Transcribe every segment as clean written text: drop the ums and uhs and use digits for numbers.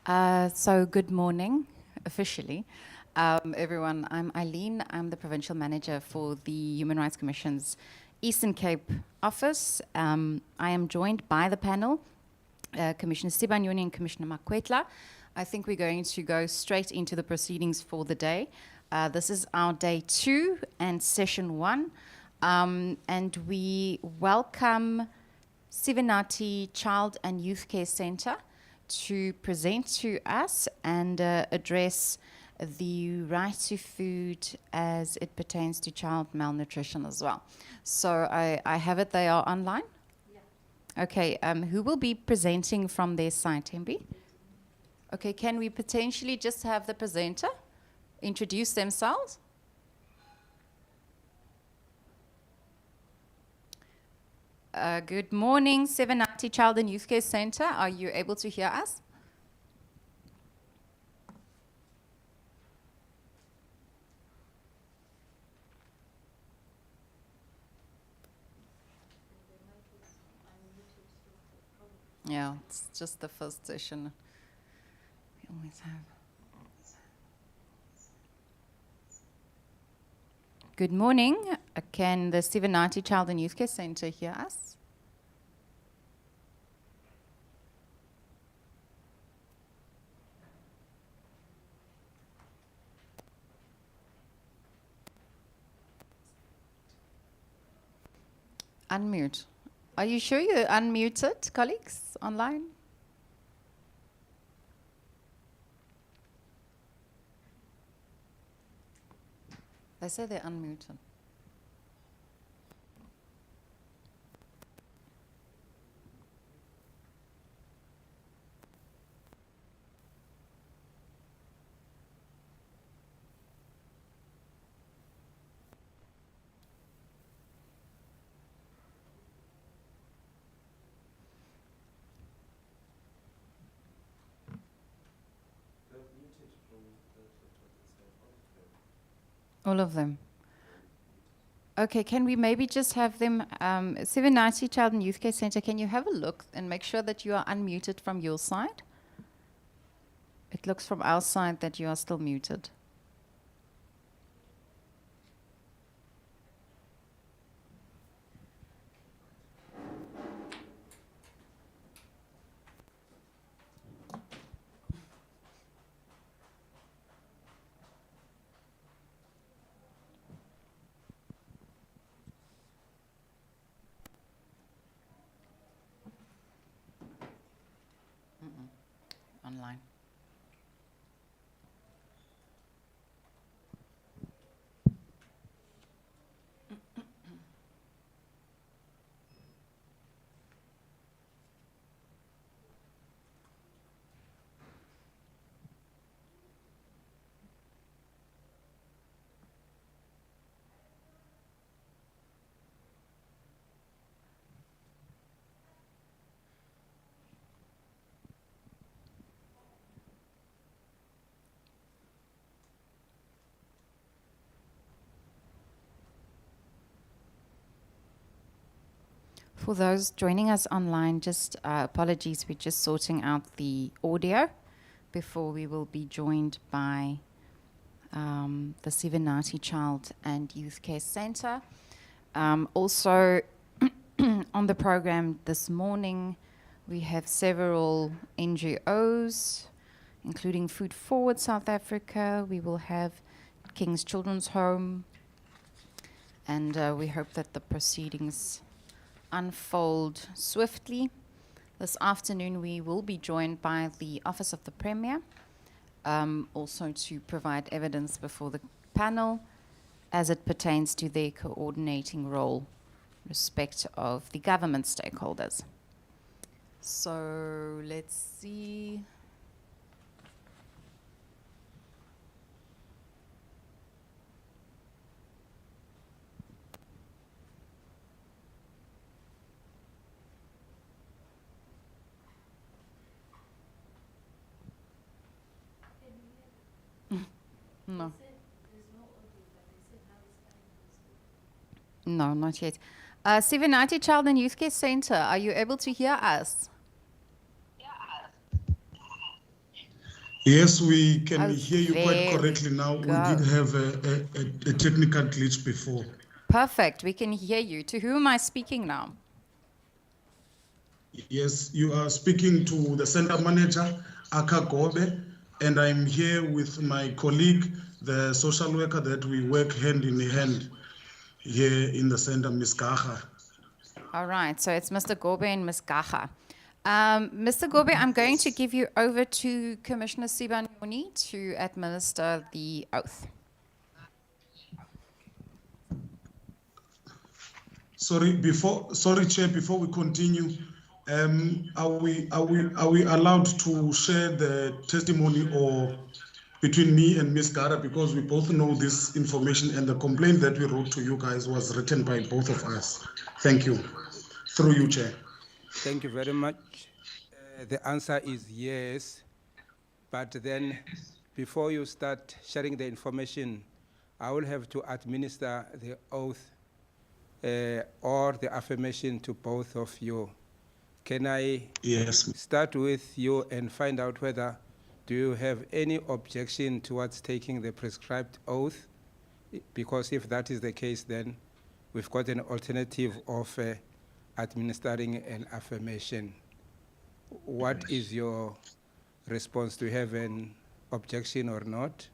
So good morning, officially. Everyone, I'm Eileen. I'm the Provincial Manager for the Human Rights Commission's Eastern Cape office. I am joined by the panel, Commissioner Sibanyoni and Commissioner Makwetla. I think we're going to go straight into the proceedings for the day. This is our day 2 and session 1. And we welcome Sivanati Child and Youth Care Centre to present to us and address the right to food as it pertains to child malnutrition as well. So I have it, they are online? Yeah. Okay, who will be presenting from their side, Tembi? Okay, can we potentially just have the presenter introduce themselves? Good morning, 790 Child and Youth Care Centre. Are you able to hear us? Yeah, it's just the first session. We always have. Good morning. Can the 790 Child and Youth Care Centre hear us? Unmute. Are you sure you're unmuted, colleagues, online? They say they're unmuted. All of them. Okay, can we maybe just have them, 790 Child and Youth Care Centre, can you have a look and make sure that you are unmuted from your side? It looks from our side that you are still muted. Online. For those joining us online, just apologies, we're just sorting out the audio before we will be joined by the Sivanati Child and Youth Care Centre. Also, on the program this morning, we have several NGOs, including Food Forward South Africa. We will have King's Children's Home, and we hope that the proceedings unfold swiftly. This afternoon we will be joined by the Office of the Premier, also to provide evidence before the panel as it pertains to their coordinating role in respect of the government stakeholders. So let's see. No. No, not yet. 790 Child and Youth Care Centre, are you able to hear us? Yes, we can Oh, hear you quite there correctly we now. We go. did have a technical glitch before. Perfect. We can hear you. To whom am I speaking now? Yes, you are speaking to the center manager, Aka Gobe, and I'm here with my colleague, the social worker that we work hand in hand here in the center, Ms. Gaha. All right. So it's Mr. Gobe and Ms. Gaha. Mr. Gobe, I'm going to give you over to Commissioner Sibanyoni to administer the oath. Sorry, Chair, before we continue, are we allowed to share the testimony or between me and Ms. Gara, because we both know this information and the complaint that we wrote to you guys was written by both of us. Thank you. Through you, Chair. Thank you very much. The answer is yes, but then before you start sharing the information, I will have to administer the oath or the affirmation to both of you. Can I start with you and find out whether do you have any objection towards taking the prescribed oath? Because if that is the case, then we've got an alternative of administering an affirmation. What is your response? Do you have an objection or not?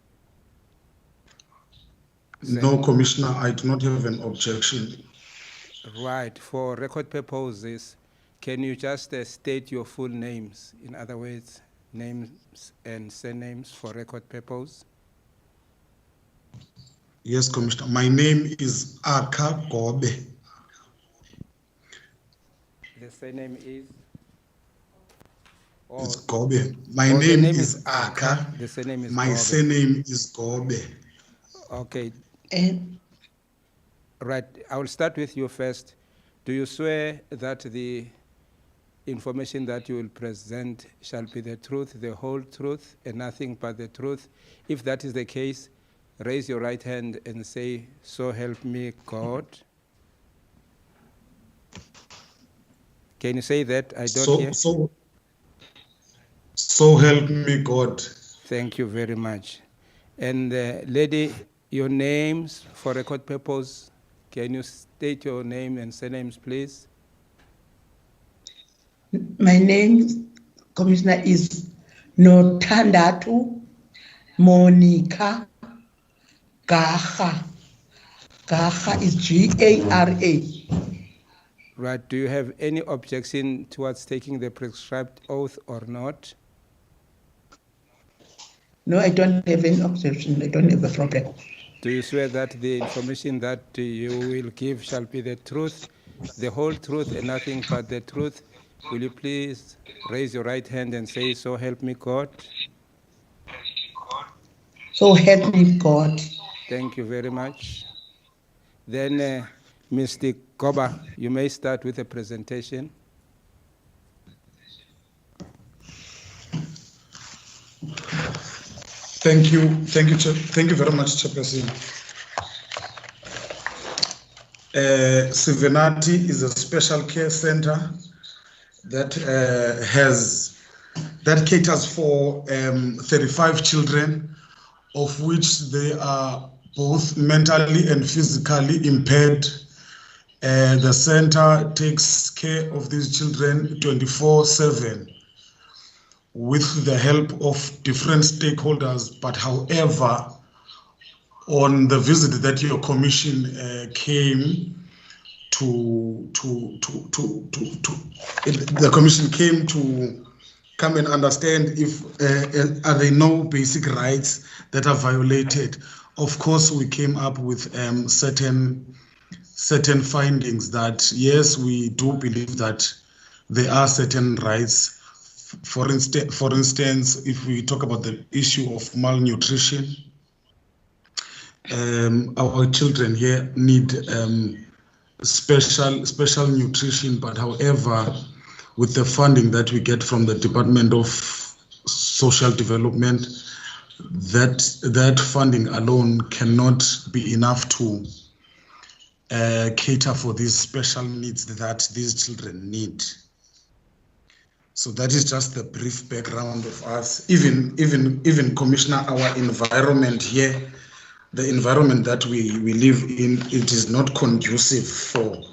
No, Commissioner, I do not have an objection. Right. For record purposes, can you just state your full names? In other words, names and surnames for record purpose? Yes, Commissioner. My name is Aka Gobe. The surname is? It's Gobe. My name is Aka. The surname is My Gobe. surname is Gobe. Okay. Right. I will start with you first. Do you swear that the information that you will present shall be the truth, the whole truth, and nothing but the truth? If that is the case, raise your right hand and say, "So help me God." Can you say that? I don't hear. So help me God. Thank you very much. And lady, your names for record purpose. Can you state your name and surnames, please? My name, Commissioner, is Nothandatu Monica Gaha. Gaha is G-A-R-A. Right. Do you have any objection towards taking the prescribed oath or not? No, I don't have any objection. I don't have a problem. Do you swear that the information that you will give shall be the truth, the whole truth, and nothing but the truth? Will you please raise your right hand and say, "So help me God"? So help me God. Thank you very much. Then, Mr. Koba, you may start with a presentation. Thank you very much, Chairperson. Sivenati is a special care center that caters for 35 children, of which they are both mentally and physically impaired. The center takes care of these children 24/7 with the help of different stakeholders. But however, on the visit that your commission came the commission came to come and understand if are there no basic rights that are violated. Of course, we came up with certain findings that yes, we do believe that there are certain rights. For instance, if we talk about the issue of malnutrition, our children here need special nutrition, but however, with the funding that we get from the Department of Social Development, that funding alone cannot be enough to cater for these special needs that these children need. So that is just the brief background of us. Even Commissioner, our environment here, the environment that we live in, it is not conducive for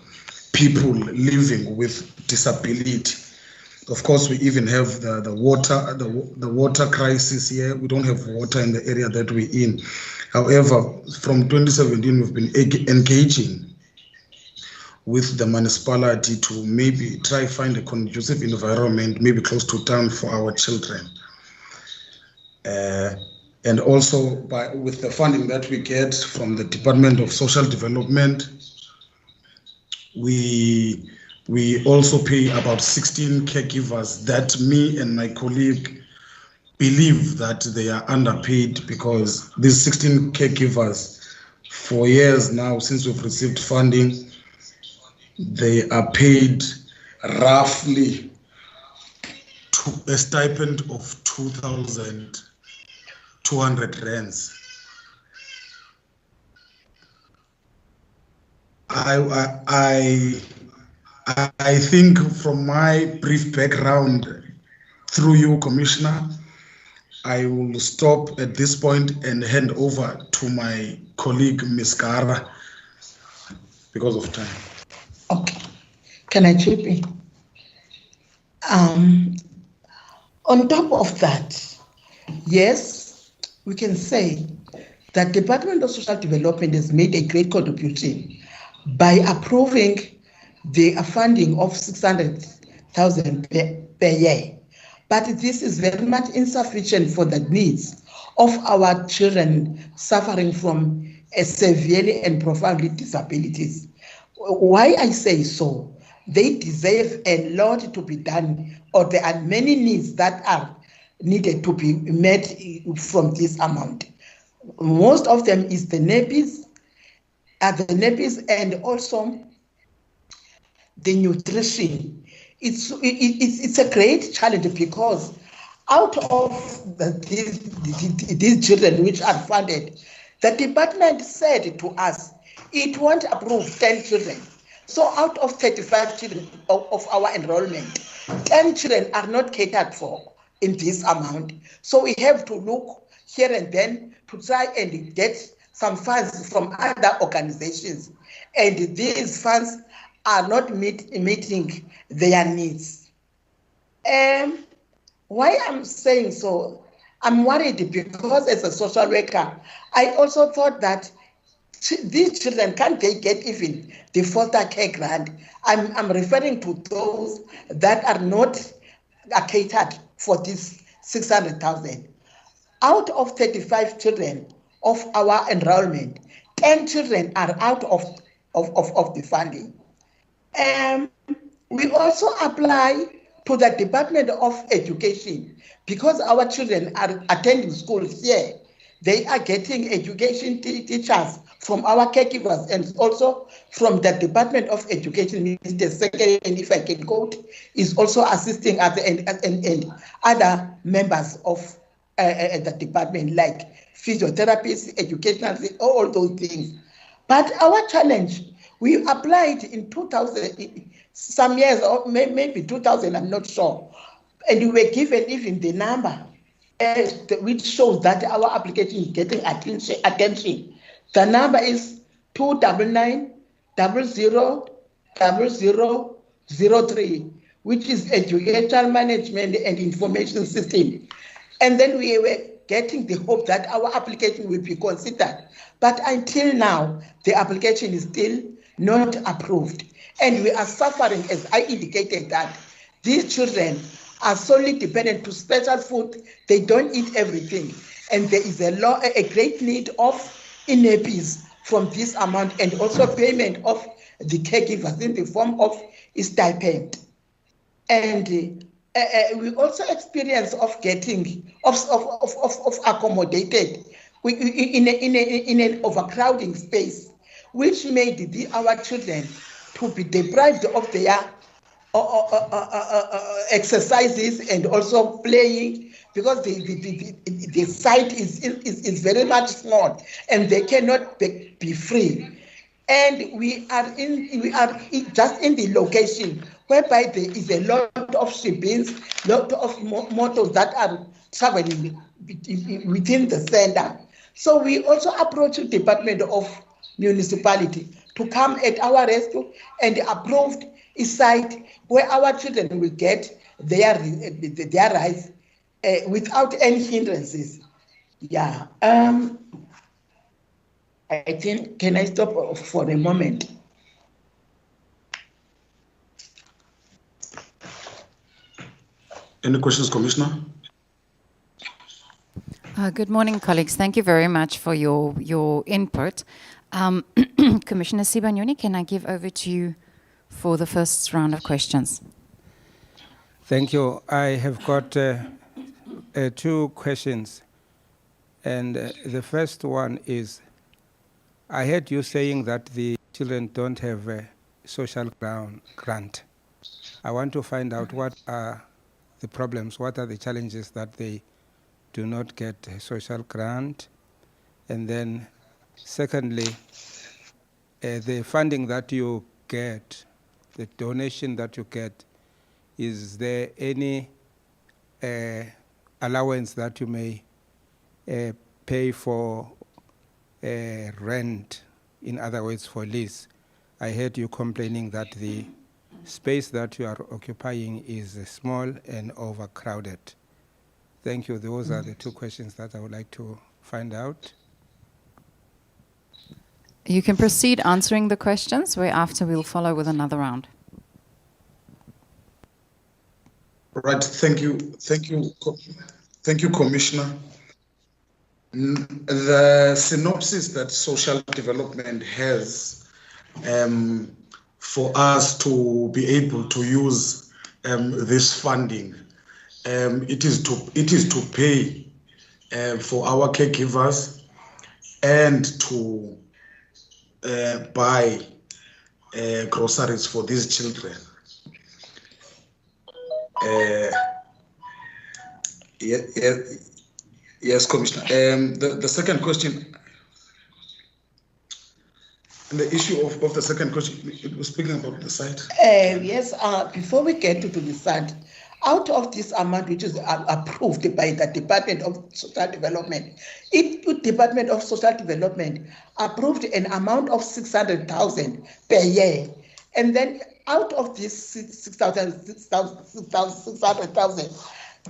people living with disability. Of course, we even have the water crisis here. We don't have water in the area that we're in. However, from 2017, we've been engaging with the municipality to maybe try find a conducive environment, maybe close to town for our children. And also with the funding that we get from the Department of Social Development, we also pay about 16 caregivers that me and my colleague believe that they are underpaid, because these 16 caregivers, for years now since we've received funding, they are paid roughly a stipend of 2,200 rands. I think from my brief background, through you, Commissioner, I will stop at this point and hand over to my colleague, Ms. Kara, because of time. Okay, can I chip in? On top of that, yes, we can say that the Department of Social Development has made a great contribution by approving the funding of 600,000 per year. But this is very much insufficient for the needs of our children suffering from severely and profoundly disabilities. Why I say so? They deserve a lot to be done, or there are many needs that are needed to be met from this amount. Most of them is the nappies, and also the nutrition. It's a great challenge, because out of these children which are funded, the department said to us it won't approve 10 children. So out of 35 children of our enrollment, 10 children are not catered for in this amount. So we have to look here and then to try and get some funds from other organizations. And these funds are not meeting their needs. Why I'm saying so, I'm worried because as a social worker, I also thought that these children, can't they get even the foster care grant? I'm referring to those that are not catered for this 600,000. Out of 35 children of our enrollment, 10 children are out of the funding. We also apply to the Department of Education, because our children are attending schools here. They are getting education teachers from our caregivers, and also from the Department of Education. The secretary, if I can quote, is also assisting us and other members of the department, like physiotherapists, educational, all those things. But our challenge, we applied in 2000, some years, or maybe 2000, I'm not sure, and we were given even the number, which shows that our application is getting attention. The number is 299-000003, which is Educational Management and Information System. And then we were getting the hope that our application will be considered. But until now, the application is still not approved. And we are suffering, as I indicated, that these children are solely dependent to special food. They don't eat everything. And there is a great need of nappies from this amount, and also payment of the caregivers in the form of stipend. And we also experience of getting accommodated in an overcrowding space, which made our children to be deprived of their exercises and also playing, because the site is very much small and they cannot be free. And we are just in the location whereby there is a lot of shipments, lot of motors that are traveling within the center. So we also approach the Department of Municipality to come at our rescue and approved a site where our children will get their rights without any hindrances. Yeah. I think, can I stop for a moment? Any questions, Commissioner? Good morning, colleagues. Thank you very much for your input. Commissioner Sibanyoni, can I give over to you for the first round of questions? Thank you. I have got 2 questions. And the first one is, I heard you saying that the children don't have a social grant. I want to find out what are the problems, what are the challenges that they do not get a social grant. And then secondly, the funding that you get, the donation that you get, is there any allowance that you may pay for rent, in other words, for lease? I heard you complaining that the space that you are occupying is small and overcrowded. Thank you. Those are the 2 questions that I would like to find out. You can proceed answering the questions, whereafter we'll follow with another round. Right. Thank you, Commissioner. The synopsis that social development has for us to be able to use this funding, it is to pay for our caregivers and to buy groceries for these children. Yes, Commissioner. The second question, the issue of the second question, it was speaking about the site. Yes, before we get to the site, out of this amount which is approved by the Department of Social Development, the Department of Social Development approved an amount of 600,000 per year. And then out of this 600,000,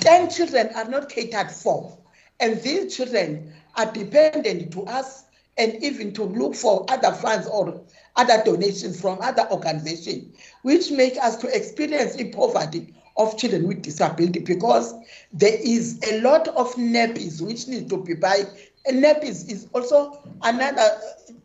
10 children are not catered for. And these children are dependent to us and even to look for other funds or other donations from other organizations, which make us to experience the poverty of children with disability, because there is a lot of nappies which need to be buy. And nappies is also another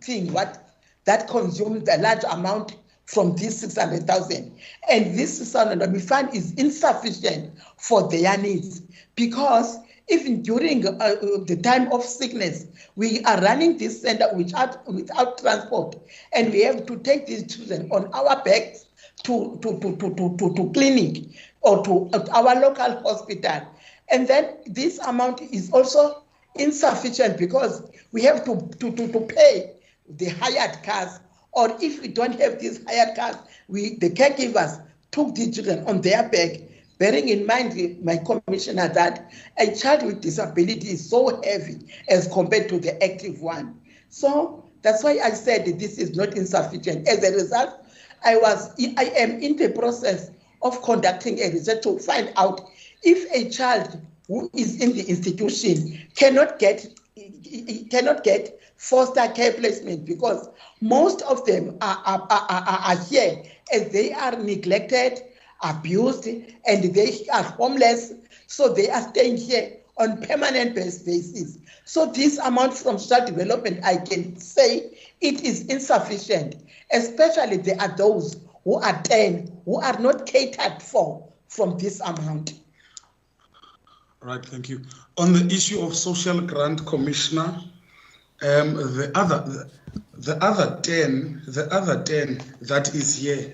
thing that consumes a large amount from this 600,000. And this 600,000 we find is insufficient for their needs, because even during the time of sickness, we are running this center without transport, and we have to take these children on our backs to clinic or to our local hospital. And then this amount is also insufficient because we have to pay the hired cars, or if we don't have these hired cars, the caregivers took the children on their back, bearing in mind, my commissioner, that a child with disability is so heavy as compared to the active one. So that's why I said that this is not insufficient. As a result, I am in the process of conducting a research to find out if a child who is in the institution cannot get foster care placement, because most of them are here as they are neglected, abused, and they are homeless, so they are staying here on permanent basis. So this amount from social development, I can say it is insufficient, especially there are those who are 10 who are not catered for from this amount. Right, thank you. On the issue of social grant, Commissioner, the other 10 that is here,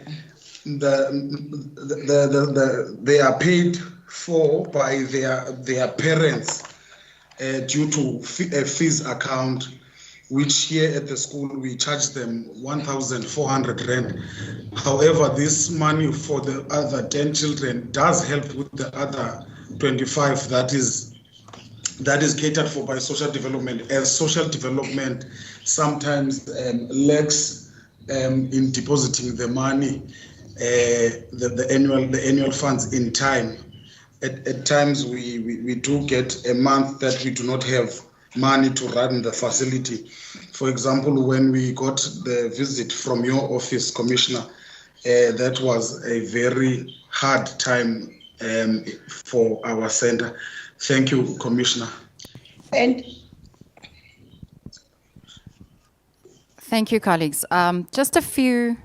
they are paid for by their parents due to a fees account which here at the school we charge them 1,400 rand. However, this money for the other 10 children does help with the other 25 that is catered for by social development, as social development sometimes lacks in depositing the money, the annual funds in time. At times we do get a month that we do not have money to run the facility. For example, when we got the visit from your office, Commissioner, that was a very hard time for our center. Thank you, Commissioner. And Thank you, colleagues. Just a few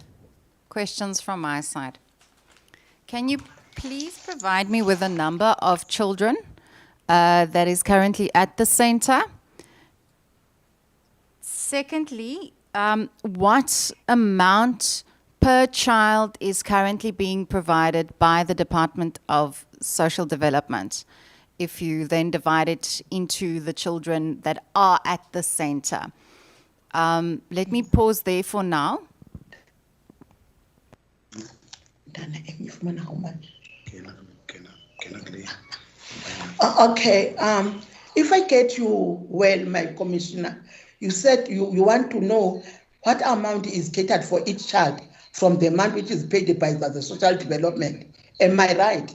questions from my side. Can you please provide me with a number of children that is currently at the center? Secondly, what amount per child is currently being provided by the Department of Social Development, if you then divide it into the children that are at the center? Let me pause there for now. Dana, how much? Can I agree? Okay, if I get you well, my commissioner, you said you want to know what amount is catered for each child from the amount which is paid by the social development. Am I right?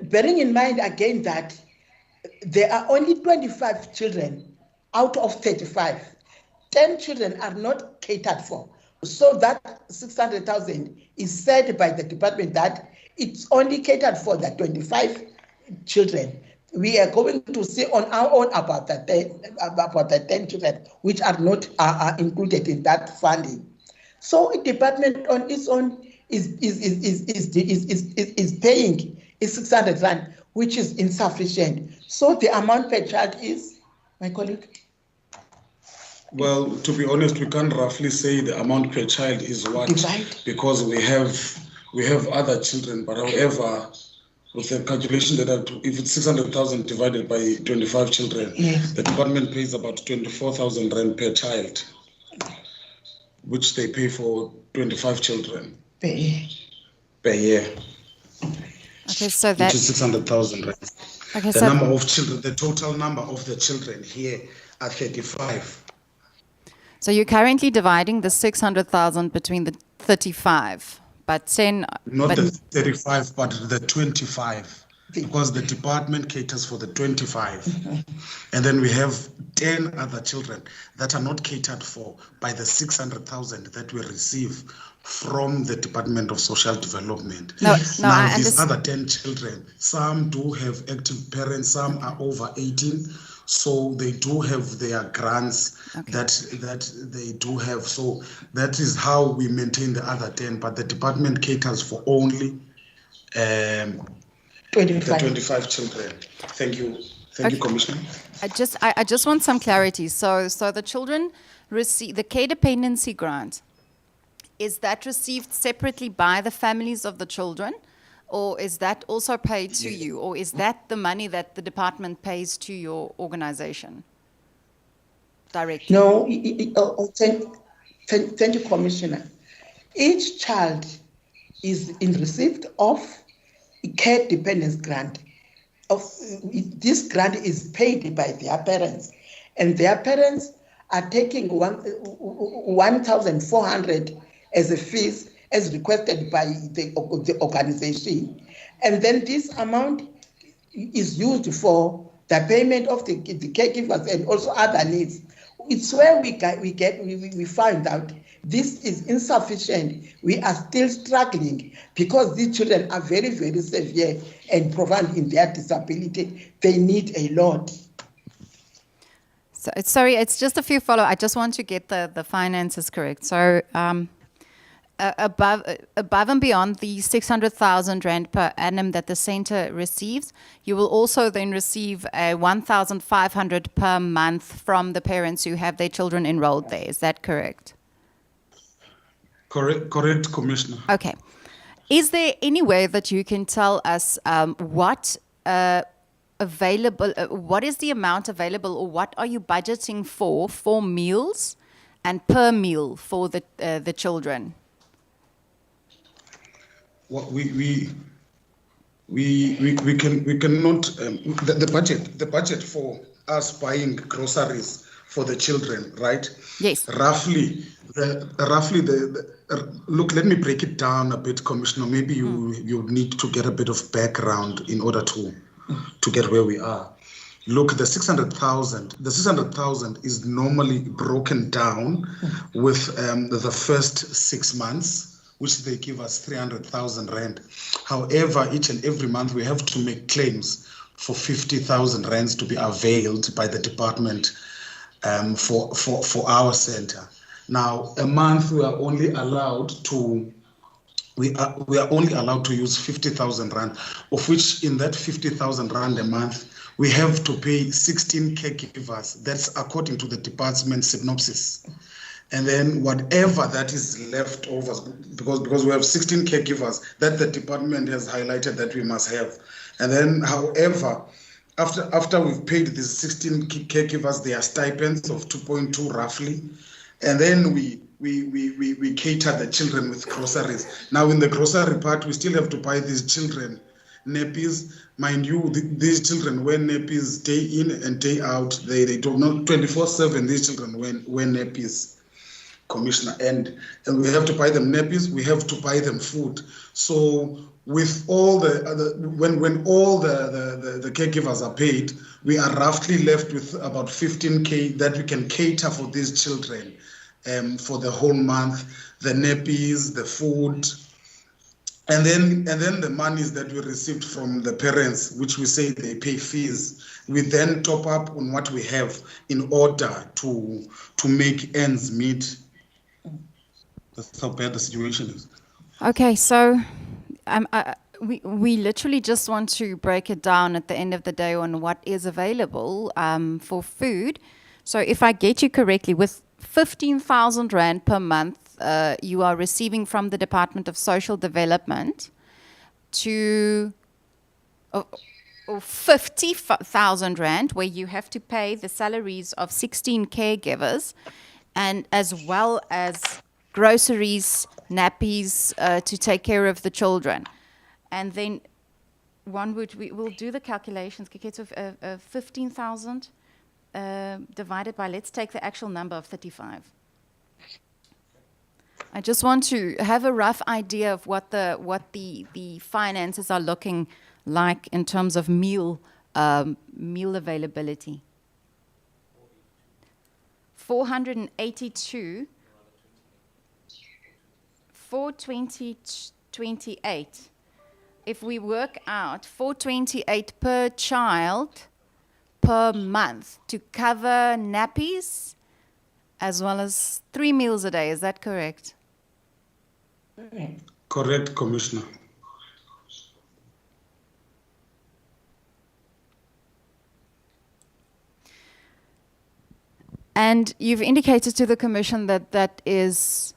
Bearing in mind again that there are only 25 children out of 35. 10 children are not catered for. So that 600,000 is said by the department that it's only catered for the 25 children. We are going to see on our own about the 10 children which are not included in that funding. So the department on its own is paying 600 rand, which is insufficient. So the amount per child is, my colleague? Well, to be honest, we can't roughly say the amount per child is what, because we have other children. But however, with the calculation that if it's 600,000 divided by 25 children, yes, the department pays about 24,000 rand per child, which they pay for 25 children Per year. per year. Okay, so that Which is 600,000 rand. okay, The so number of children, the total number of the children here are 35. so you're currently dividing the 600,000 between the 35, but 10. Not but the 35, but the 25. Because the department caters for the 25. And then we have 10 other children that are not catered for by the 600,000 that we receive from the Department of Social Development. No, Now, I these understand. other 10 children, some do have active parents, some are over 18. So they do have their grants that they do have. So that is how we maintain the other 10. But the department caters for only the 25 children. Thank you. Thank you, Commissioner. I just want some clarity. So the children receive the care dependency grant. Is that received separately by the families of the children, or is that also paid to you, or is that the money that the department pays to your organization directly? No, thank you, Commissioner. Each child is in receipt of a care dependence grant. This grant is paid by their parents, and their parents are taking 1,400 as a fees as requested by the organization. And then this amount is used for the payment of the caregivers and also other needs. It's where we find out this is insufficient. We are still struggling because these children are very, very severe and profound in their disability. They need a lot. So, sorry, it's just a few follow. I just want to get the finances correct. So above and beyond the 600,000 rand per annum that the center receives, you will also then receive 1,500 per month from the parents who have their children enrolled there. Is that correct? Correct, Commissioner. Okay. Is there any way that you can tell us what available? What is the amount available, or what are you budgeting for meals and per meal for the children? What we cannot the budget for us buying groceries for the children, right? Yes. Roughly look, let me break it down a bit, Commissioner. Maybe you need to get a bit of background in order to get where we are. Look, the 600,000 is normally broken down with the first 6 months, which they give us 300,000 rand. However, each and every month we have to make claims for 50,000 rands to be availed by the department for our center. Now, a month we are only allowed to use 50,000 rand, of which in that 50,000 rand a month we have to pay 16 caregivers. That's according to the department synopsis. And then whatever that is left over, because we have 16 caregivers that the department has highlighted that we must have. And then, however, after we've paid these 16 caregivers their stipends of 2.2 roughly, and then we cater the children with groceries. Now in the grocery part, we still have to buy these children nappies. Mind you, these children wear nappies day in and day out. They do not 24/7. These children wear nappies, Commissioner, and we have to buy them nappies. We have to buy them food. So with all the other, when all the caregivers are paid, we are roughly left with about 15K that we can cater for these children for the whole month, the nappies, the food, and then the monies that we received from the parents, which we say they pay fees, we then top up on what we have in order to make ends meet. That's how bad the situation is. Okay, so we literally just want to break it down at the end of the day on what is available for food. So if I get you correctly, with 15,000 rand per month, you are receiving from the Department of Social Development to 50,000 rand, where you have to pay the salaries of 16 caregivers, and as well as groceries, nappies to take care of the children. And then we'll do the calculations. 15,000 divided by, let's take the actual number of 35. I just want to have a rough idea of what the finances are looking like in terms of meal availability. 482. 428. If we work out 428 per child per month to cover nappies as well as 3 meals a day, is that correct? Correct, Commissioner. And you've indicated to the Commission that that is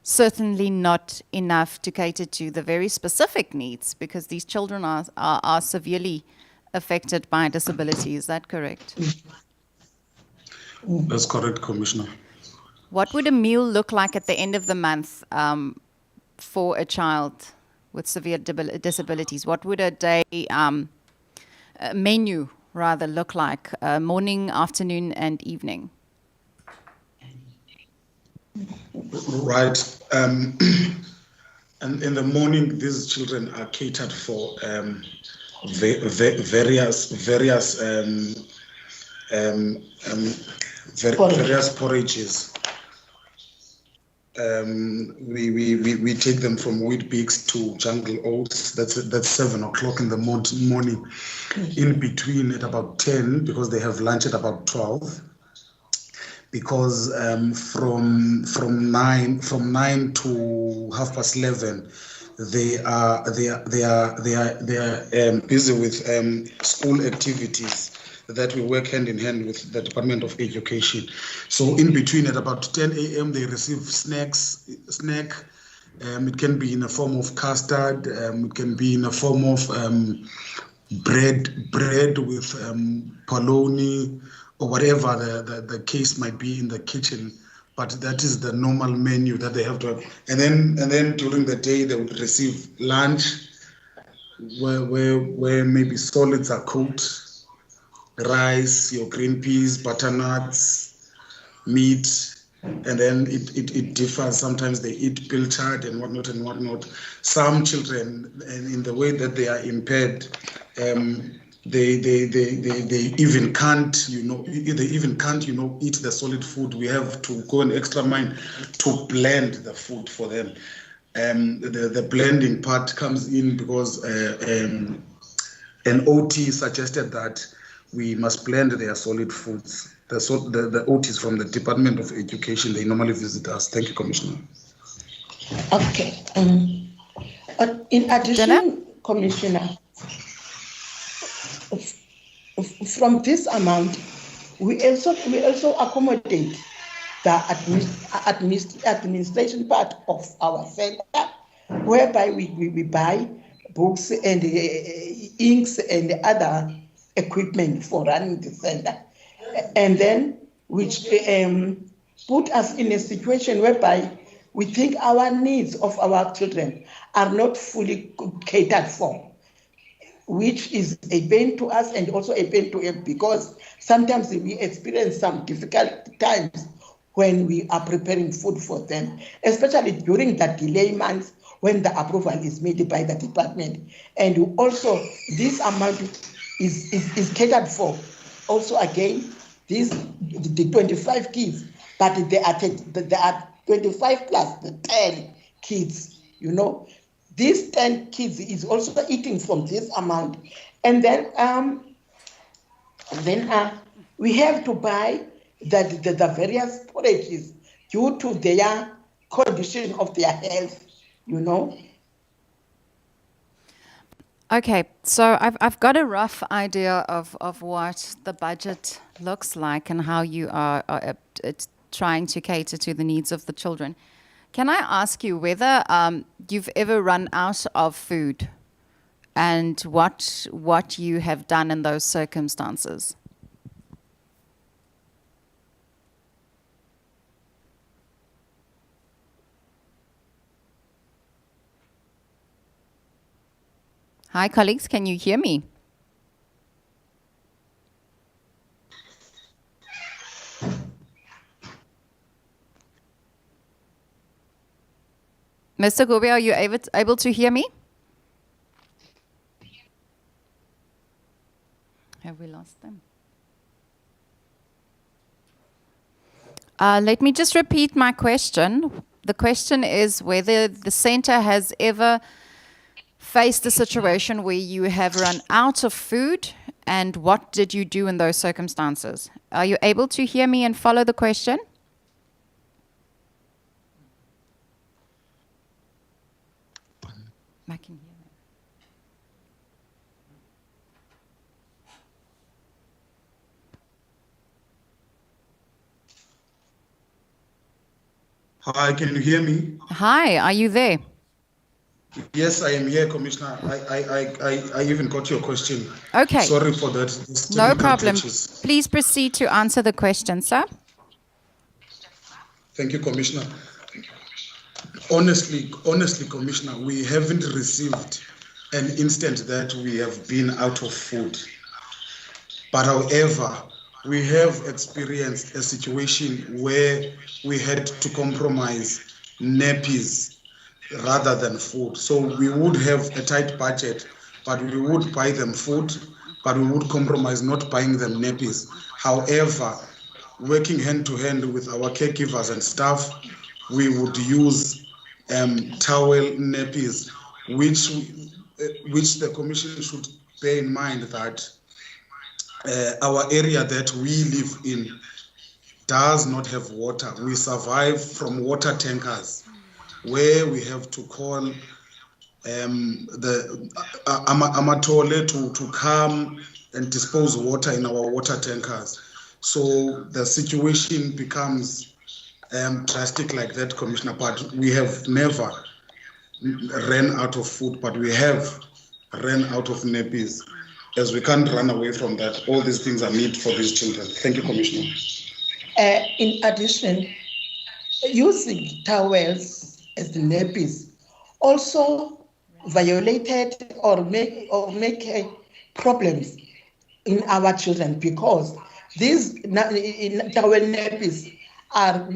certainly not enough to cater to the very specific needs, because these children are severely affected by disability. Is that correct? That's correct, Commissioner. What would a meal look like at the end of the month for a child with severe disabilities? What would a day menu rather look like, morning, afternoon, and evening? Right. And in the morning, these children are catered for various porridges. We take them from wheat bix to jungle oats. That's 7 o'clock in the morning. In between at about 10, because they have lunch at about 12. Because from 9 to 11:30, they are busy with school activities that we work hand in hand with the Department of Education. So in between at about 10 a.m. they receive snack. It can be in a form of custard. It can be in a form of bread with polony or whatever the case might be in the kitchen. But that is the normal menu that they have to have. And then during the day they would receive lunch where maybe solids are cooked, rice, your green peas, butternuts, meat, and then it differs. Sometimes they eat pilchard and whatnot. Some children, and in the way that they are impaired, they even can't, eat the solid food. We have to go an extra mile to blend the food for them. The blending part comes in because an OT suggested that we must blend their solid foods. The OTs from the Department of Education, they normally visit us. Thank you, Commissioner. Okay. In addition, Commissioner, from this amount, we also accommodate the administration part of our center, whereby we buy books and inks and other equipment for running the center, and then which put us in a situation whereby we think our needs of our children are not fully catered for, which is a pain to us and also a pain to them, because sometimes we experience some difficult times when we are preparing food for them, especially during the delay months when the approval is made by the department. And also this amount is catered for. Also again, the 25 kids, but there are 25 plus the 10 kids, These 10 kids is also eating from this amount. And then we have to buy the various porages due to their condition of their health, Okay, so I've got a rough idea of what the budget looks like and how you are trying to cater to the needs of the children. Can I ask you whether you've ever run out of food and what you have done in those circumstances? Hi, colleagues, can you hear me? Mr. Gobe, are you able to hear me? Have we lost them? Let me just repeat my question. The question is whether the center has ever faced a situation where you have run out of food, and what did you do in those circumstances? Are you able to hear me and follow the question? I can hear it. Hi, can you hear me? Hi, are you there? Yes, I am here, Commissioner. I even got your question. Okay. Sorry for that. No problem. Please proceed to answer the question, sir. Thank you, Commissioner. Honestly, Commissioner, we haven't received an instant that we have been out of food. But however, we have experienced a situation where we had to compromise nappies rather than food. So we would have a tight budget, but we would buy them food, but we would compromise not buying them nappies. However, working hand to hand with our caregivers and staff, we would use towel nappies, which the Commission should bear in mind that our area that we live in does not have water. We survive from water tankers, where we have to call the Amatole to come and dispose water in our water tankers. So the situation becomes drastic like that, Commissioner. But we have never ran out of food, but we have ran out of nappies. as we can't run away from that. All these things are need for these children. Thank you, Commissioner. In addition, using towels as the nappies also violated or make problems in our children, because these towel nappies are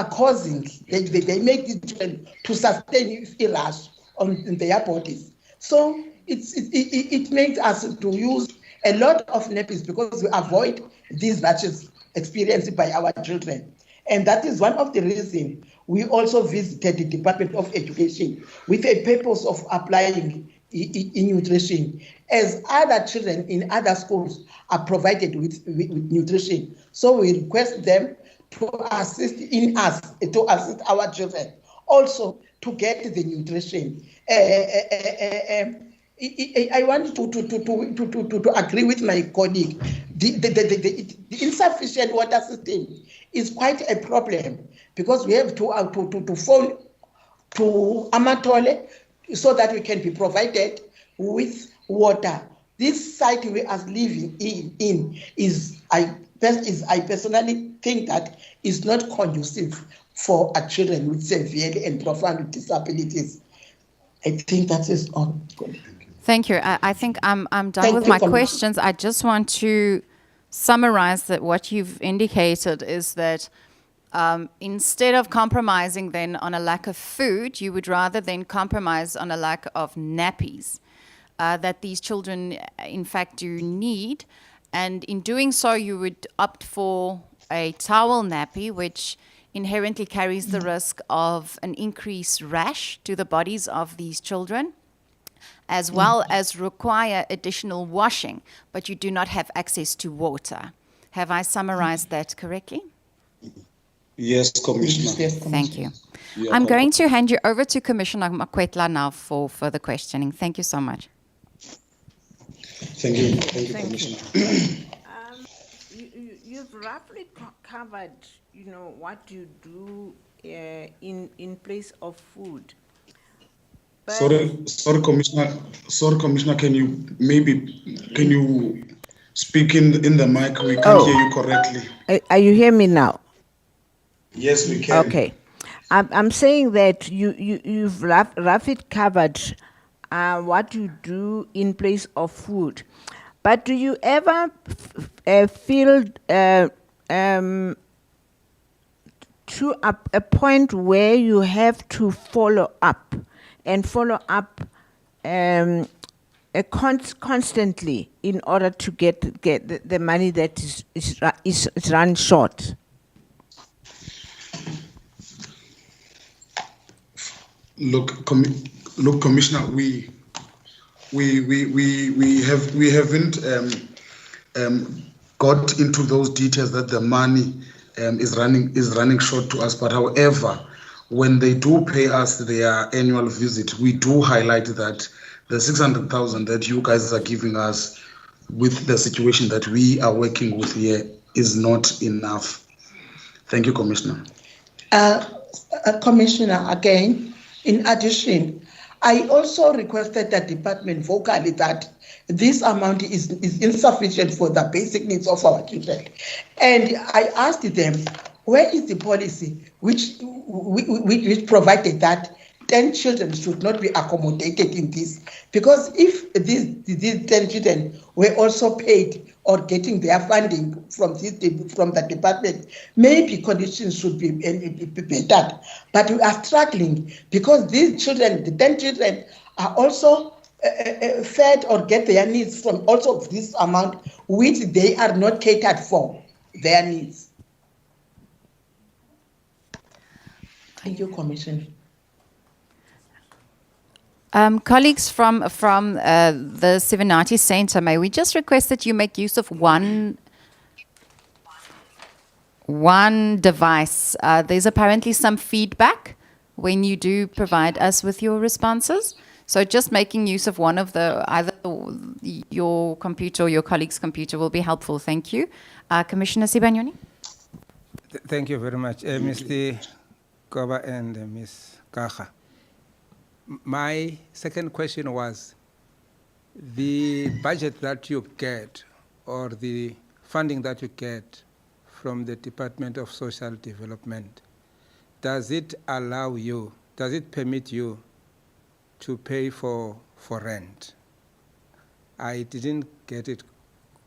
causing, they make the children to sustain rash on their bodies. So it makes us to use a lot of nappies because we avoid these rashes experienced by our children. And that is one of the reasons we also visited the Department of Education with a purpose of applying nutrition, as other children in other schools are provided with nutrition. So we request them to assist our children also to get the nutrition. I want to agree with my colleague. The insufficient water system is quite a problem, because we have to phone to Amatole so that we can be provided with water. This site we are living in is I personally think that is not conducive for our children with severe and profound disabilities. I think that is all. Thank you. I think I'm done Thank with you, my Commissioner. questions. I just want to summarize that what you've indicated is that instead of compromising then on a lack of food, you would rather then compromise on a lack of nappies that these children in fact do need. And in doing so, you would opt for a towel nappy, which inherently carries the risk of an increased rash to the bodies of these children, as well as require additional washing, but you do not have access to water. Have I summarized that correctly? Yes, Commissioner. Yes, Thank you. You are I'm going correct. to hand you over to Commissioner Makwetla now for further questioning. Thank you so much. Thank you. Thank you, Commissioner. You've roughly covered, what you do in place of food. But Sorry, Commissioner. Sorry, Commissioner. Can you speak in the mic? We can't hear you correctly. Are you hear me now? Yes, we can. Okay. I'm saying that you've roughly covered what you do in place of food. But do you ever feel to a point where you have to follow up constantly in order to get the money that is run short? Look, Commissioner, we haven't got into those details that the money is running short to us. But however, when they do pay us their annual visit, we do highlight that the 600,000 that you guys are giving us with the situation that we are working with here is not enough. Thank you, Commissioner. Commissioner, again, in addition, I also requested the department vocally that this amount is insufficient for the basic needs of our children. And I asked them, where is the policy which provided that 10 children should not be accommodated in this? Because if these 10 children were also paid or getting their funding from the department, maybe conditions should be better. But we are struggling because these children, the 10 children, are also fed or get their needs from also this amount, which they are not catered for, their needs. Thank you, Commissioner. Colleagues from the Sivanati Center, may we just request that you make use of one device. There's apparently some feedback when you do provide us with your responses. So just making use of one of either your computer or your colleague's computer will be helpful. Thank you. Commissioner Sibanyoni? Thank you very much, Mr. Koba and Ms. Kaha. My second question was, the budget that you get or the funding that you get from the Department of Social Development, does it allow you, does it permit you to pay for rent? I didn't get it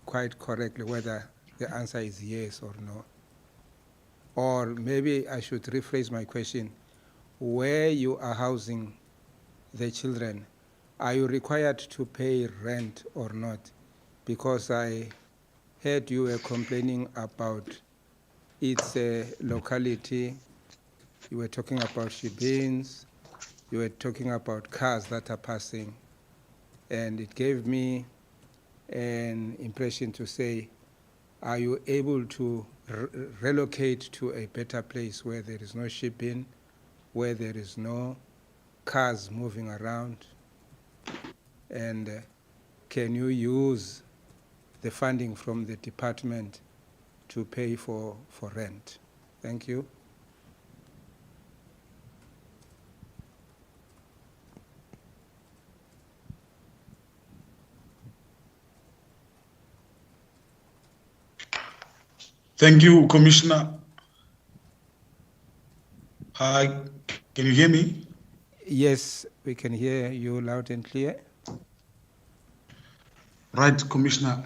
quite correctly whether the answer is yes or no. Or maybe I should rephrase my question. Where you are housing the children, are you required to pay rent or not? Because I heard you were complaining about its locality. You were talking about shebeens. You were talking about cars that are passing. And it gave me an impression to say, are you able to relocate to a better place where there is no shipping, where there is no cars moving around? And can you use the funding from the department to pay for rent? Thank you. Thank you, Commissioner. Hi, can you hear me? Yes, we can hear you loud and clear. Right, Commissioner.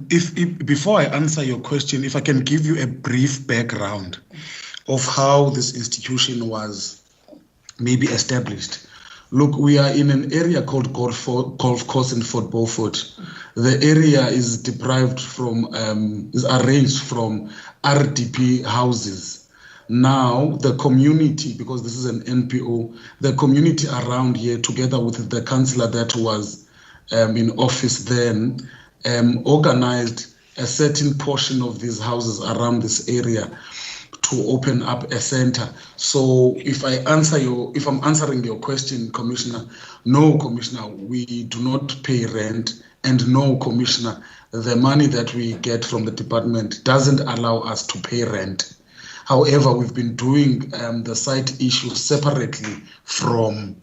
If before I answer your question, if I can give you a brief background of how this institution was maybe established. Look, we are in an area called Golf Course in Fort Beaufort. The area is deprived from, is arranged from RDP houses. Now, the community, because this is an NPO, the community around here, together with the councillor that was in office then, organized a certain portion of these houses around this area to open up a center. So if I'm answering your question, Commissioner, no, Commissioner, we do not pay rent, and no, Commissioner, the money that we get from the department doesn't allow us to pay rent. However, we've been doing the site issue separately from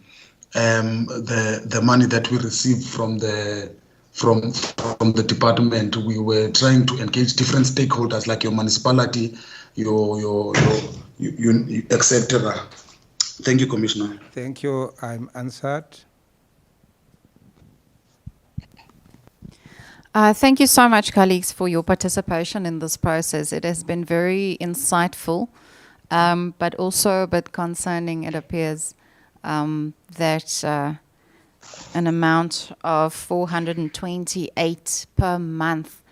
the money that we receive from the department. We were trying to engage different stakeholders like your municipality, your etc. Thank you, Commissioner. Thank you. I'm answered. Thank you so much, colleagues, for your participation in this process. It has been very insightful, but also a bit concerning, it appears, that an amount of 428 per month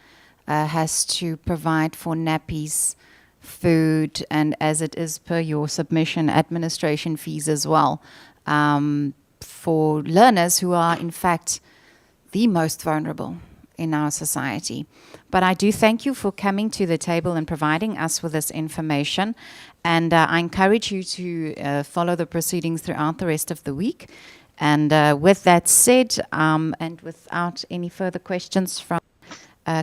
has to provide for nappies, food, and as it is per your submission, administration fees as well, for learners who are in fact the most vulnerable in our society. But I do thank you for coming to the table and providing us with this information. And I encourage you to follow the proceedings throughout the rest of the week. And with that said, and without any further questions from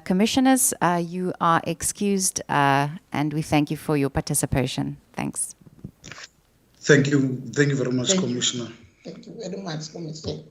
commissioners, you are excused, and we thank you for your participation. Thanks. Thank you. Thank you very much, Commissioner. Thank you very much, Commissioner.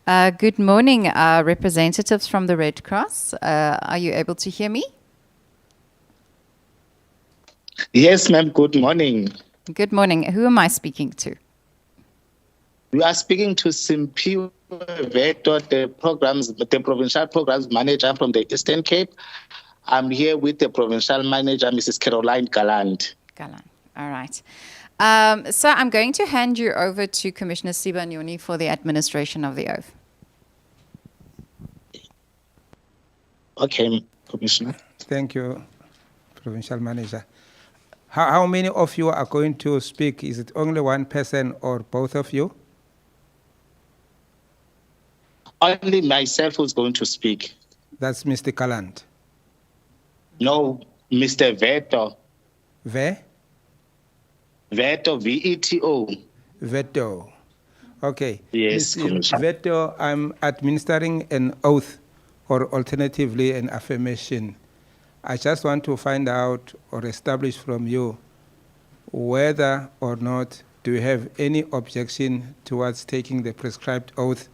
Good morning, representatives from the Red Cross. Are you able to hear me? Yes, ma'am. Good morning. Good morning. Who am I speaking to? We are speaking to Simpiwe Veto, the provincial programs manager from the Eastern Cape. I'm here with the provincial manager, Mrs. Caroline Gallant. Galan. All right. So I'm going to hand you over to Commissioner Sibanyoni for the administration of the oath. Okay, Commissioner. Thank you, Provincial Manager. How many of you are going to speak? Is it only one person or both of you? Only myself who's going to speak. That's Mr. Gallant. No, Mr. Veto. Ve? Veto, V-E-T-O. Veto. Okay. Yes, Mr. Commissioner. Veto, I'm administering an oath or alternatively an affirmation. I just want to find out or establish from you whether or not do you have any objection towards taking the prescribed oath,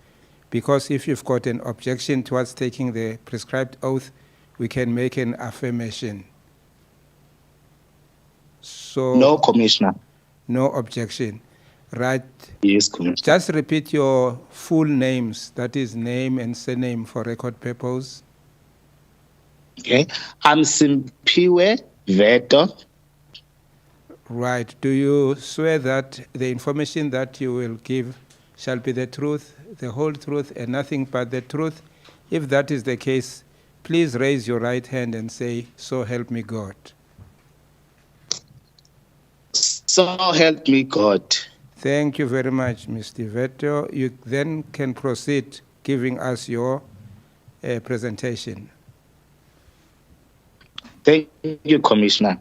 because if you've got an objection towards taking the prescribed oath, we can make an affirmation. So No, Commissioner. no objection. Right. Yes, Commissioner. Just repeat your full names, that is name and surname for record purpose. Okay. I'm Simpiwe Veto. Right. Do you swear that the information that you will give shall be the truth, the whole truth, and nothing but the truth? If that is the case, please raise your right hand and say, "So help me God." So help me God. Thank you very much, Mr. Veto. You then can proceed giving us your presentation. Thank you, Commissioner.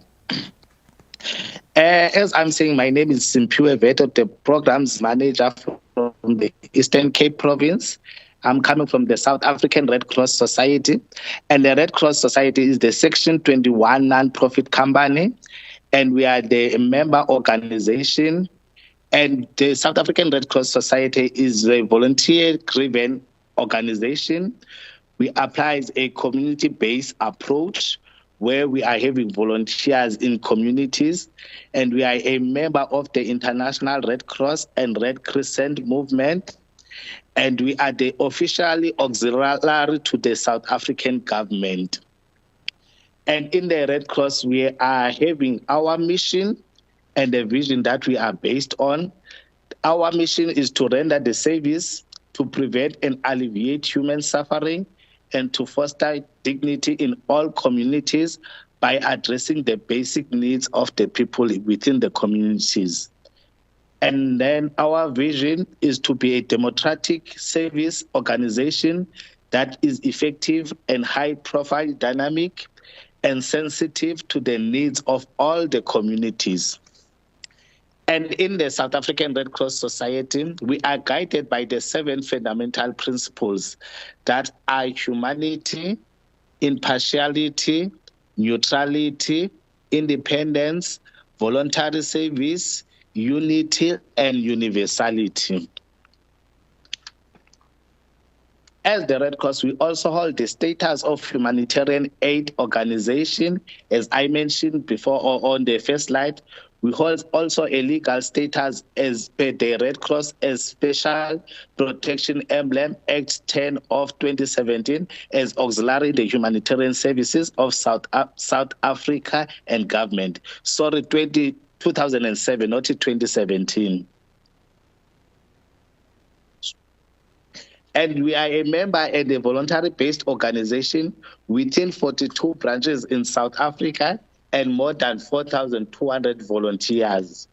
As I'm saying, my name is Simpiwe Veto, the programs manager from the Eastern Cape province. I'm coming from the South African Red Cross Society, and the Red Cross Society is the Section 21 non-profit company, and we are the member organization. And the South African Red Cross Society is a volunteer-driven organization. We apply a community-based approach where we are having volunteers in communities, and we are a member of the International Red Cross and Red Crescent movement, and we are the officially auxiliary to the South African government. And in the Red Cross, we are having our mission and the vision that we are based on. Our mission is to render the service, to prevent and alleviate human suffering, and to foster dignity in all communities by addressing the basic needs of the people within the communities. And then our vision is to be a democratic service organization that is effective and high-profile, dynamic, and sensitive to the needs of all the communities. And in the South African Red Cross Society, we are guided by the 7 fundamental principles that are humanity, impartiality, neutrality, independence, voluntary service, unity, and universality. As the Red Cross, we also hold the status of humanitarian aid organization. As I mentioned before or on the first slide, we hold also a legal status as per the Red Cross as Special Protection Emblem Act 10 of 2017 as auxiliary the humanitarian services of South Africa and government. Sorry, 2007, not 2017. And we are a member and a voluntary-based organization within 42 branches in South Africa and more than 4,200 volunteers.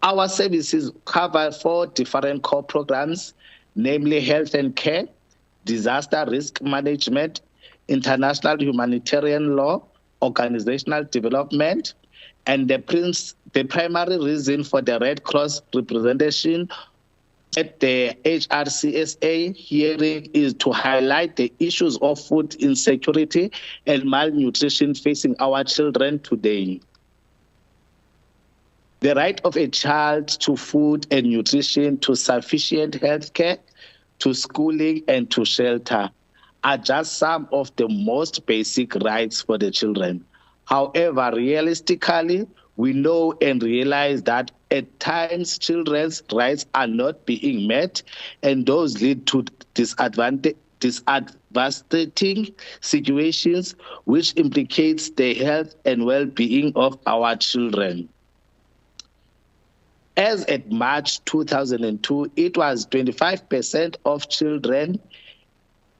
Our services cover 4 different core programs, namely health and care, disaster risk management, international humanitarian law, organizational development, and the primary reason for the Red Cross representation at the HRCSA hearing is to highlight the issues of food insecurity and malnutrition facing our children today. The right of a child to food and nutrition, to sufficient health care, to schooling, and to shelter are just some of the most basic rights for the children. However, realistically, we know and realize that at times children's rights are not being met, and those lead to disadvantageing situations, which implicates the health and well-being of our children. As at March 2002, it was 25% of children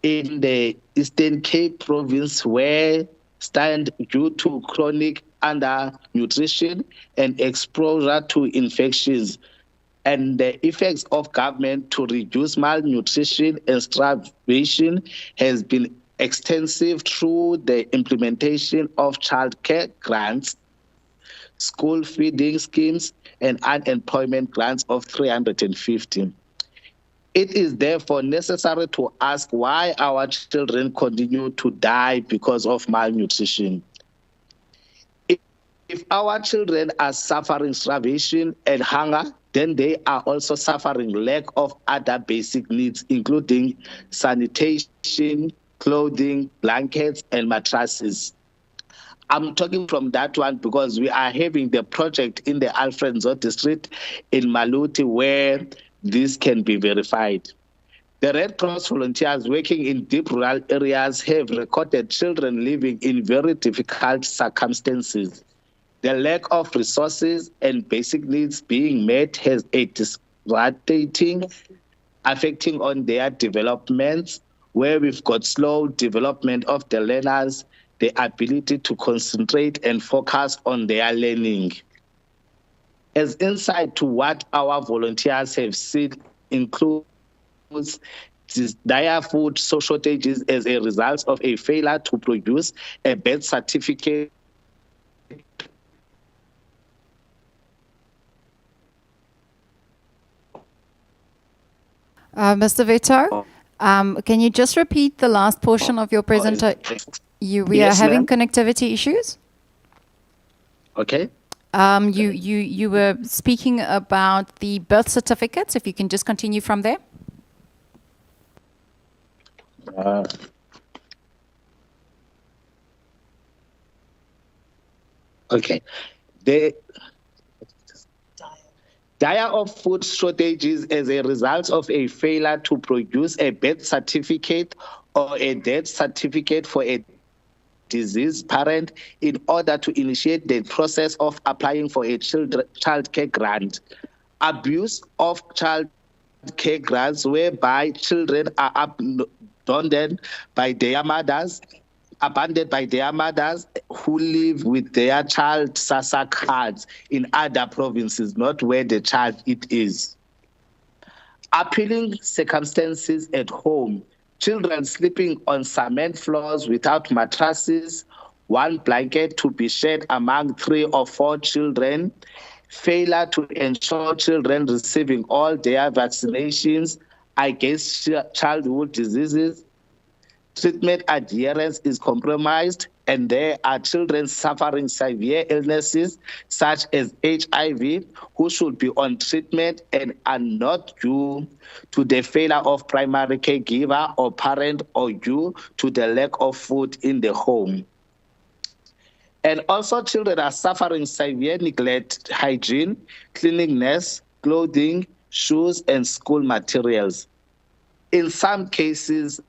in the Eastern Cape province were stunned due to chronic undernutrition and exposure to infections, and the effects of government to reduce malnutrition and starvation has been extensive through the implementation of childcare grants, school feeding schemes, and unemployment grants of 350. It is therefore necessary to ask why our children continue to die because of malnutrition. If our children are suffering starvation and hunger, then they are also suffering lack of other basic needs, including sanitation, clothing, blankets, and mattresses. I'm talking from that one because we are having the project in the Alfred Nzo district in Maluti where this can be verified. The Red Cross volunteers working in deep rural areas have recorded children living in very difficult circumstances. The lack of resources and basic needs being met has a devastating affecting on their developments, where we've got slow development of the learners, the ability to concentrate and focus on their learning. As insight to what our volunteers have seen includes dire food shortages as a result of a failure to produce a birth certificate Mr. Veto, can you just repeat the last portion of your presentation? We Yes, are having ma'am. connectivity issues. Okay. You were speaking about the birth certificates. If you can just continue from there. Okay. The dire of food shortages as a result of a failure to produce a birth certificate or a death certificate for a deceased parent in order to initiate the process of applying for a child care grant. Abuse of child care grants whereby children are abandoned by their mothers who live with their child SASSA cards in other provinces, not where the child it is. Appealing circumstances at home, children sleeping on cement floors without mattresses, one blanket to be shared among 3 or 4 children, failure to ensure children receiving all their vaccinations against childhood diseases, treatment adherence is compromised, and there are children suffering severe illnesses such as HIV who should be on treatment and are not due to the failure of primary caregiver or parent or due to the lack of food in the home. And also children are suffering severe neglect, hygiene, cleanliness, clothing, shoes, and school materials. In some cases,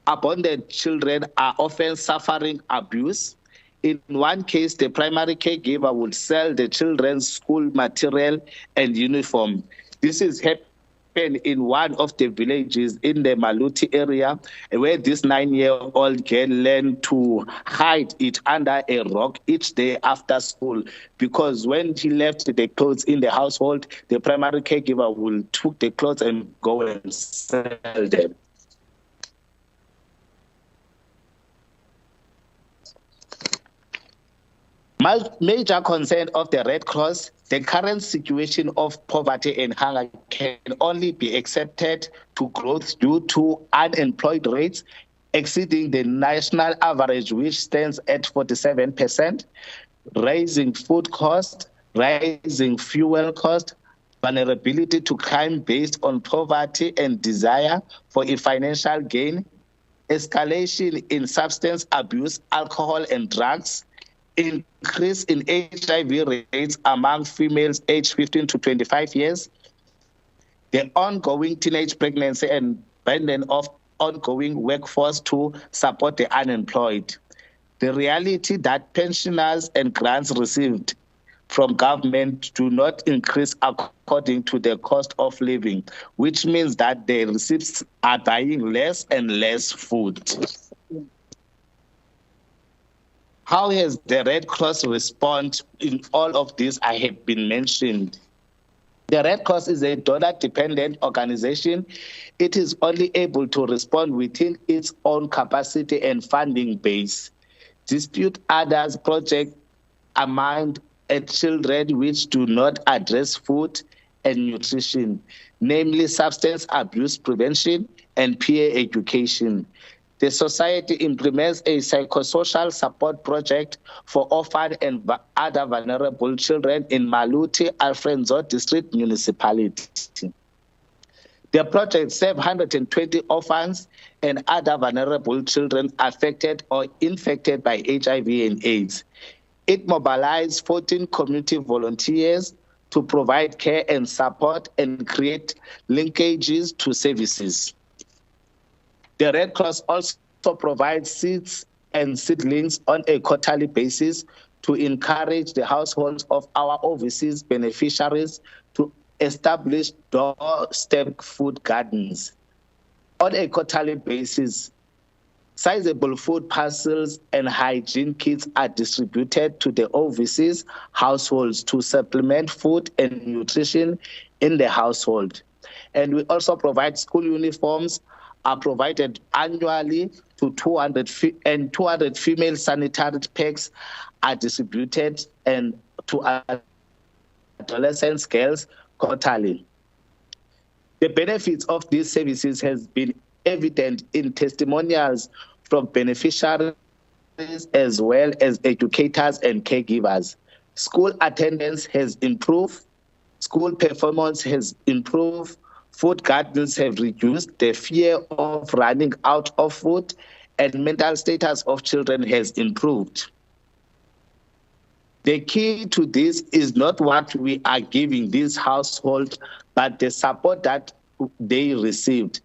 abandoned children are often suffering abuse. In one case, the primary caregiver would sell the children's school material and uniform. This is happened in one of the villages in the Maluti area, where this 9-year-old girl learned to hide it under a rock each day after school, because when she left the clothes in the household, the primary caregiver will take the clothes and go and sell them. Major concern of the Red Cross, the current situation of poverty and hunger can only be accepted to growth due to unemployed rates exceeding the national average, which stands at 47%, raising food costs, rising fuel cost, vulnerability to crime based on poverty and desire for a financial gain, escalation in substance abuse, alcohol and drugs, increase in HIV rates among females aged 15 to 25 years, the ongoing teenage pregnancy and burden of ongoing workforce to support the unemployed, the reality that pensioners and grants received from government do not increase according to the cost of living, which means that the recipients are buying less and less food. How has the Red Cross responded in all of this I have been mentioned? The Red Cross is a donor-dependent organization. It is only able to respond within its own capacity and funding base. Dispute others project aimed at children which do not address food and nutrition, namely substance abuse prevention and peer education. The society implements a psychosocial support project for orphan and other vulnerable children in Maluti, Alfredo District Municipality. The project serves 120 orphans and other vulnerable children affected or infected by HIV and AIDS. It mobilized 14 community volunteers to provide care and support and create linkages to services. The Red Cross also provides seeds and seedlings on a quarterly basis to encourage the households of our overseas beneficiaries to establish doorstep food gardens. On a quarterly basis, sizable food parcels and hygiene kits are distributed to the overseas households to supplement food and nutrition in the household. And we also provide school uniforms are provided annually to 200 female sanitary packs are distributed and to adolescent girls quarterly. The benefits of these services has been evident in testimonials from beneficiaries as well as educators and caregivers. School attendance has improved, school performance has improved, food gardens have reduced the fear of running out of food, and mental status of children has improved. The key to this is not what we are giving this household, but the support that they received.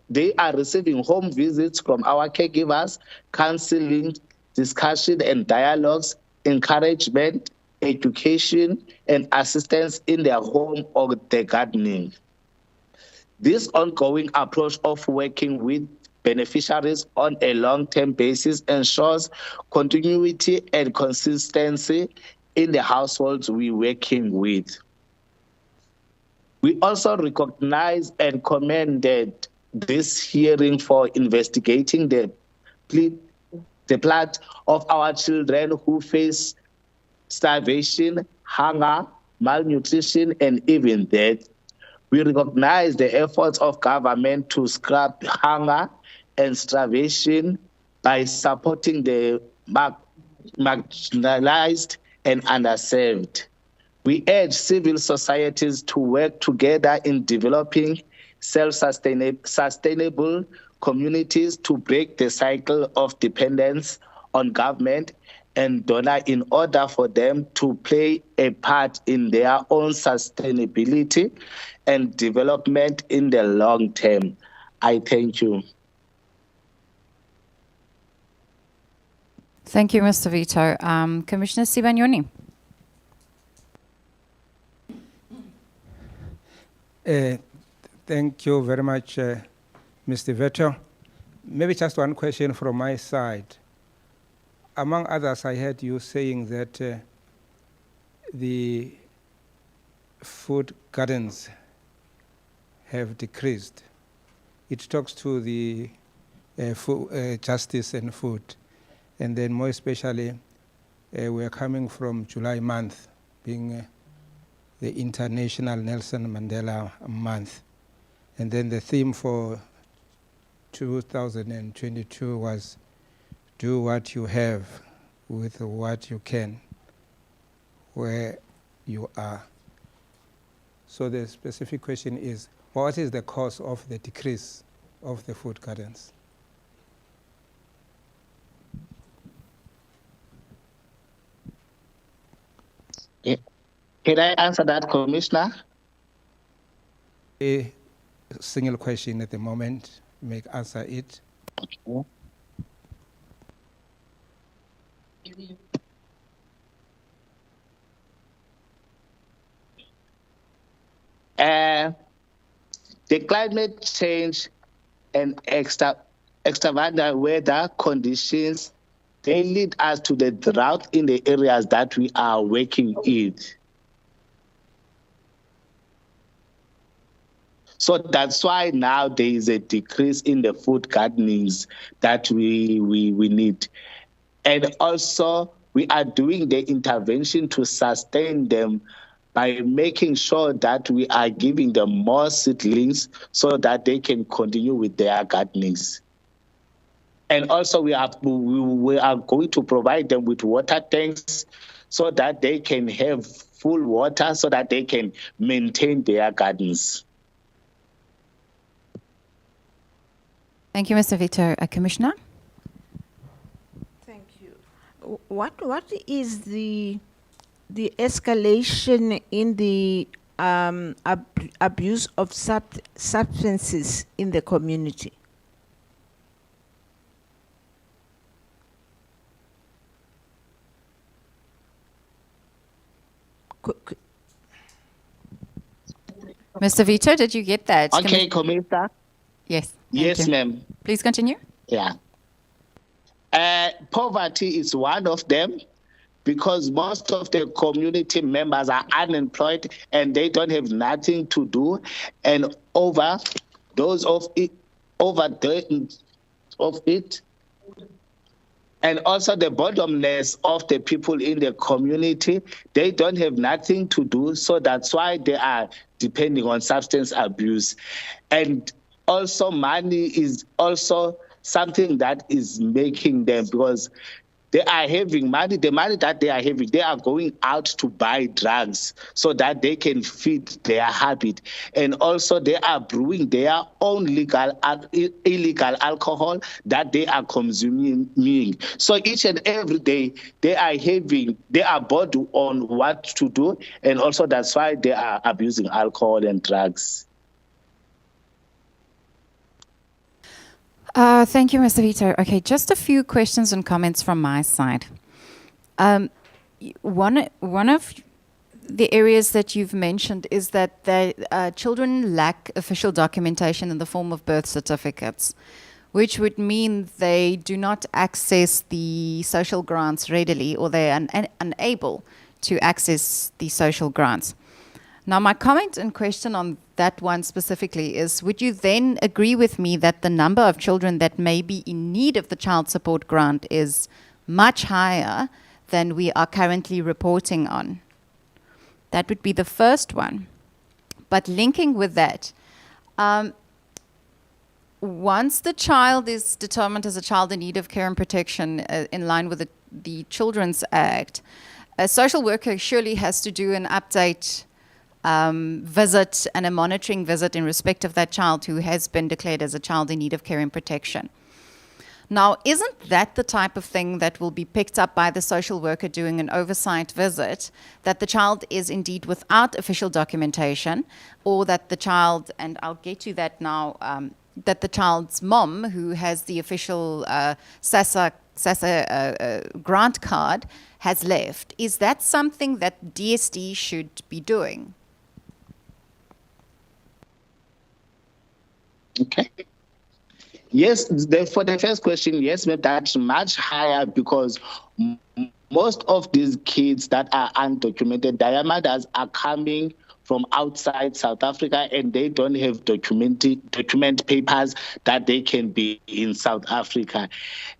They are receiving home visits from our caregivers, counseling, discussion and dialogues, encouragement, education, and assistance in their home or their gardening. This ongoing approach of working with beneficiaries on a long-term basis ensures continuity and consistency in the households we're working with. We also recognize and commended this hearing for investigating the plight of our children who face starvation, hunger, malnutrition, and even death. We recognize the efforts of government to scrap hunger and starvation by supporting the marginalized and underserved. We urge civil societies to work together in developing self-sustainable communities to break the cycle of dependence on government and donor in order for them to play a part in their own sustainability and development in the long term. I thank you. Thank you, Mr. Vito. Commissioner Sibanyoni. Thank you very much, Mr. Vito. Maybe just one question from my side. Among others, I heard you saying that the food gardens have decreased. It talks to the justice and food. And then more especially, we are coming from July month, being the International Nelson Mandela Month. And then the theme for 2022 was do what you have with what you can. where you are. So the specific question is, what is the cause of the decrease of the food gardens? Can I answer that, Commissioner? A single question at the moment, may answer it. The climate change and extravagant weather conditions, they lead us to the drought in the areas that we are working in. So that's why now there is a decrease in the food gardenings that we need. And also, we are doing the intervention to sustain them by making sure that we are giving them more seedlings so that they can continue with their gardenings. And also, we are going to provide them with water tanks so that they can have full water so that they can maintain their gardens. Thank you, Mr. Vito. Commissioner? Thank you. What is the escalation in the abuse of substances in the community? Mr. Vito, did you get that? Okay, Commissioner. Yes. Yes, ma'am. Please continue. Yeah. Poverty is one of them because most of the community members are unemployed and they don't have nothing to do. And over it, and also the bottomless of the people in the community, they don't have nothing to do. So that's why they are depending on substance abuse. And also money is also something that is making them, because they are having money, the money that they are having, they are going out to buy drugs so that they can feed their habit. And also they are brewing their own illegal alcohol that they are consuming. So each and every day they are bored on what to do. And also that's why they are abusing alcohol and drugs. Thank you, Mr. Vito. Okay, just a few questions and comments from my side. One of the areas that you've mentioned is that children lack official documentation in the form of birth certificates, which would mean they do not access the social grants readily, or they are unable to access the social grants. Now, my comment and question on that one specifically is, would you then agree with me that the number of children that may be in need of the child support grant is much higher than we are currently reporting on? That would be the first one. But linking with that, once the child is determined as a child in need of care and protection in line with the Children's Act, a social worker surely has to do an update visit and a monitoring visit in respect of that child who has been declared as a child in need of care and protection. Now, isn't that the type of thing that will be picked up by the social worker doing an oversight visit, that the child is indeed without official documentation, or that the child, and I'll get to that now, that the child's mom, who has the official SASSA grant card, has left? Is that something that DSD should be doing? Okay. Yes, for the first question, yes, ma'am, that's much higher because most of these kids that are undocumented, their mothers are coming from outside South Africa and they don't have document papers that they can be in South Africa.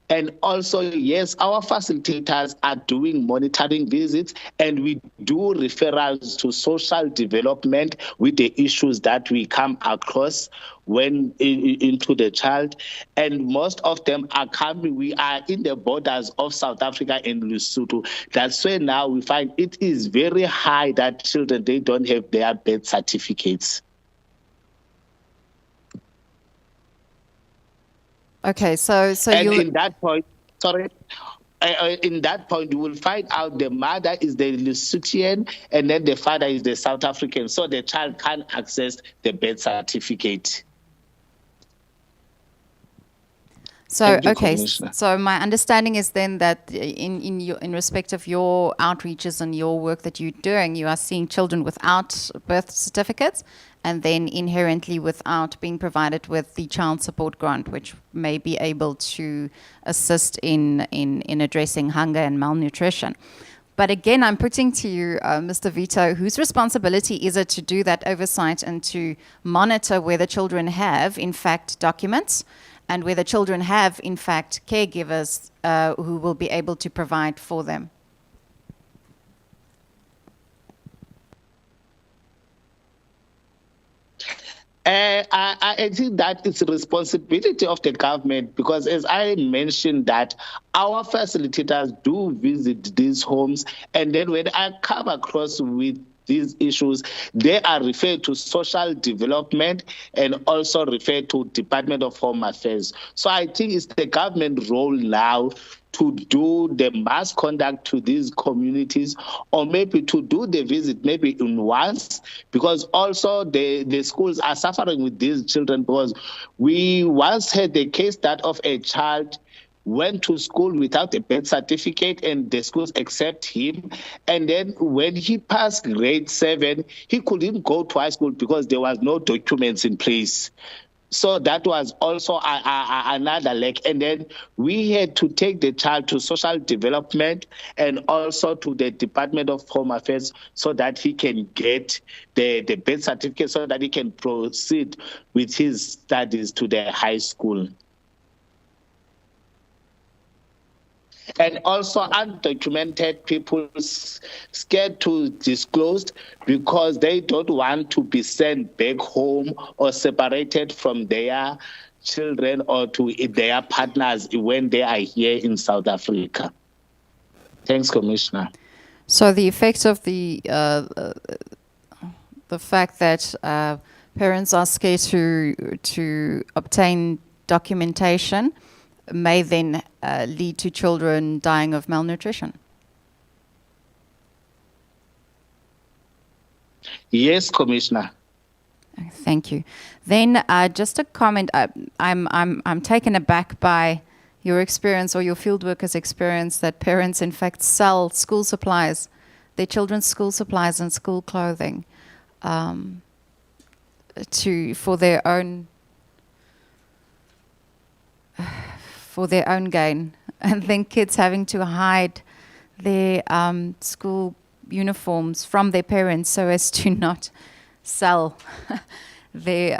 And also, yes, our facilitators are doing monitoring visits, and we do referrals to social development with the issues that we come across when into the child. And most of them are coming, we are in the borders of South Africa and Lesotho. That's why now we find it is very high that children, they don't have their birth certificates. Okay, so And you in that point, sorry, in that point, you will find out the mother is the Lesothian and then the father is the South African. So the child can't access the birth certificate. So Thank you, okay, Commissioner. so my understanding is then that in respect of your outreaches and your work that you're doing, you are seeing children without birth certificates, and then inherently without being provided with the child support grant, which may be able to assist in addressing hunger and malnutrition. But again, I'm putting to you, Mr. Vito, whose responsibility is it to do that oversight and to monitor whether children have, in fact, documents, and whether children have, in fact, caregivers who will be able to provide for them? I think that it's a responsibility of the government, because as I mentioned that our facilitators do visit these homes, and then when I come across with these issues, they are referred to social development and also referred to Department of Home Affairs. So I think it's the government role now to do the mass conduct to these communities, or maybe to do the visit maybe in once, because also the schools are suffering with these children, because we once had the case that of a child went to school without a birth certificate, and the schools accept him. And then when he passed grade 7, he couldn't go to high school because there was no documents in place. So that was also another leg. And then we had to take the child to social development and also to the Department of Home Affairs so that he can get the birth certificate so that he can proceed with his studies to the high school. And also undocumented people scared to disclose because they don't want to be sent back home or separated from their children or to their partners when they are here in South Africa. Thanks, Commissioner. So the effect of the fact that parents are scared to obtain documentation may then lead to children dying of malnutrition. Yes, Commissioner. Thank you. Then just a comment. I'm taken aback by your experience or your field workers' experience that parents in fact sell school supplies, their children's school supplies and school clothing, for their own gain, and then kids having to hide their school uniforms from their parents so as to not sell their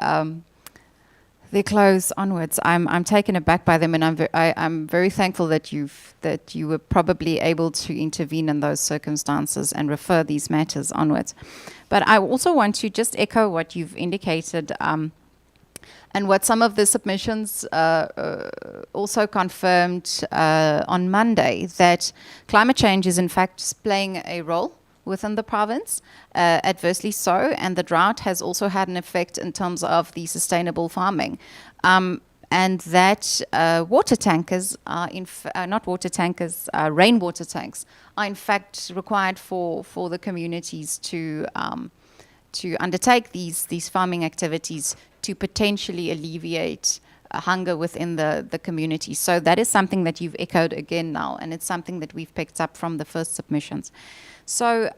clothes onwards. I'm taken aback by them, and I'm very thankful that you were probably able to intervene in those circumstances and refer these matters onwards. But I also want to just echo what you've indicated. And what some of the submissions also confirmed on Monday, that climate change is in fact playing a role within the province, adversely so, and the drought has also had an effect in terms of the sustainable farming. And that water tankers are rainwater tanks are in fact required for the communities to undertake these farming activities to potentially alleviate hunger within the community. So that is something that you've echoed again now, and it's something that we've picked up from the first submissions. So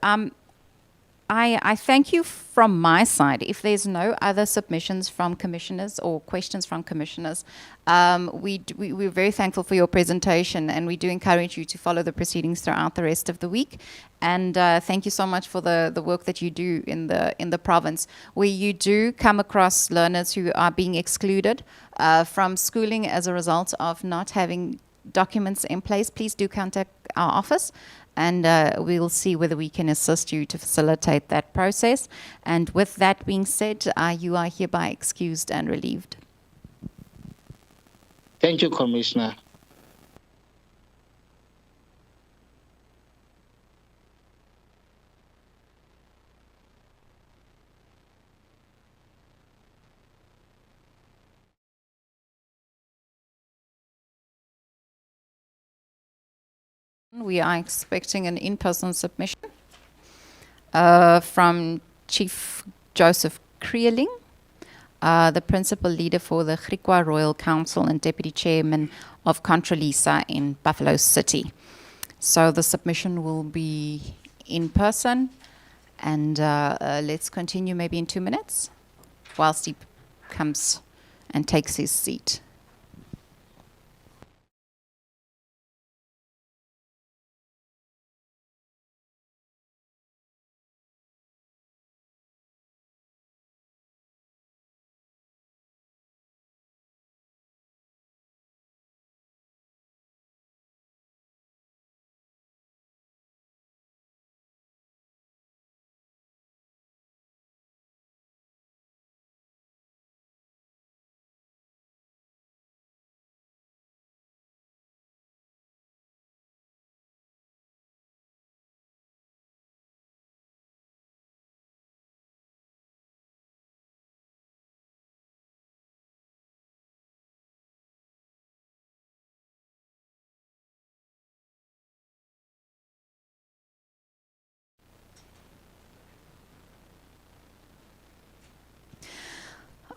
I thank you from my side. If there's no other submissions from commissioners or questions from commissioners, we're very thankful for your presentation, and we do encourage you to follow the proceedings throughout the rest of the week. And thank you so much for the work that you do in the province, where you do come across learners who are being excluded from schooling as a result of not having documents in place, please do contact our office, and we'll see whether we can assist you to facilitate that process. And with that being said, you are hereby excused and relieved. Thank you, Commissioner. We are expecting an in-person submission from Chief Joseph Creeling, the principal leader for the Griqua Royal Council and deputy chairman of Controlisa in Buffalo City. So the submission will be in person, and let's continue maybe in 2 minutes whilst he comes and takes his seat.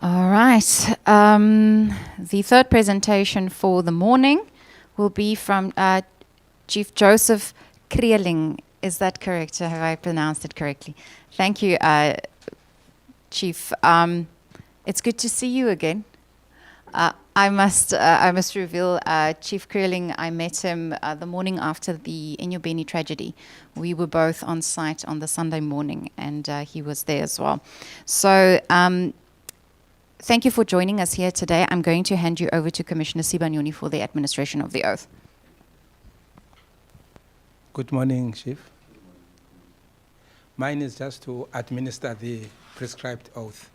All right. The third presentation for the morning will be from Chief Joseph Creeling. Is that correct? Have I pronounced it correctly? Thank you, Chief. It's good to see you again. I must reveal, Chief Creeling, I met him the morning after the Enyobeni tragedy. We were both on site on the Sunday morning, and he was there as well. So thank you for joining us here today. I'm going to hand you over to Commissioner Sibanyoni for the administration of the oath. Good morning, Chief. Mine is just to administer the prescribed oath.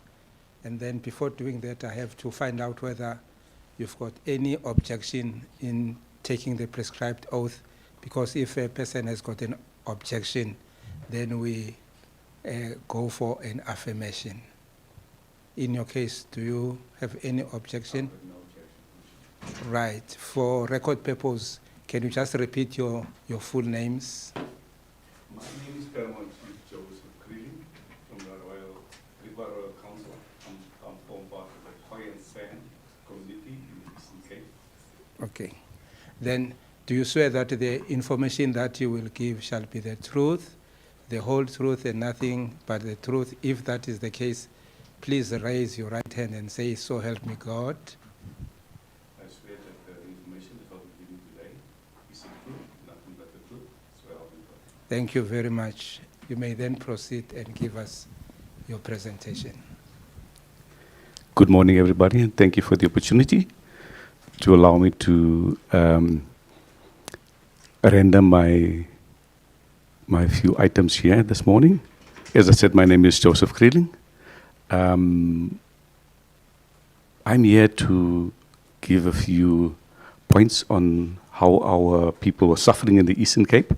And then before doing that, I have to find out whether you've got any objection in taking the prescribed oath, because if a person has got an objection, then we go for an affirmation. In your case, do you have any objection? No objection. Right. For record purpose, can you just repeat your full names? My name is Paramount Chief Joseph Creeling from the Griqua Royal Council. I'm from part of the Khoi and San community in the Eastern Cape. Okay. Then, do you swear that the information that you will give shall be the truth, the whole truth, and nothing but the truth? If that is the case, please raise your right hand and say, "So help me God." I swear that the information that I will give you today is the truth, nothing but the truth. So help me God. Thank you very much. You may then proceed and give us your presentation. Good morning, everybody, and thank you for the opportunity to allow me to render my few items here this morning. As I said, my name is Joseph Creeling. I'm here to give a few points on how our people were suffering in the Eastern Cape.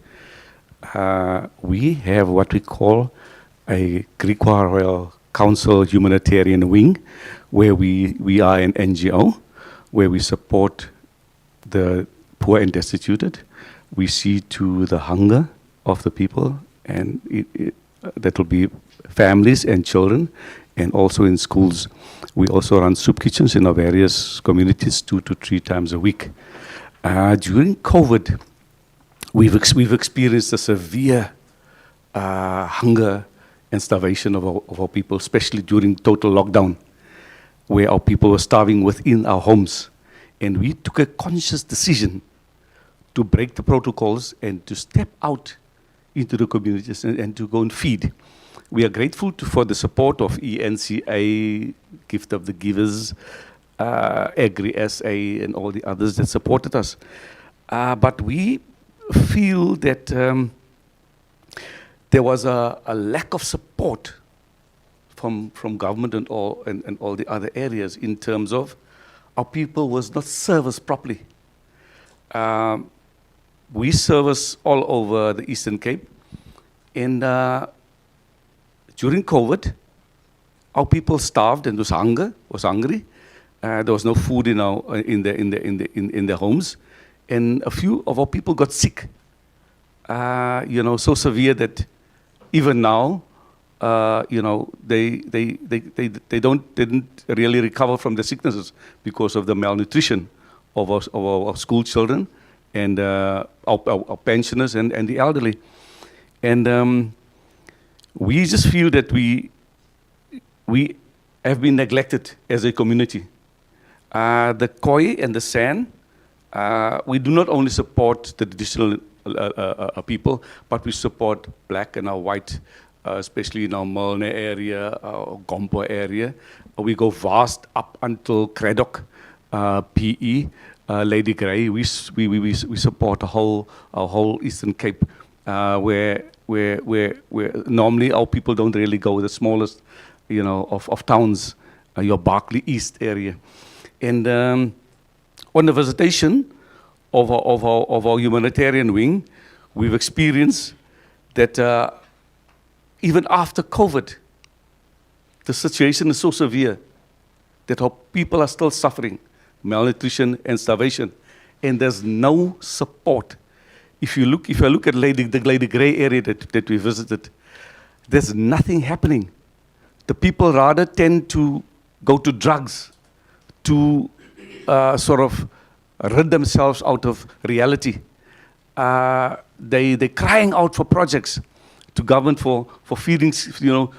We have what we call a Griqua Royal Council humanitarian wing, where we are an NGO, where we support the poor and destituted. We see to the hunger of the people, and that will be families and children, and also in schools. We also run soup kitchens in our various communities 2 to 3 times a week. During COVID, we've experienced a severe hunger and starvation of our people, especially during total lockdown, where our people were starving within our homes. And we took a conscious decision to break the protocols and to step out into the communities and to go and feed. We are grateful for the support of ENCA, Gift of the Givers, Agri SA, and all the others that supported us. But we feel that there was a lack of support from government and all the other areas in terms of our people was not serviced properly. We service all over the Eastern Cape, and during COVID, our people starved and was hungry. There was no food in their homes, and a few of our people got sick. So severe that even now, they didn't really recover from the sicknesses because of the malnutrition of our school children and our pensioners and the elderly. And we just feel that we have been neglected as a community. The Khoi and the San, we do not only support the traditional people, but we support black and our white, especially in our Malne area, our Gompo area. We go vast up until Craddock, PE, Lady Grey. We support our whole Eastern Cape, where normally our people don't really go. The smallest, of towns, your Barkly East area, and on the visitation of our humanitarian wing, we've experienced that even after COVID, the situation is so severe that our people are still suffering malnutrition and starvation, and there's no support. If you look at the Lady Grey area that we visited, there's nothing happening. The people rather tend to go to drugs to sort of rid themselves out of reality. They're crying out for projects to government for feedings, to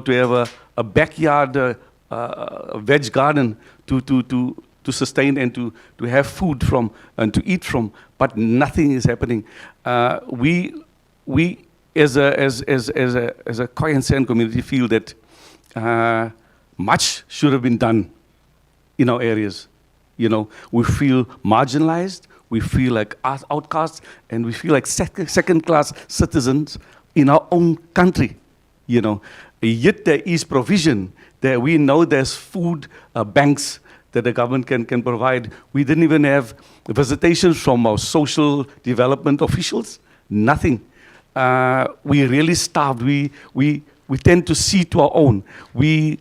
have a backyard veg garden to sustain and to have food from and to eat from, but nothing is happening. We as a Khoi and San community feel that much should have been done in our areas. We feel marginalized, we feel like outcasts, and we feel like second-class citizens in our own country. Yet there is provision. There we know there's food banks that the government can provide. We didn't even have visitations from our social development officials. Nothing. We really starved. We tend to see to our own. We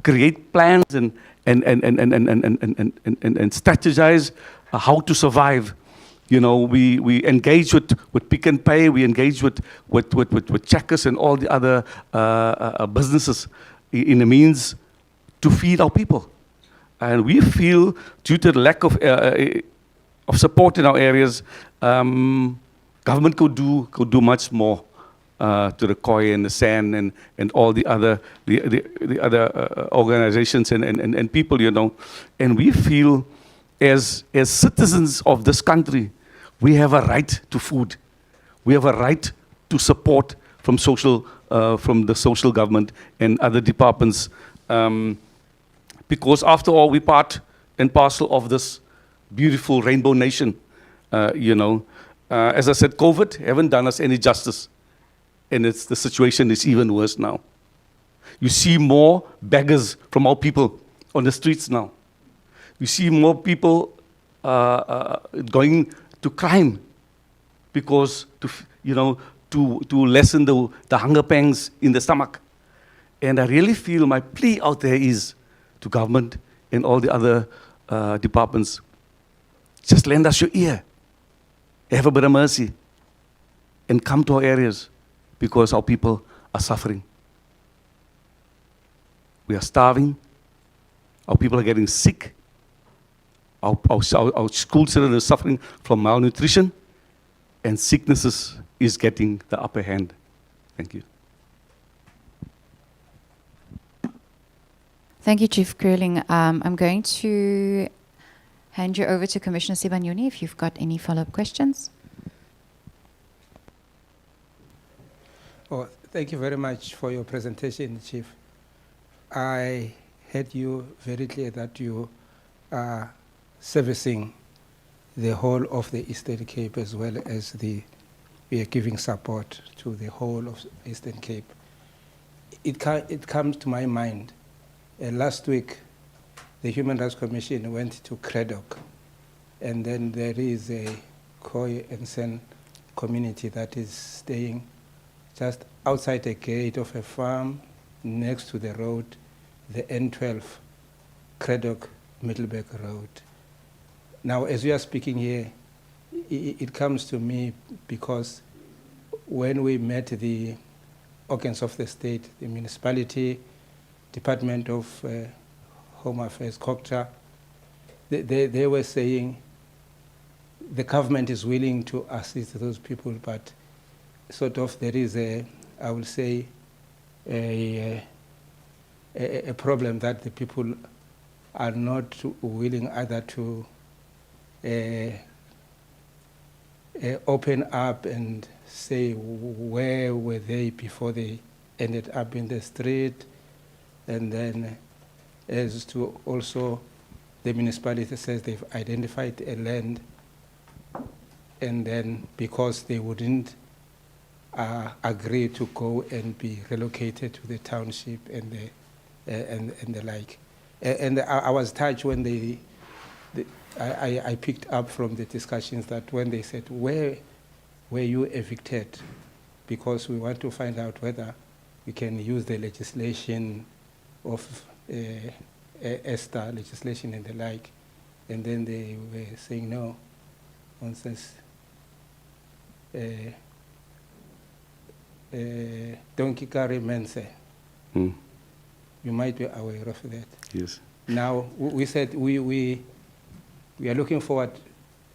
create plans and strategize how to survive. We engage with Pick and Pay. We engage with Checkers and all the other businesses in the means to feed our people. And we feel, due to the lack of support in our areas, government could do much more to the Khoi and the San and all the other organizations and people, And we feel, as citizens of this country, we have a right to food. We have a right to support from the social government and other departments. Because after all, we part and parcel of this beautiful rainbow nation, As I said, COVID haven't done us any justice, and the situation is even worse now. You see more beggars from our people on the streets now. You see more people going to crime because to lessen the hunger pangs in the stomach. And I really feel my plea out there is to government and all the other departments, just lend us your ear. Have a bit of mercy and come to our areas because our people are suffering. We are starving. Our people are getting sick. Our school children are suffering from malnutrition, and sicknesses is getting the upper hand. Thank you. Thank you, Chief Curling. I'm going to hand you over to Commissioner Sibanyoni if you've got any follow-up questions. Oh, thank you very much for your presentation, Chief. I heard you very clear that you are servicing the whole of the Eastern Cape, as well as we are giving support to the whole of Eastern Cape. It comes to my mind, last week, the Human Rights Commission went to Craddock, and then there is a Khoi and Sen community that is staying just outside the gate of a farm next to the road, the N12, Craddock Middleburg Road. Now, as we are speaking here, it comes to me because when we met the organs of the state, the municipality, Department of Home Affairs, COGTA, they were saying the government is willing to assist those people, but sort of there is I will say, a problem that the people are not willing either to open up and say where were they before they ended up in the street, and then as to also the municipality says they've identified a land, and then because they wouldn't agree to go and be relocated to the township and the like. And I was touched when I picked up from the discussions that when they said, where were you evicted? Because we want to find out whether we can use the legislation of ESTA legislation and the like. And then they were saying, no, nonsense. Donkey carry mense. You might be aware of that. Yes. Now, we said we are looking forward,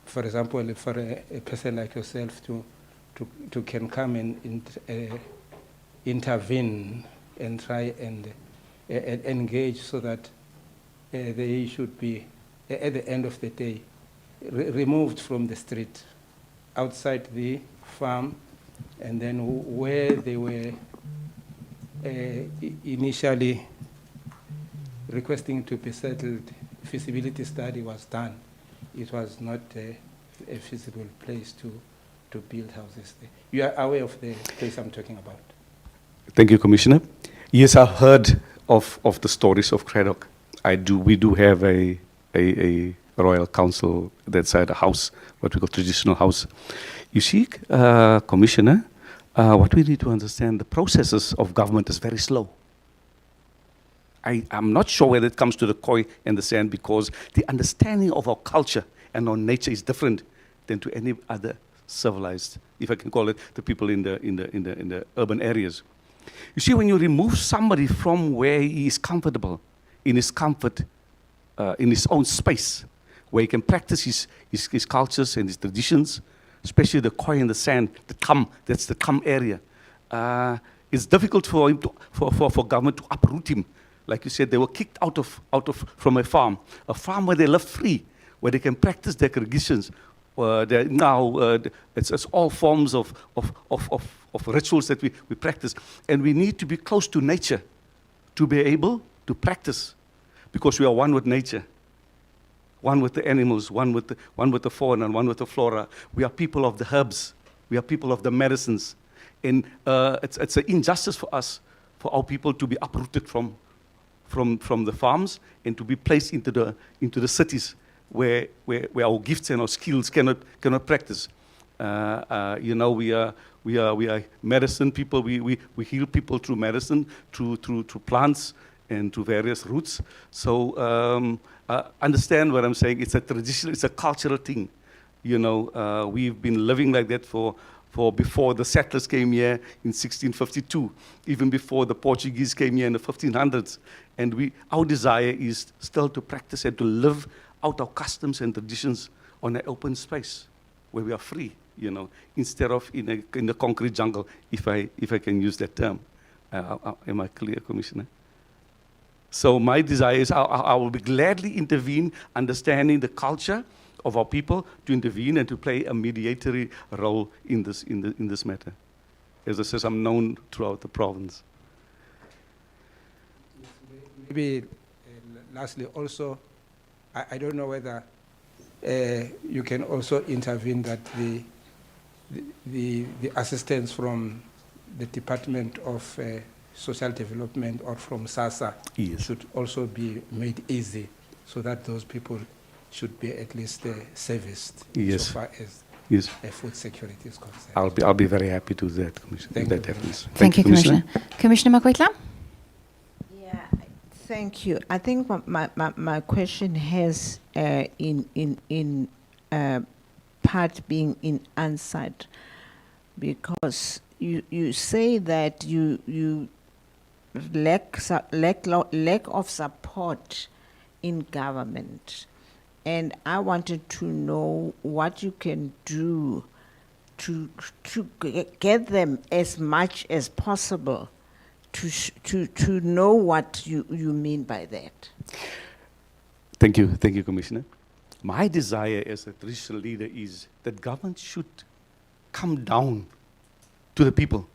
for example, for a person like yourself to can come and intervene and try and engage so that they should be, at the end of the day, removed from the street, outside the farm, and then where they were initially requesting to be settled, feasibility study was done. It was not a feasible place to build houses there. You are aware of the place I'm talking about? Thank you, Commissioner. Yes, I've heard of the stories of Craddock. We do have a royal council that's at a house, what we call traditional house. You see, Commissioner, what we need to understand, the processes of government is very slow. I'm not sure whether it comes to the Khoi and the San, because the understanding of our culture and our nature is different than to any other civilized, if I can call it, the people in the urban areas. You see, when you remove somebody from where he is comfortable, in his comfort, in his own space, where he can practice his cultures and his traditions, especially the Khoi and the San, that's the Kam area. It's difficult for him for government to uproot him. Like you said, they were kicked out from a farm where they live free, where they can practice their traditions. Now it's all forms of rituals that we practice, and we need to be close to nature to be able to practice, because we are one with nature, one with the animals, one with the fauna, and one with the flora. We are people of the herbs. We are people of the medicines, and it's an injustice for us, for our people to be uprooted from the farms and to be placed into the cities where our gifts and our skills cannot practice. You know, we are medicine people. We heal people through medicine, through plants and through various roots. So understand what I'm saying. It's a traditional, it's a cultural thing. You know, we've been living like that for before the settlers came here in 1652, even before the Portuguese came here in the 1500s. And our desire is still to practice and to live out our customs and traditions on an open space where we are free, you know, instead of in the concrete jungle, if I can use that term. Am I clear, Commissioner? So my desire is I will be gladly intervene, understanding the culture of our people, to intervene and to play a mediatory role in this matter. As I said, I'm known throughout the province. Maybe lastly also, I don't know whether you can also intervene that the assistance from the Department of Social Development or from SASSA Yes. should also be made easy, so that those people should be at least serviced Yes. so far as Yes. food security is concerned. I'll be very happy to do that, Commissioner. Thank That you. happens. Thank you, Commissioner. Commissioner Makwetla? Yeah, thank you. I think my question has in part being answered, because you say that you lack of support in government, and I wanted to know what you can do to get them as much as possible to know what you mean by that. Thank you, Commissioner. My desire as a traditional leader is that government should come down to the people.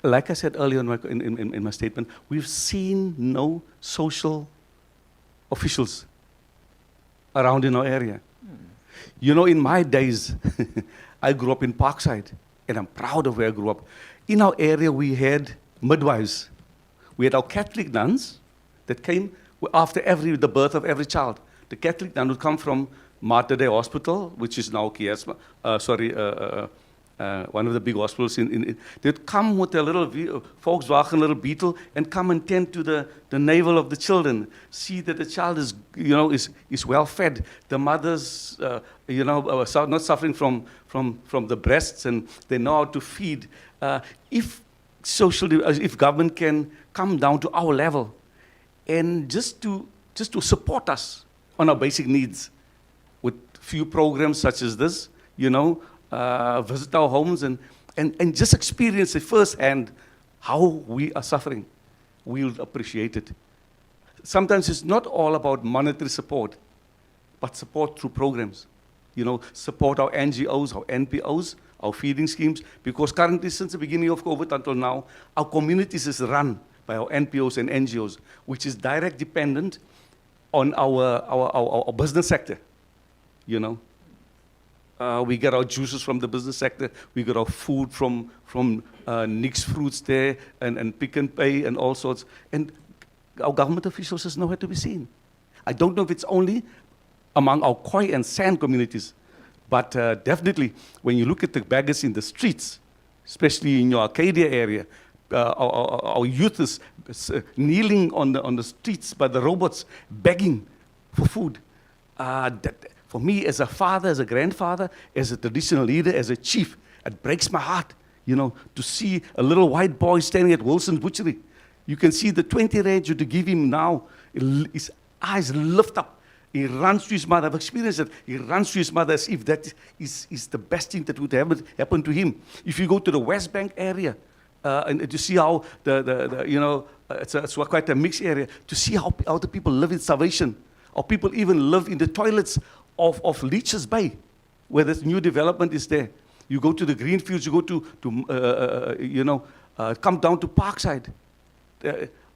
Like I said earlier in my statement, we've seen no social officials around in our area. You know, in my days, I grew up in Parkside, and I'm proud of where I grew up. In our area, we had midwives. We had our Catholic nuns that came after the birth of every child. The Catholic nun would come from Mater Dei Hospital, which is now Kiesma, one of the big hospitals. They'd come with a little Volkswagen, little Beetle, and come and tend to the navel of the children. See that the child is well fed. The mothers, not suffering from the breasts, and they know how to feed. If government can come down to our level, and just to support us on our basic needs, with few programs such as this, visit our homes and just experience it firsthand how we are suffering, we'll appreciate it. Sometimes it's not all about monetary support, but support through programs. Support our NGOs, our NPOs, our feeding schemes, because currently, since the beginning of COVID until now, our communities is run by our NPOs and NGOs, which is direct dependent on our business sector. We get our juices from the business sector. We get our food from Nick's Fruits there and Pick and Pay and all sorts. And our government officials is nowhere to be seen. I don't know if it's only among our Khoi and San communities, but definitely when you look at the beggars in the streets, especially in your Arcadia area, our youth is kneeling on the streets by the robots, begging for food. For me, as a father, as a grandfather, as a traditional leader, as a chief, it breaks my heart, to see a little white boy standing at Wilson's Butchery. You can see the 20 rand you to give him now, his eyes lift up. He runs to his mother. I've experienced it. He runs to his mother as if that is the best thing that would happen to him. If you go to the West Bank area, and to see how it's quite a mixed area, to see how the people live in starvation, or people even live in the toilets of Leach's Bay, where this new development is there. You go to the green fields, you go to come down to Parkside.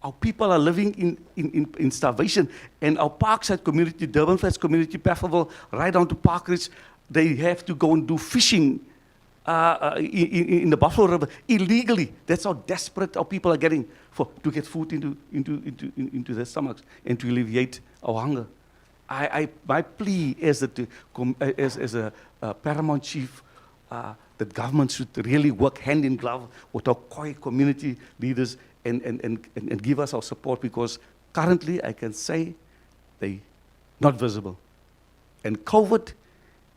Our people are living in starvation, and our Parkside community, Durban Flats community, Pefferville, right down to Parkridge, they have to go and do fishing in the Buffalo River illegally. That's how desperate our people are getting to get food into their stomachs and to alleviate our hunger. My plea is that as a paramount chief, that government should really work hand in glove with our Khoi community leaders and give us our support, because currently I can say they're not visible. And COVID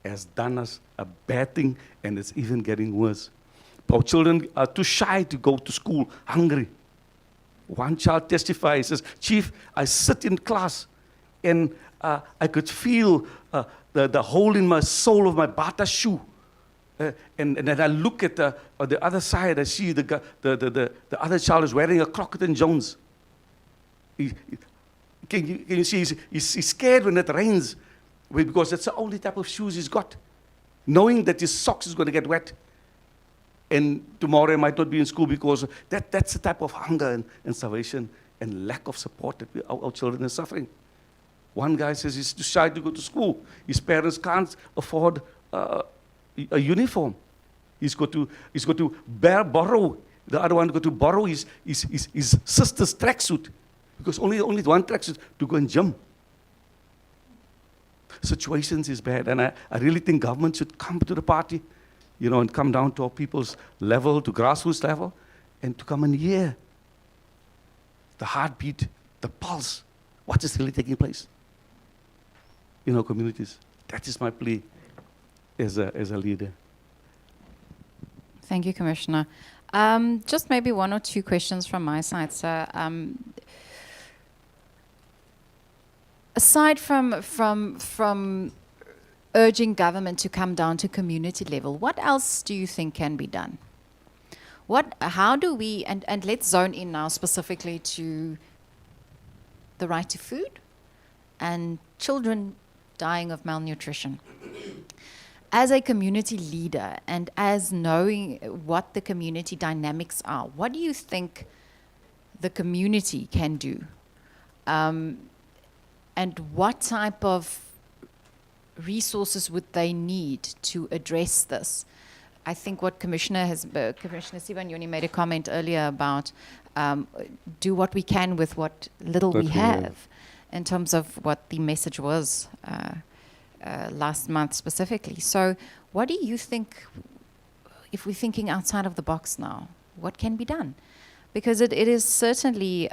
has done us a bad thing, and it's even getting worse. Our children are too shy to go to school hungry. One child testifies, says, "Chief, I sit in class and I could feel the hole in my sole of my bata shoe. And then I look at the other side, I see the other child is wearing a Crockett & Jones. Can you see, he's scared when it rains, because that's the only type of shoes he's got, knowing that his socks is going to get wet. And tomorrow he might not be in school, because that's the type of hunger and starvation and lack of support that our children are suffering. One guy says he's too shy to go to school. His parents can't afford a uniform. He's got to borrow. The other one got to borrow his sister's tracksuit, because only one tracksuit to go and gym. Situations is bad, and I really think government should come to the party, and come down to our people's level, to grassroots level, and to come and hear the heartbeat, the pulse, what is really taking place in our communities. That is my plea as a leader. Thank you, Commissioner. Just maybe one or two questions from my side, sir. Aside from urging government to come down to community level, what else do you think can be done? How do we, and let's zone in now specifically to the right to food and children dying of malnutrition. As a community leader and as knowing what the community dynamics are, what do you think the community can do? And what type of resources would they need to address this? I think what Commissioner Sivanyoni made a comment earlier about do what we can with what little we have, in terms of what the message was last month specifically. So what do you think, if we're thinking outside of the box now, what can be done? Because it is certainly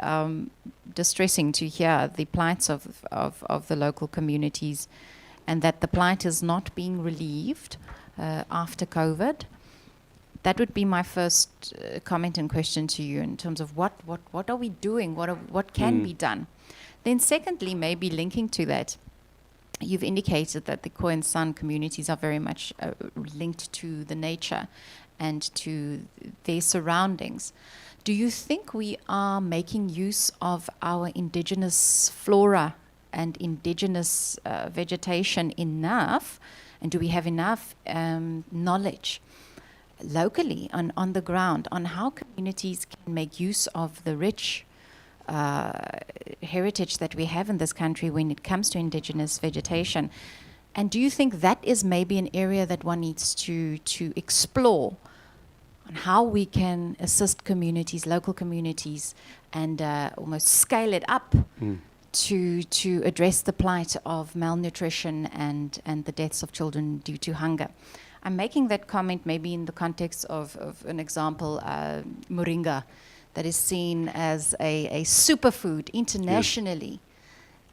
distressing to hear the plights of the local communities, and that the plight is not being relieved after COVID. That would be my first comment and question to you, in terms of what are we doing, what can be done. Then secondly, maybe linking to that, you've indicated that the Khoi and San communities are very much linked to the nature and to their surroundings. Do you think we are making use of our indigenous flora and indigenous vegetation enough? And do we have enough knowledge locally on the ground on how communities can make use of the rich heritage that we have in this country when it comes to indigenous vegetation? And do you think that is maybe an area that one needs to explore on how we can assist communities, local communities, and almost scale it up to address the plight of malnutrition and the deaths of children due to hunger? I'm making that comment maybe in the context of an example, moringa, that is seen as a superfood internationally. Yes.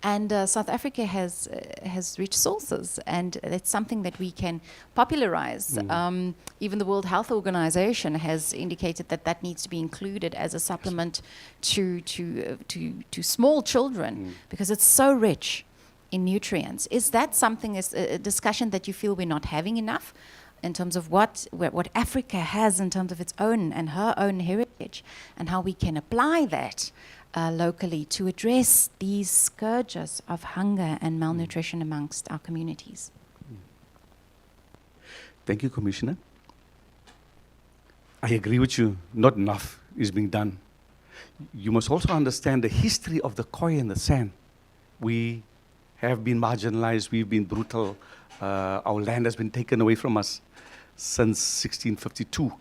And South Africa has rich sources, and it's something that we can popularize. Even the World Health Organization has indicated that needs to be included as a supplement to small children, because it's so rich in nutrients. Is that something, is a discussion that you feel we're not having enough, in terms of what Africa has in terms of its own and her own heritage, and how we can apply that locally to address these scourges of hunger and malnutrition amongst our communities? Thank you, Commissioner. I agree with you. Not enough is being done. You must also understand the history of the Khoi and the San. We have been marginalized. We've been brutal. Our land has been taken away from us since 1652,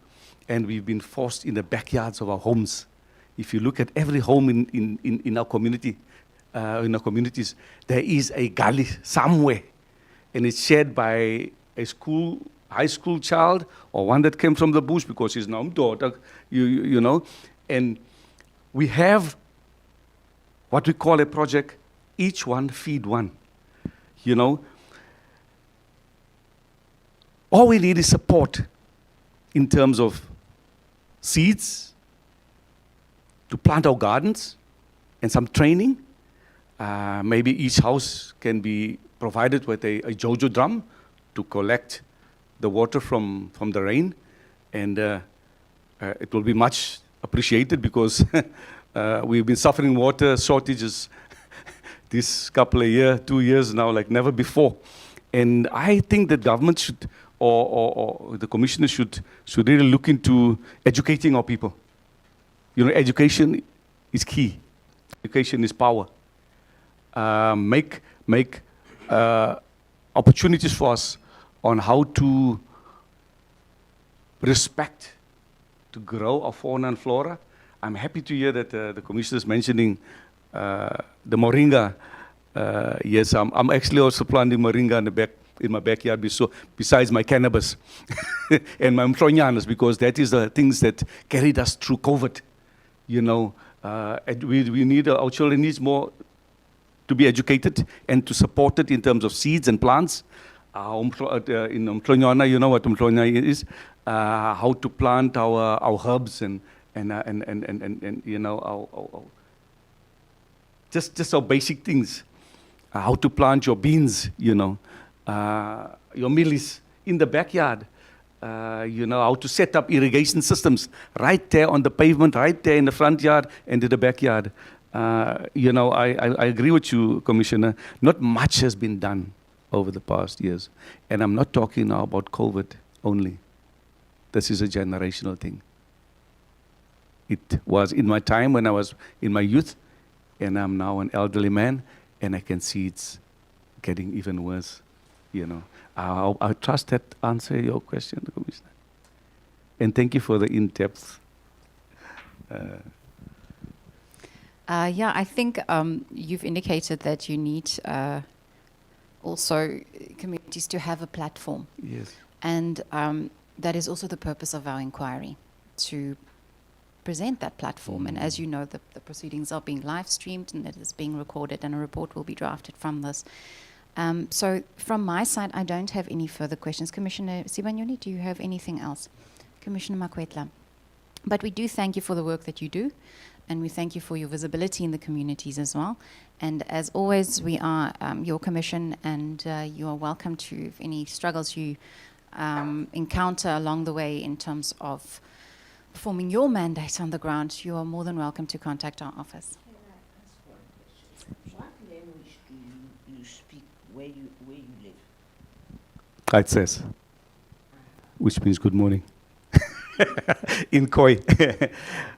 and we've been forced in the backyards of our homes. If you look at every home in our community, in our communities, there is a gully somewhere, and it's shared by a high school child, or one that came from the bush because he's now daughter, you know. And we have what we call a project, each one feed one, you know. All we need is support in terms of seeds to plant our gardens and some training. Maybe each house can be provided with a JoJo drum to collect the water from the rain. And it will be much appreciated, because we've been suffering water shortages this couple of 2 years now, like never before. And I think that government should, or the commissioner should really look into educating our people. You know, education is key. Education is power. Make make opportunities for us on how to respect, to grow our fauna and flora. I'm happy to hear that the commissioner is mentioning the moringa. Yes, I'm actually also planting moringa in my backyard, besides my cannabis and my mhlonyanas, because that is the things that carried us through COVID. You know, and we need, our children needs more to be educated and to support it in terms of seeds and plants. In mhlonyana, you know what mhlonyana is, how to plant our herbs and you know, our just our basic things. How to plant your beans, you know, your mealies in the backyard. You know, how to set up irrigation systems right there on the pavement, right there in the front yard and in the backyard. You know, I agree with you, Commissioner. Not much has been done over the past years. And I'm not talking now about COVID only. This is a generational thing. It was in my time when I was in my youth, and I'm now an elderly man, and I can see it's getting even worse, you know. I trust that answer your question, Commissioner. And thank you for the in-depth. Yeah, I think you've indicated that you need also communities to have a platform. Yes. And that is also the purpose of our inquiry, to present that platform. And as you know, the proceedings are being live streamed and it is being recorded, and a report will be drafted from this. So from my side, I don't have any further questions. Commissioner Sibanyoni, do you have anything else? Commissioner Makwetla. But we do thank you for the work that you do, and we thank you for your visibility in the communities as well. And as always, we are your commission, and you are welcome to, if any struggles you encounter along the way in terms of performing your mandate on the ground, you are more than welcome to contact our office. Can I ask one question? What language do you speak where you live? It says, which means good morning. In Khoi.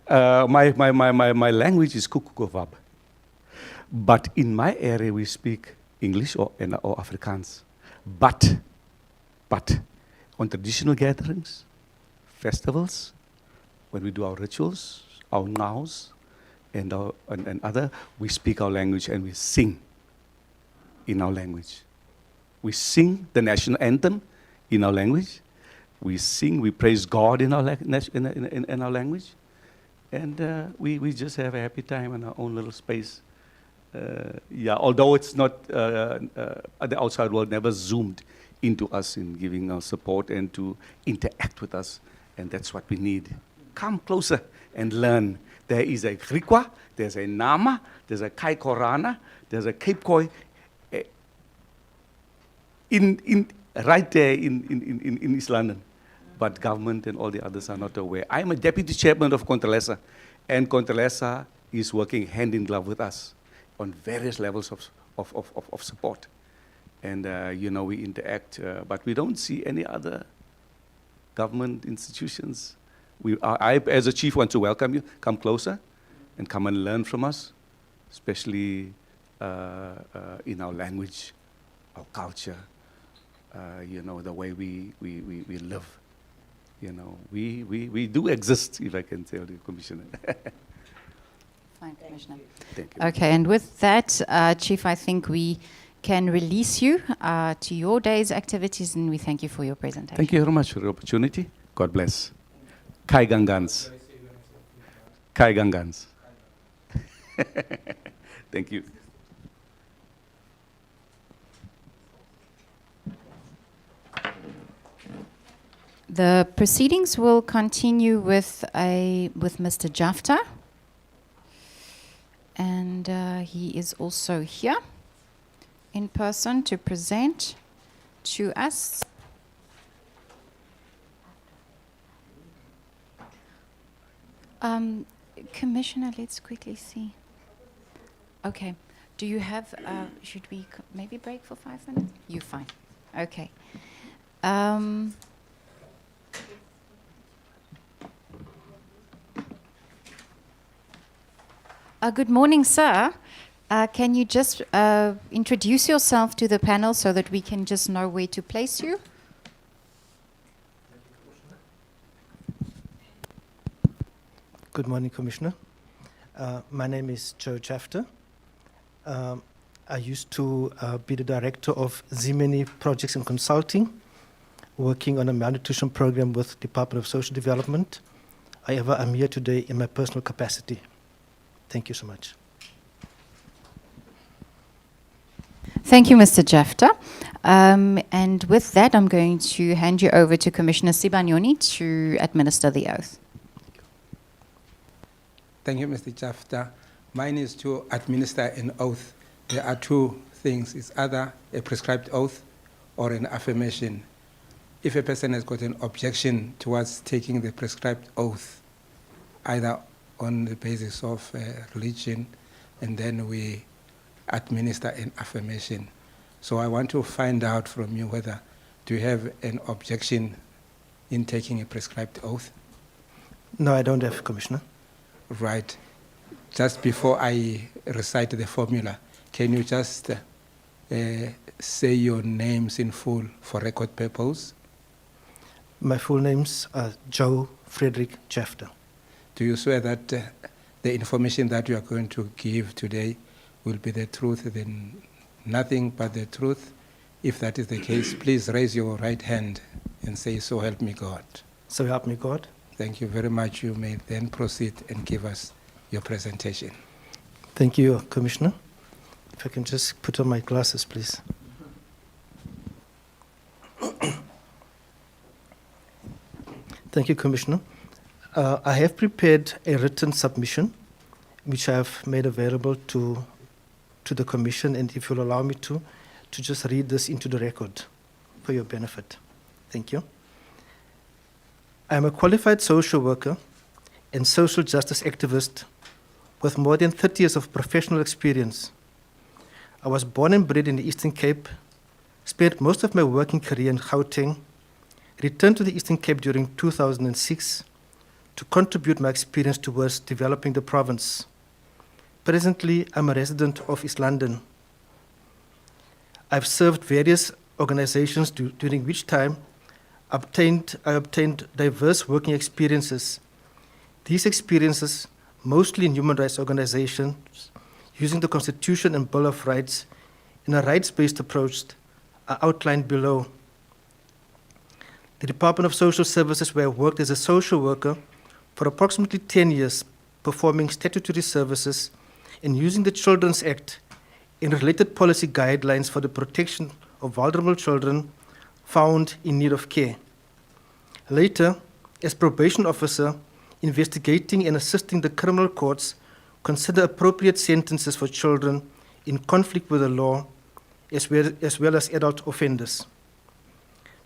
My language is Kukukovab. But in my area we speak English or Afrikaans. But on traditional gatherings, festivals, when we do our rituals, our ngaus, and other, we speak our language and we sing in our language. We sing the national anthem in our language. We sing, we praise God in our in our language, and we just have a happy time in our own little space. Yeah, although it's not the outside world never zoomed into us in giving us support and to interact with us, and that's what we need. Come closer and learn. There is a Griqua, there's a Nama, there's a Kai Korana, there's a Cape Koi. Right there in East London. But government and all the others are not aware. I'm a deputy chairman of Controlesa, and Controlesa is working hand in glove with us on various levels of support. And, you know, we interact, but we don't see any other government institutions. I, as a chief, want to welcome you. Come closer and come and learn from us, especially in our language, our culture, you know, the way we live. You know, we do exist, if I can tell you, Commissioner. Fine, Commissioner. Thank you. Okay, and with that, Chief, I think we can release you to your day's activities, and we thank you for your presentation. Thank you very much for the opportunity. God bless. Kai Gangans. Kai Gangans. Thank you. The proceedings will continue with Mr. Jafta, and he is also here in person to present to us. Commissioner, let's quickly see. Okay, do you have, should we maybe break for 5 minutes? You fine. Okay. Good morning, sir. Can you just introduce yourself to the panel so that we can just know where to place you? Good morning, Commissioner. My name is Joe Chapter. I used to be the director of Zimeni Projects and Consulting, working on a malnutrition program with Department of Social Development. However, I'm here today in my personal capacity. Thank you so much. Thank you, Mr. Jafta. And with that, I'm going to hand you over to Commissioner Sibanyoni to administer the oath. Thank you, Mr. Jafta. Mine is to administer an oath. There are two things. It's either a prescribed oath or an affirmation. If a person has got an objection towards taking the prescribed oath, either on the basis of religion, and then we administer an affirmation. So I want to find out from you whether do you have an objection in taking a prescribed oath? No, I don't have, Commissioner. Right. Just before I recite the formula, can you just say your names in full for record purpose? My full names are Joe Frederick Jafta. Do you swear that the information that you are going to give today will be the truth, then nothing but the truth? If that is the case, please raise your right hand and say, "So help me God." So help me God. Thank you very much. You may then proceed and give us your presentation. Thank you, Commissioner. If I can just put on my glasses, please. Thank you, Commissioner. I have prepared a written submission, which I have made available to the Commission, and if you'll allow me to just read this into the record for your benefit. Thank you. I am a qualified social worker and social justice activist with more than 30 years of professional experience. I was born and bred in the Eastern Cape, spent most of my working career in Gauteng, returned to the Eastern Cape during 2006 to contribute my experience towards developing the province. Presently, I'm a resident of East London. I've served various organizations during which time I obtained diverse working experiences. These experiences, mostly in human rights organizations, using the Constitution and Bill of Rights in a rights-based approach, are outlined below. The Department of Social Services, where I worked as a social worker for approximately 10 years, performing statutory services and using the Children's Act and related policy guidelines for the protection of vulnerable children found in need of care. Later, as probation officer, investigating and assisting the criminal courts consider appropriate sentences for children in conflict with the law, as well as adult offenders.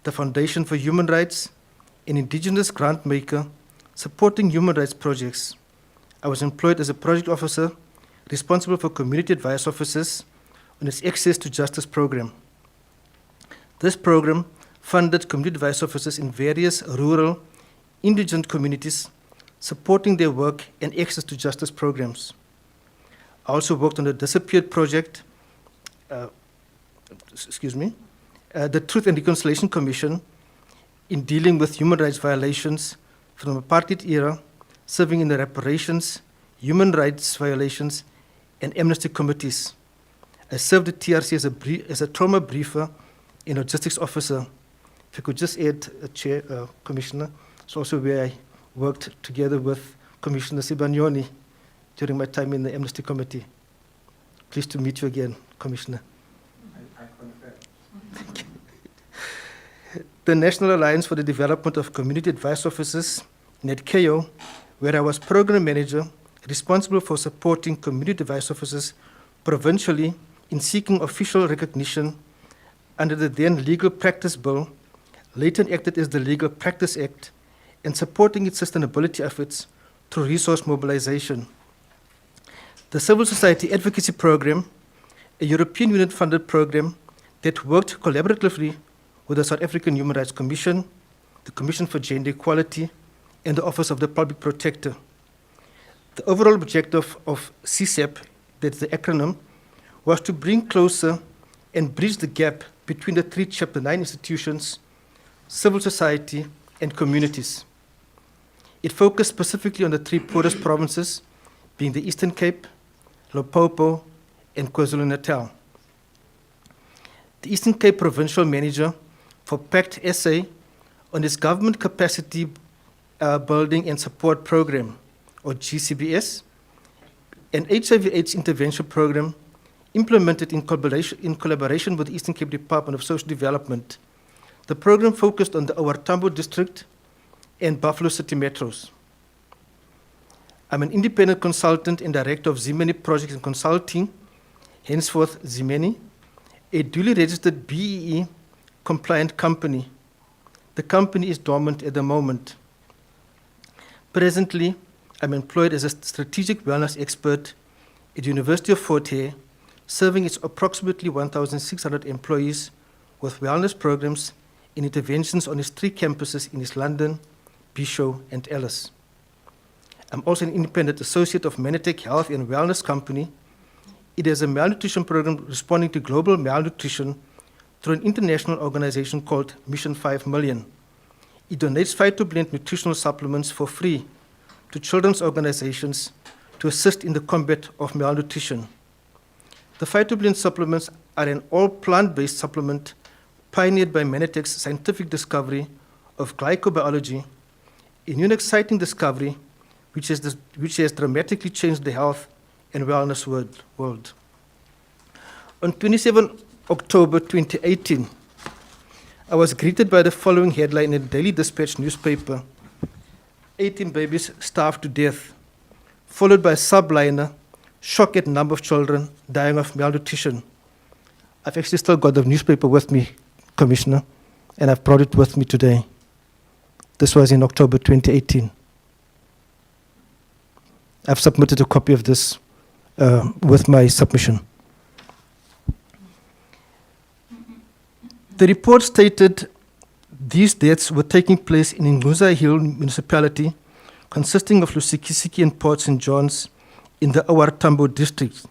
The Foundation for Human Rights, an indigenous grant maker supporting human rights projects. I was employed as a project officer responsible for community advice officers on its Access to Justice program. This program funded community advice officers in various rural, indigent communities, supporting their work and access to justice programs. I also worked on the Disappeared Project, the Truth and Reconciliation Commission, in dealing with human rights violations from the apartheid era, serving in the reparations, human rights violations, and amnesty committees. I served at TRC as a trauma briefer and logistics officer. If I could just add, Chair, Commissioner, it's also where I worked together with Commissioner Sibanyoni during my time in the Amnesty Committee. Pleased to meet you again, Commissioner. I confirm. Thank you. The National Alliance for the Development of Community Advice Officers, NEDCAO, where I was program manager, responsible for supporting community advice officers provincially in seeking official recognition under the then Legal Practice Bill, later enacted as the Legal Practice Act, and supporting its sustainability efforts through resource mobilization. The Civil Society Advocacy Program, a European Union-funded program that worked collaboratively with the South African Human Rights Commission, the Commission for Gender Equality, and the Office of the Public Protector. The overall objective of CSEP, that's the acronym, was to bring closer and bridge the gap between the three Chapter 9 institutions, civil society, and communities. It focused specifically on the three poorest provinces, being the Eastern Cape, Limpopo, and KwaZulu-Natal. The Eastern Cape Provincial Manager for PACT SA on its Government Capacity Building and Support Program, or GCBS, an HIV/AIDS intervention program implemented in collaboration with the Eastern Cape Department of Social Development. The program focused on the OR Tambo District and Buffalo City metros. I'm an independent consultant and director of Zimeni Projects and Consulting, henceforth Zimeni, a duly registered BEE compliant company. The company is dormant at the moment. Presently, I'm employed as a strategic wellness expert at the University of Fort Hare, serving its approximately 1,600 employees with wellness programs and interventions on its three campuses in East London, Bishow, and Ellis. I'm also an independent associate of Manitech Health and Wellness Company. It is a malnutrition program responding to global malnutrition through an international organization called Mission 5 Million. It donates phytoblend nutritional supplements for free to children's organizations to assist in the combat of malnutrition. The phytoblend supplements are an all plant-based supplement pioneered by Manitech's scientific discovery of glycobiology, a new and exciting discovery which has dramatically changed the health and wellness world. On 27 October 2018, I was greeted by the following headline in the Daily Dispatch newspaper: 18 babies starved to death, followed by a subliner, shock at number of children dying of malnutrition. I've actually still got the newspaper with me, Commissioner, and I've brought it with me today. This was in October 2018. I've submitted a copy of this with my submission. The report stated these deaths were taking place in Nguza Hill municipality, consisting of Lusikisiki and Port St. John's in the OR Tambo district.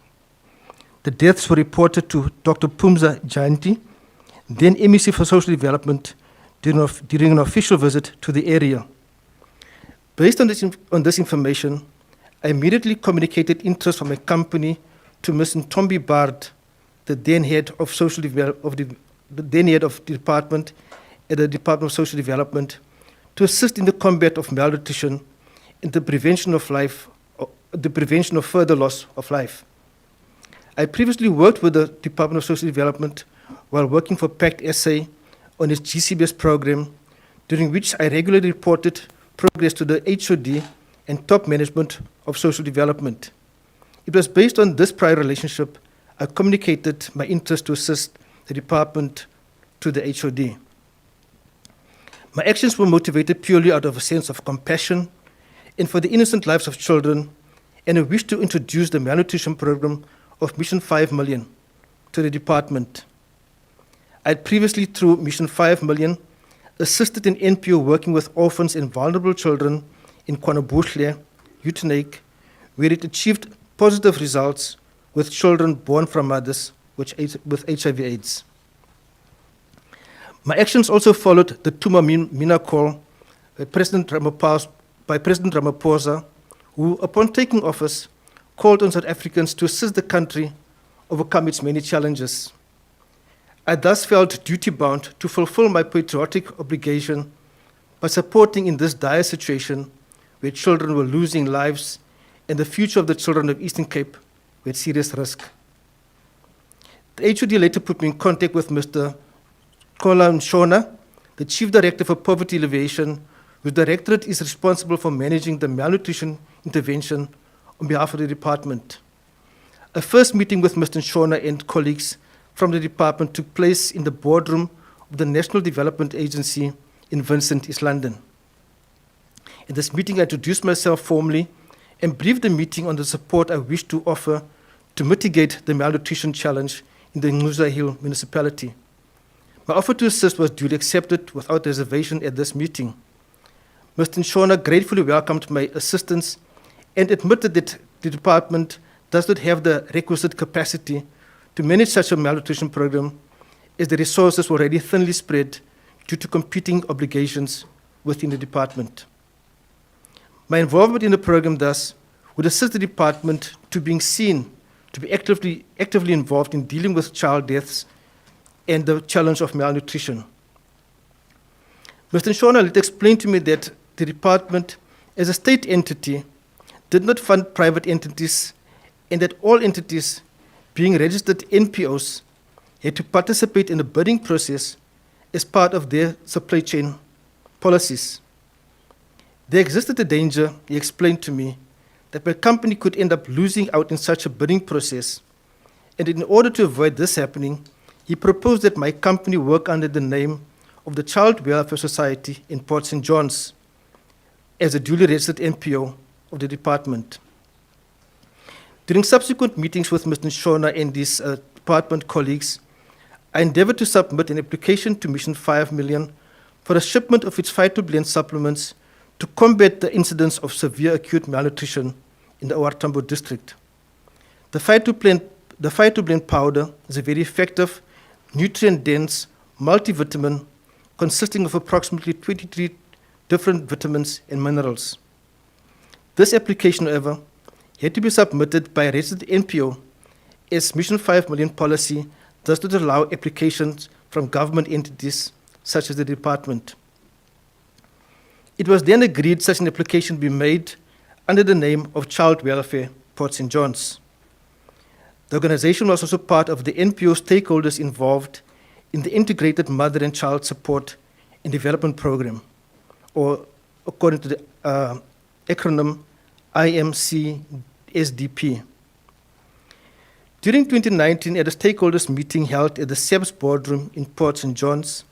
The deaths were reported to Dr. Pumza Jayanti, then MEC for Social Development, during an official visit to the area. Based on this information, I immediately communicated interest from a company to Ms. Ntombi Bard, the then head of social the then head of the department at the Department of Social Development, to assist in the combat of malnutrition and the prevention of further loss of life. I previously worked with the Department of Social Development while working for PACT SA on its GCBS program, during which I regularly reported progress to the HOD and top management of social development. It was based on this prior relationship I communicated my interest to assist the department to the HOD. My actions were motivated purely out of a sense of compassion and for the innocent lives of children, and a wish to introduce the malnutrition program of Mission 5 Million to the department. I had previously, through Mission 5 Million, assisted in NPO working with orphans and vulnerable children in KwaNobuhle, Uitenhage, where it achieved positive results with children born from mothers with HIV/AIDS. My actions also followed the Tuma Mina call by President Ramaphosa, who, upon taking office, called on South Africans to assist the country overcome its many challenges. I thus felt duty-bound to fulfill my patriotic obligation by supporting in this dire situation where children were losing lives and the future of the children of Eastern Cape were at serious risk. The HOD later put me in contact with Mr. Kola Nshona, the Chief Director for Poverty Alleviation, whose directorate is responsible for managing the malnutrition intervention on behalf of the department. A first meeting with Mr. Nshona and colleagues from the department took place in the boardroom of the National Development Agency in Vincent, East London. In this meeting, I introduced myself formally and briefed the meeting on the support I wished to offer to mitigate the malnutrition challenge in the Nguza Hill municipality. My offer to assist was duly accepted without reservation at this meeting. Mr. Nshona gratefully welcomed my assistance and admitted that the department does not have the requisite capacity to manage such a malnutrition program, as the resources were already thinly spread due to competing obligations within the department. My involvement in the program, thus, would assist the department to being seen to be actively involved in dealing with child deaths and the challenge of malnutrition. Mr. Shona explained to me that the department, as a state entity, did not fund private entities, and that all entities being registered NPOs had to participate in the bidding process as part of their supply chain policies. There existed a danger, he explained to me, that my company could end up losing out in such a bidding process, and in order to avoid this happening, he proposed that my company work under the name of the Child Welfare Society in Port St. John's as a duly registered NPO of the department. During subsequent meetings with Mr. Shona and his department colleagues, I endeavored to submit an application to Mission 5 Million for a shipment of its phytoblend supplements to combat the incidence of severe acute malnutrition in the OR Tambo district. The phytoblend powder is a very effective, nutrient-dense multivitamin consisting of approximately 23 different vitamins and minerals. This application, however, had to be submitted by a registered NPO, as Mission 5 Million policy does not allow applications from government entities such as the department. It was then agreed such an application be made under the name of Child Welfare Port St. John's. The organization was also part of the NPO stakeholders involved in the Integrated Mother and Child Support and Development Program, or according to the acronym IMC-SDP. During 2019, at a stakeholders meeting held at the SEBS boardroom in Port St. John's,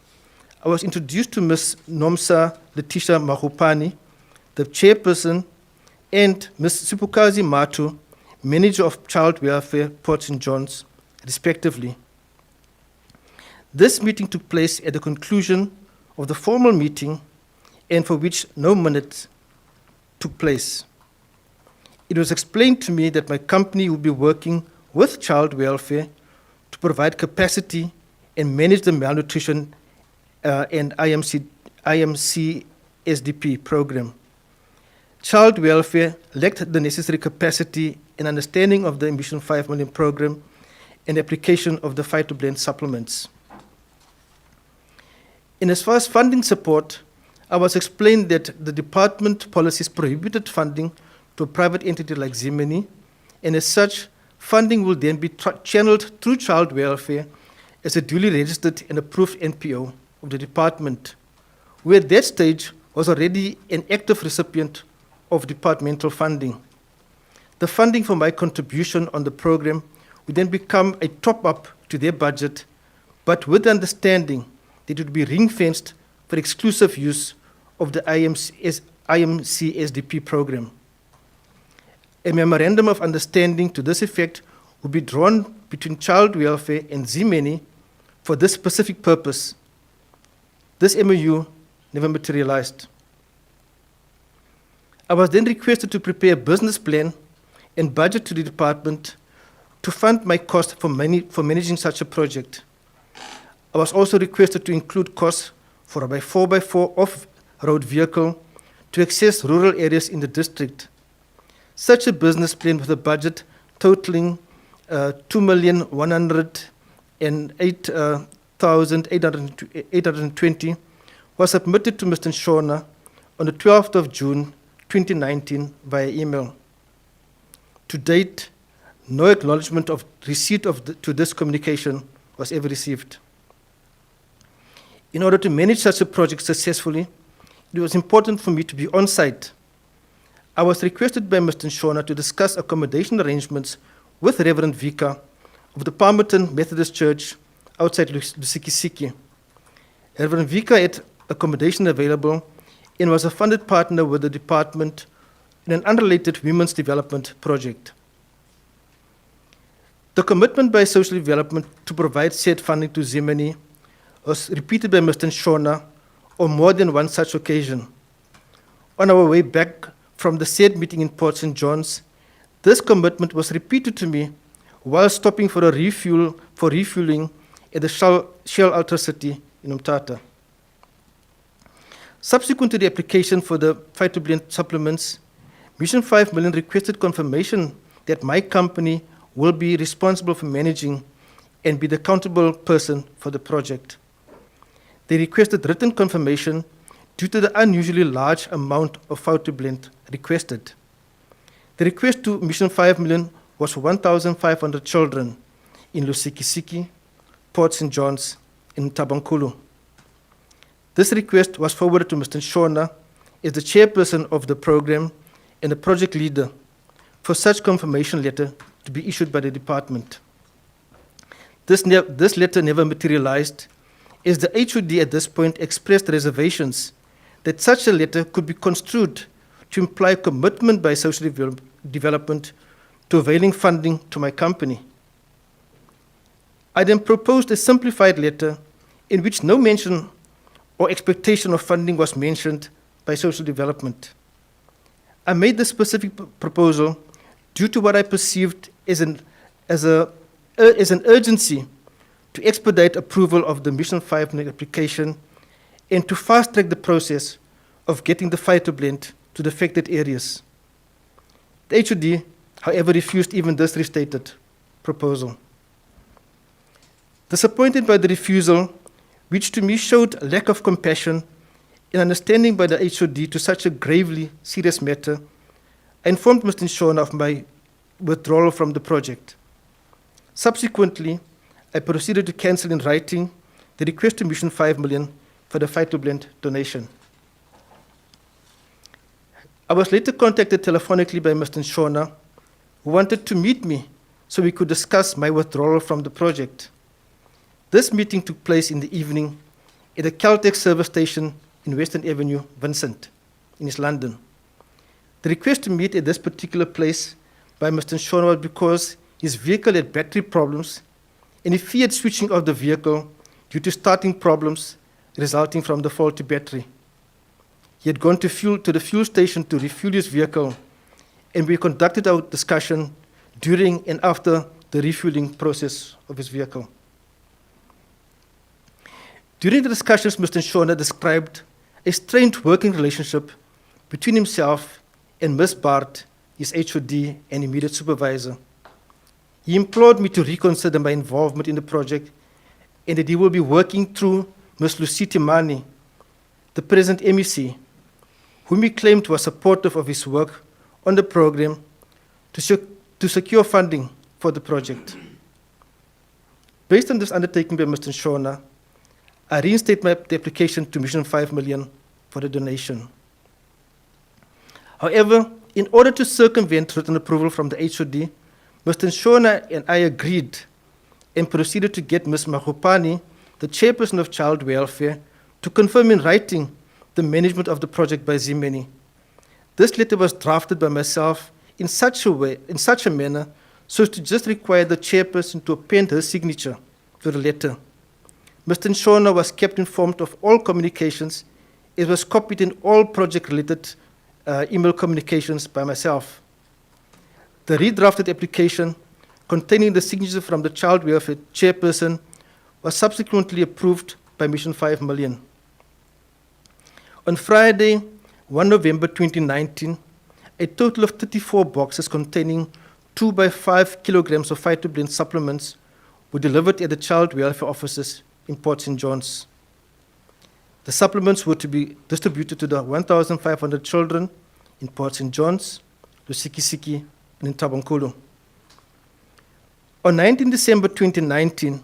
I was introduced to Ms. Nomsa Letitia Mahupani, the chairperson, and Ms. Sipukazi Matu, manager of Child Welfare Port St. John's, respectively. This meeting took place at the conclusion of the formal meeting, and for which no minutes took place. It was explained to me that my company would be working with child welfare to provide capacity and manage the malnutrition and IMC SDP program. Child welfare lacked the necessary capacity and understanding of the Mission 5 Million program and application of the phytoblend supplements. In as far as funding support, I was explained that the department policies prohibited funding to a private entity like Zimeni, and as such, funding will then be channeled through child welfare as a duly registered and approved NPO of the department, who at that stage was already an active recipient of departmental funding. The funding for my contribution on the program would then become a top-up to their budget, but with the understanding that it would be ring-fenced for exclusive use of the IMC SDP program. A memorandum of understanding to this effect would be drawn between child welfare and Zimeni for this specific purpose. This MOU never materialized. I was then requested to prepare a business plan and budget to the department to fund my cost for managing such a project. I was also requested to include costs for a 4x4 off-road vehicle to access rural areas in the district. Such a business plan with a budget totaling 2,108,820 was submitted to Mr. Shona on the 12th of June 2019 via email. To date, no acknowledgement of receipt to this communication was ever received. In order to manage such a project successfully, it was important for me to be on site. I was requested by Mr. Shona to discuss accommodation arrangements with Reverend Vika of the Palmerton Methodist Church outside Lusikisiki. Reverend Vika had accommodation available and was a funded partner with the department in an unrelated women's development project. The commitment by social development to provide said funding to Zimeni was repeated by Mr. Shona on more than one such occasion. On our way back from the said meeting in Port St. John's, this commitment was repeated to me while stopping for refueling at the Shell Ultra-City in Umtata. Subsequent to the application for the phytoblend supplements, Mission 5 Million requested confirmation that my company will be responsible for managing and be the accountable person for the project. They requested written confirmation due to the unusually large amount of phytoblend requested. The request to Mission 5 Million was for 1,500 children in Lusikisiki, Port St. John's, and Tabankulu. This request was forwarded to Mr. Shona as the chairperson of the program and the project leader for such confirmation letter to be issued by the department. This letter never materialized, as the HOD at this point expressed reservations that such a letter could be construed to imply commitment by social development to availing funding to my company. I then proposed a simplified letter in which no mention or expectation of funding was mentioned by social development. I made this specific proposal due to what I perceived as an urgency to expedite approval of the Mission 5 application and to fast-track the process of getting the phytoblend to the affected areas. The HOD, however, refused even this restated proposal. Disappointed by the refusal, which to me showed a lack of compassion and understanding by the HOD to such a gravely serious matter, I informed Mr. Shona of my withdrawal from the project. Subsequently, I proceeded to cancel in writing the request to Mission 5 Million for the phytoblend donation. I was later contacted telephonically by Mr. Shona, who wanted to meet me so we could discuss my withdrawal from the project. This meeting took place in the evening at the Caltex service station in Western Avenue, Vincent, in East London. The request to meet at this particular place by Mr. Shona was because his vehicle had battery problems and he feared switching off the vehicle due to starting problems resulting from the faulty battery. He had gone to the fuel station to refuel his vehicle, and we conducted our discussion during and after the refueling process of his vehicle. During the discussions, Mr. Shona described a strained working relationship between himself and Ms. Bart, his HOD and immediate supervisor. He implored me to reconsider my involvement in the project and that he will be working through Ms. Lucy Timani, the present MEC, whom he claimed was supportive of his work on the program to secure funding for the project. Based on this undertaking by Mr. Shona, I reinstate the application to Mission 5 Million for the donation. However, in order to circumvent written approval from the HOD, Mr. Shona and I agreed and proceeded to get Ms. Mahupani, the chairperson of Child Welfare, to confirm in writing the management of the project by Zimeni. This letter was drafted by myself in such a manner so as to just require the chairperson to append her signature to the letter. Mr. Shona was kept informed of all communications. It was copied in all project-related email communications by myself. The redrafted application containing the signature from the Child Welfare chairperson was subsequently approved by Mission 5 Million. On Friday, 1 November 2019, a total of 34 boxes containing 2 by 5 kilograms of phytoblend supplements were delivered at the Child Welfare offices in Port St. John's. The supplements were to be distributed to the 1,500 children in Port St. John's, Lusikisiki, and in Tabankulu. On 19 December 2019,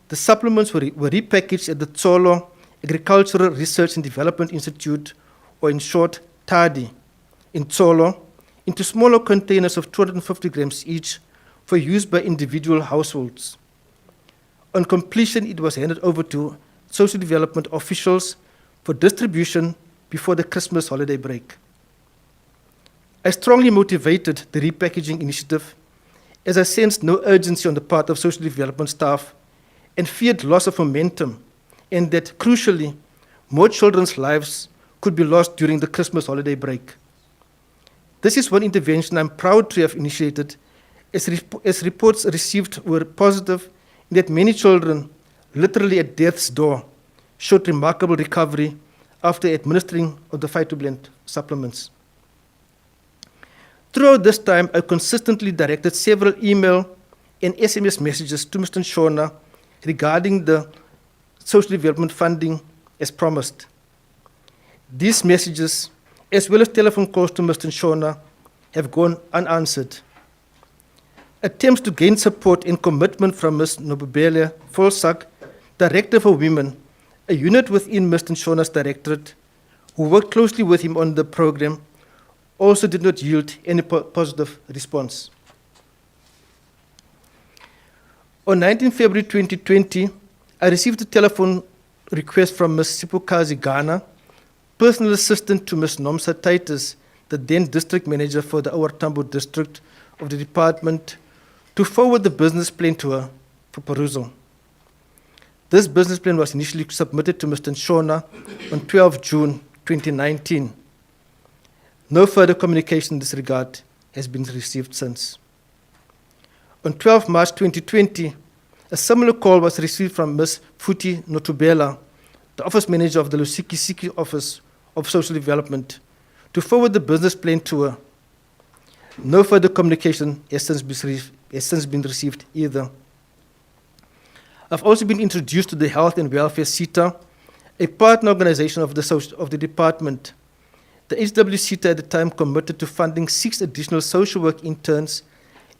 the supplements were repackaged at the Tsolo Agricultural Research and Development Institute, or in short, TADI, in Tsolo, into smaller containers of 250 grams each for use by individual households. On completion, it was handed over to social development officials for distribution before the Christmas holiday break. I strongly motivated the repackaging initiative as I sensed no urgency on the part of social development staff and feared loss of momentum, and that, crucially, more children's lives could be lost during the Christmas holiday break. This is one intervention I'm proud to have initiated, as reports received were positive in that many children, literally at death's door, showed remarkable recovery after administering of the phytoblend supplements. Throughout this time, I consistently directed several email and SMS messages to Mr. Shona regarding the social development funding as promised. These messages, as well as telephone calls to Mr. Shona, have gone unanswered. Attempts to gain support and commitment from Ms. Nobubele Volsak, Director for Women, a unit within Mr. Shona's directorate, who worked closely with him on the program, also did not yield any positive response. On 19 February 2020, I received a telephone request from Ms. Sipukazi Ghana, personal assistant to Ms. Nomsa Titus, the then district manager for the Ouar Tambo district of the department, to forward the business plan to her for perusal. This business plan was initially submitted to Mr. Shona on 12 June 2019. No further communication in this regard has been received since. On 12 March 2020, a similar call was received from Ms. Futi Notubela, the office manager of the Lusiki Office of Social Development, to forward the business plan to her. No further communication has since been received either. I've also been introduced to the Health and Welfare CETA, a partner organization of the department. The HW CETA at the time committed to funding 6 additional social work interns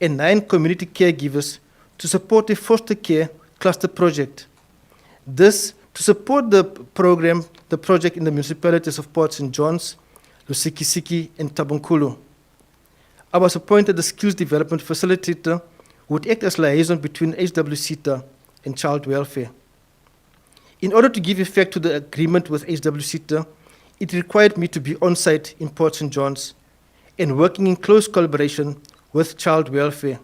and 9 community caregivers to support a foster care cluster project. This to support the project in the municipalities of Port St. John's, Lusikisiki, and Tabunkulu. I was appointed the skills development facilitator who would act as liaison between HW CETA and child welfare. In order to give effect to the agreement with HW CETA, it required me to be on site in Port St. John's and working in close collaboration with child welfare.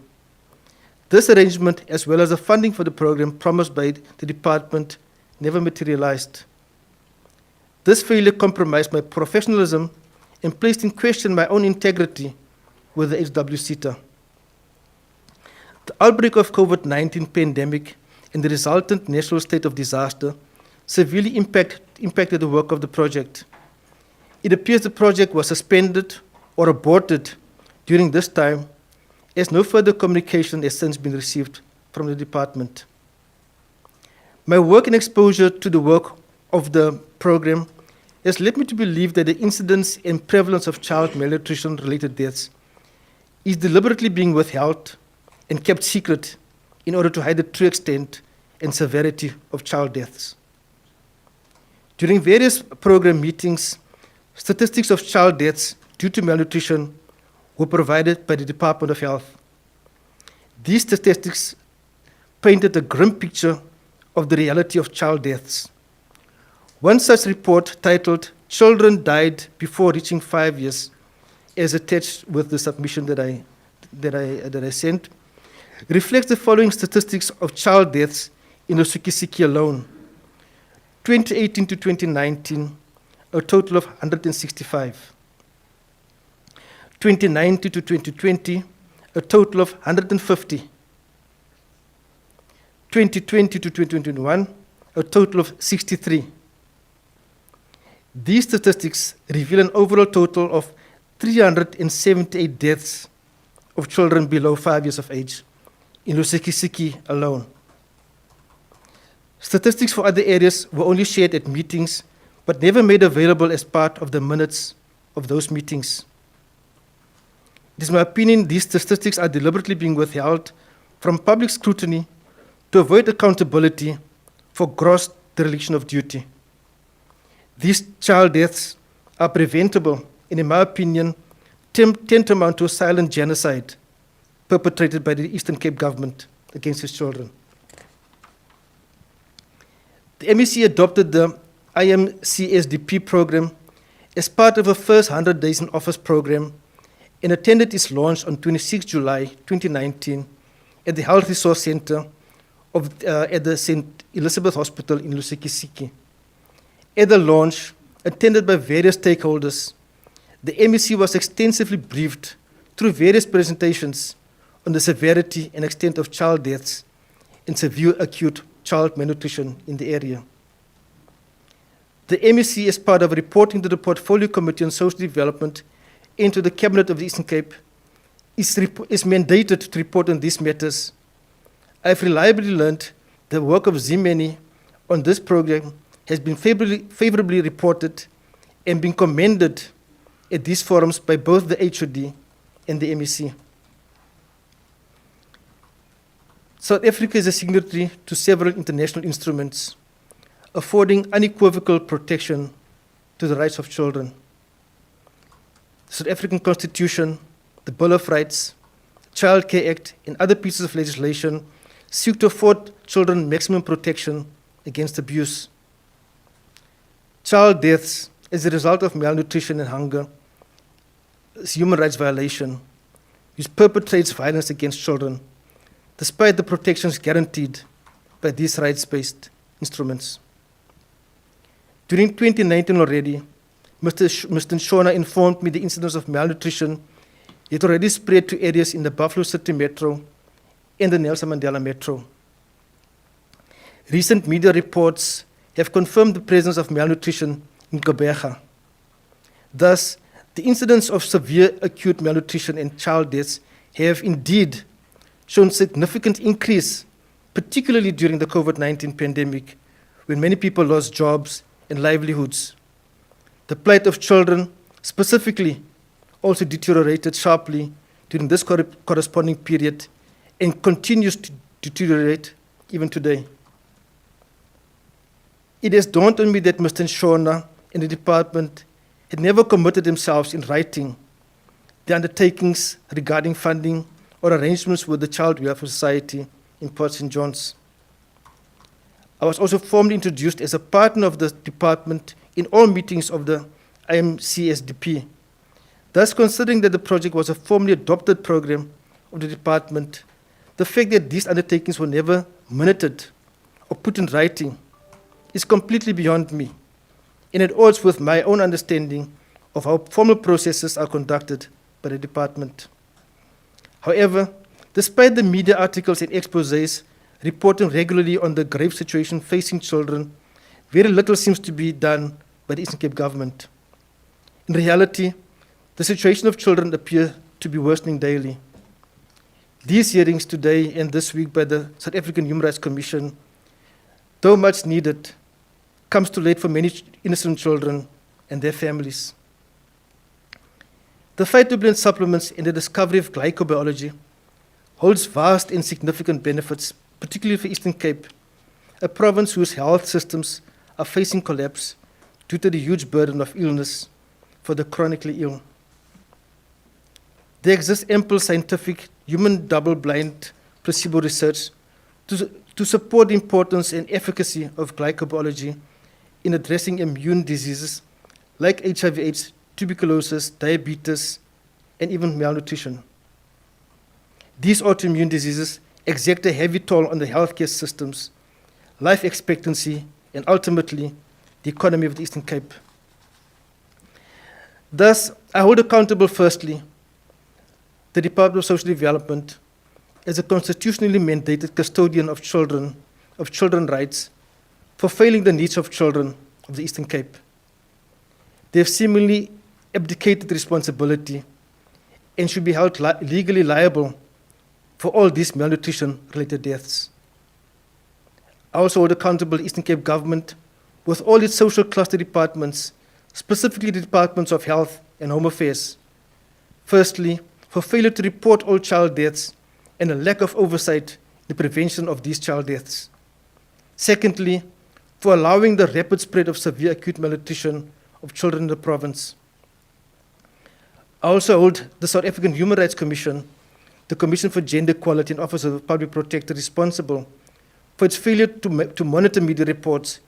This arrangement, as well as the funding for the program promised by the department, never materialized. This failure compromised my professionalism and placed in question my own integrity with the HW CETA. The outbreak of COVID-19 pandemic and the resultant national state of disaster severely impacted the work of the project. It appears the project was suspended or aborted during this time, as no further communication has since been received from the department. My work and exposure to the work of the program has led me to believe that the incidence and prevalence of child malnutrition-related deaths is deliberately being withheld and kept secret in order to hide the true extent and severity of child deaths. During various program meetings, statistics of child deaths due to malnutrition were provided by the Department of Health. These statistics painted a grim picture of the reality of child deaths. One such report, titled "Children Died Before Reaching 5 Years," as attached with the submission that I sent, reflects the following statistics of child deaths in Lusikisiki alone. 2018 to 2019, a total of 165. 2019 to 2020, a total of 150. 2020 to 2021, a total of 63. These statistics reveal an overall total of 378 deaths of children below 5 years of age in Lusikisiki alone. Statistics for other areas were only shared at meetings, but never made available as part of the minutes of those meetings. It is my opinion these statistics are deliberately being withheld from public scrutiny to avoid accountability for gross dereliction of duty. These child deaths are preventable and, in my opinion, tantamount to a silent genocide perpetrated by the Eastern Cape government against its children. The MEC adopted the IMCSDP program as part of a first 100 days in office program and attended its launch on 26 July 2019 at the Health Resource Center at the St. Elizabeth Hospital in Lusikisiki. At the launch, attended by various stakeholders, the MEC was extensively briefed through various presentations on the severity and extent of child deaths and severe acute child malnutrition in the area. The MEC, as part of reporting to the Portfolio Committee on Social Development and to the Cabinet of the Eastern Cape, is mandated to report on these matters. I have reliably learned the work of Zimeni on this program has been favorably reported and been commended at these forums by both the HOD and the MEC. South Africa is a signatory to several international instruments, affording unequivocal protection to the rights of children. The South African Constitution, the Bill of Rights, Child Care Act, and other pieces of legislation seek to afford children maximum protection against abuse. Child deaths as a result of malnutrition and hunger is a human rights violation which perpetrates violence against children, despite the protections guaranteed by these rights-based instruments. During 2019 already, Mr. Shona informed me the incidence of malnutrition had already spread to areas in the Buffalo City Metro and the Nelson Mandela Metro. Recent media reports have confirmed the presence of malnutrition in Gqeberha. Thus, the incidence of severe acute malnutrition and child deaths have indeed shown significant increase, particularly during the COVID-19 pandemic, when many people lost jobs and livelihoods. The plight of children, specifically, also deteriorated sharply during this corresponding period and continues to deteriorate even today. It has dawned on me that Mr. Shona and the department had never committed themselves in writing the undertakings regarding funding or arrangements with the Child Welfare Society in Port St. John's. I was also formally introduced as a partner of the department in all meetings of the IMCSDP. Thus, considering that the project was a formally adopted program of the department, the fact that these undertakings were never minuted or put in writing is completely beyond me, and at odds with my own understanding of how formal processes are conducted by the department. However, despite the media articles and exposés reporting regularly on the grave situation facing children, very little seems to be done by the Eastern Cape government. In reality, the situation of children appears to be worsening daily. These hearings today and this week by the South African Human Rights Commission, though much needed, comes too late for many innocent children and their families. The phytonutrient supplements and the discovery of glycobiology holds vast and significant benefits, particularly for Eastern Cape, a province whose health systems are facing collapse due to the huge burden of illness for the chronically ill. There exists ample scientific, human double-blind placebo research to support the importance and efficacy of glycobiology in addressing immune diseases like HIV/AIDS, tuberculosis, diabetes, and even malnutrition. These autoimmune diseases exact a heavy toll on the healthcare systems, life expectancy, and ultimately the economy of the Eastern Cape. Thus, I hold accountable, firstly, the Department of Social Development as a constitutionally mandated custodian of children rights for failing the needs of children of the Eastern Cape. They have seemingly abdicated responsibility and should be held legally liable for all these malnutrition-related deaths. I also hold accountable the Eastern Cape government with all its social cluster departments, specifically the Departments of Health and Home Affairs. Firstly, for failure to report all child deaths and a lack of oversight in the prevention of these child deaths. Secondly, for allowing the rapid spread of severe acute malnutrition of children in the province. I also hold the South African Human Rights Commission, the Commission for Gender Equality and Office of the Public Protector responsible for its failure to monitor media reports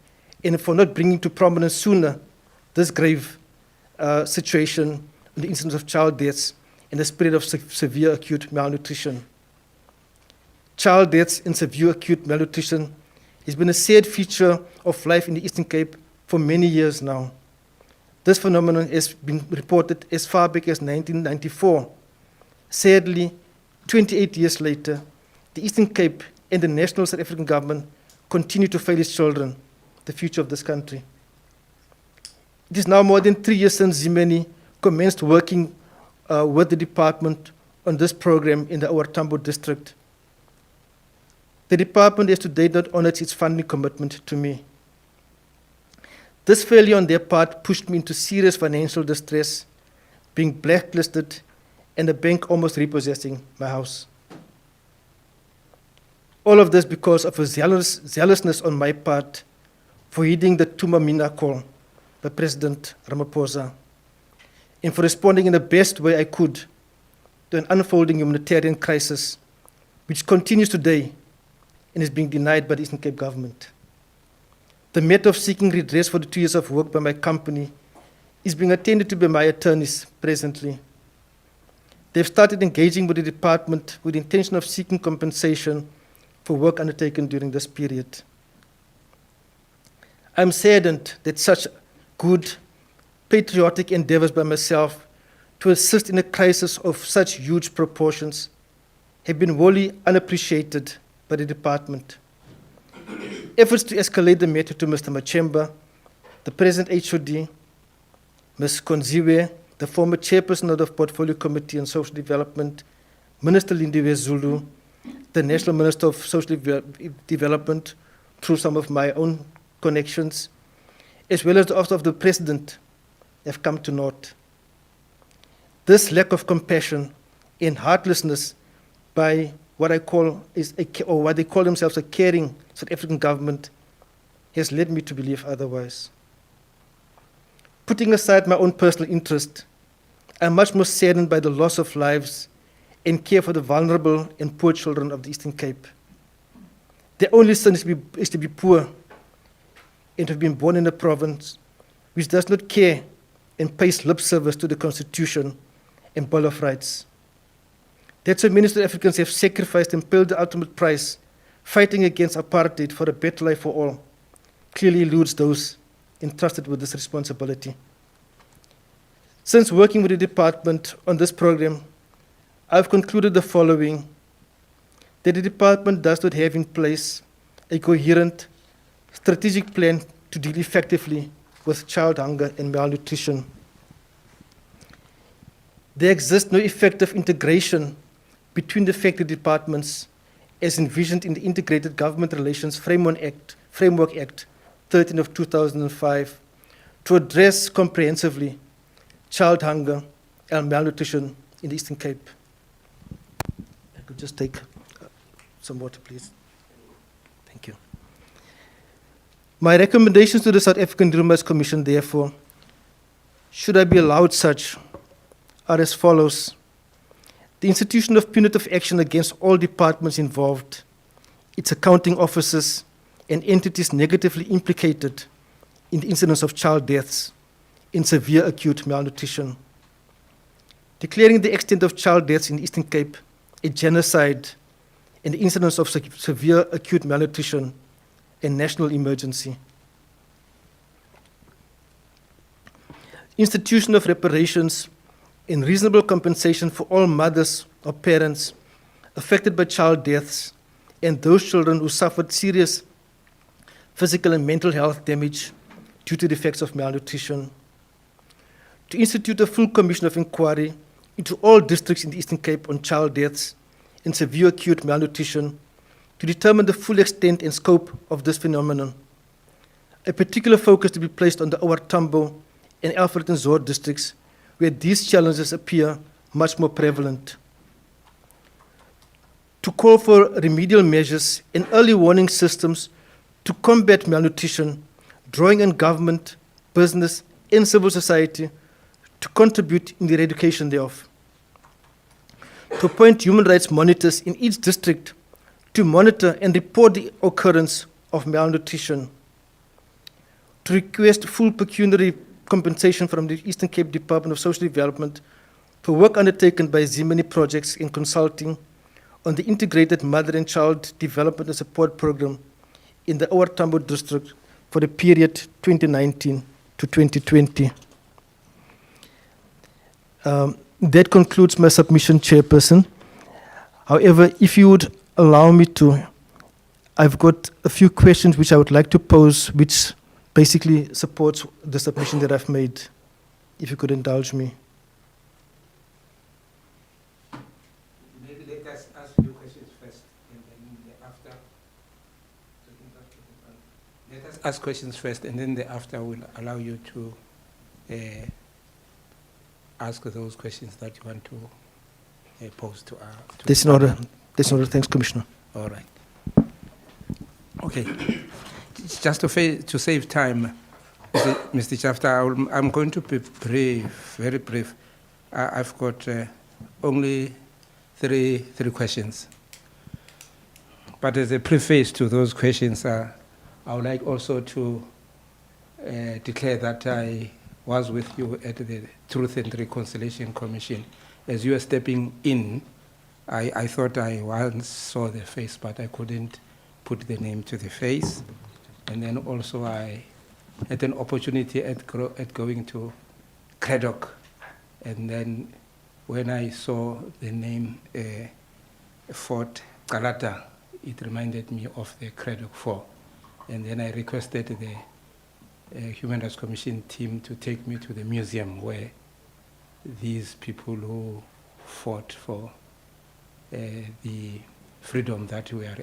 and for not bringing to prominence sooner this grave situation, the incidence of child deaths and the spread of severe acute malnutrition. Child deaths and severe acute malnutrition has been a sad feature of life in the Eastern Cape for many years now. This phenomenon has been reported as far back as 1994. Sadly, 28 years later, the Eastern Cape and the national South African government continue to fail its children, the future of this country. It is now more than 3 years since Zimeni commenced working with the department on this program in the Our Tambo district. The department has to date not honored its funding commitment to me. This failure on their part pushed me into serious financial distress, being blacklisted, and the bank almost repossessing my house. All of this because of a zealousness on my part for heeding the Tumamina call by President Ramaphosa, and for responding in the best way I could to an unfolding humanitarian crisis which continues today and is being denied by the Eastern Cape government. The matter of seeking redress for the 2 years of work by my company is being attended to by my attorneys presently. They've started engaging with the department with the intention of seeking compensation for work undertaken during this period. I'm saddened that such good, patriotic endeavors by myself to assist in a crisis of such huge proportions have been wholly unappreciated by the department. Efforts to escalate the matter to Mr. Machemba, the present HOD, Ms. Konziwe, the former chairperson of the Portfolio Committee on Social Development, Minister Lindiwe Zulu, the National Minister of Social Development, through some of my own connections, as well as the Office of the President, have come to naught. This lack of compassion and heartlessness by what I call or what they call themselves a caring South African government has led me to believe otherwise. Putting aside my own personal interest, I'm much more saddened by the loss of lives and care for the vulnerable and poor children of the Eastern Cape. Their only sin is to be poor and to have been born in a province which does not care and pays lip service to the Constitution and Bill of Rights. That's why many South Africans have sacrificed and paid the ultimate price fighting against apartheid for a better life for all, clearly eludes those entrusted with this responsibility. Since working with the department on this program, I've concluded the following: that the department does not have in place a coherent, strategic plan to deal effectively with child hunger and malnutrition. There exists no effective integration between the factory departments as envisioned in the Integrated Government Relations Framework Act 13 of 2005 to address comprehensively child hunger and malnutrition in the Eastern Cape. I could just take some water, please. Thank you. My recommendations to the South African Human Rights Commission, therefore, should I be allowed such, are as follows. The institution of punitive action against all departments involved, its accounting officers, and entities negatively implicated in the incidence of child deaths in severe acute malnutrition. Declaring the extent of child deaths in the Eastern Cape a genocide and the incidence of severe acute malnutrition a national emergency. Institution of reparations and reasonable compensation for all mothers or parents affected by child deaths and those children who suffered serious physical and mental health damage due to the effects of malnutrition. To institute a full commission of inquiry into all districts in the Eastern Cape on child deaths and severe acute malnutrition to determine the full extent and scope of this phenomenon. A particular focus to be placed on the Our Tambo and Alfred and Zor districts where these challenges appear much more prevalent. To call for remedial measures and early warning systems to combat malnutrition, drawing on government, business, and civil society to contribute in the eradication thereof. To appoint human rights monitors in each district to monitor and report the occurrence of malnutrition. To request full pecuniary compensation from the Eastern Cape Department of Social Development for work undertaken by Zimeni Projects in consulting on the Integrated Mother and Child Development and Support Program in the Our Tambo district for the period 2019 to 2020. That concludes my submission, Chairperson. However, if you would allow me to, I've got a few questions which I would like to pose, which basically supports the submission that I've made, if you could indulge me. Maybe let us ask you questions first, and then thereafter. Let us ask questions first, and then thereafter we'll allow you to ask those questions that you want to pose to our. This in order. Thanks, Commissioner. All right. Okay. Just to save time, Mr. Chapter, I'm going to be brief, very brief. I've got only three questions. But as a preface to those questions, I would like also to declare that I was with you at the Truth and Reconciliation Commission. As you were stepping in, I thought I once saw the face, but I couldn't put the name to the face. And then also I had an opportunity at going to Craddock. And then when I saw the name Fort Galata, it reminded me of the Craddock Fort. And then I requested the Human Rights Commission team to take me to the museum where these people who fought for the freedom that we are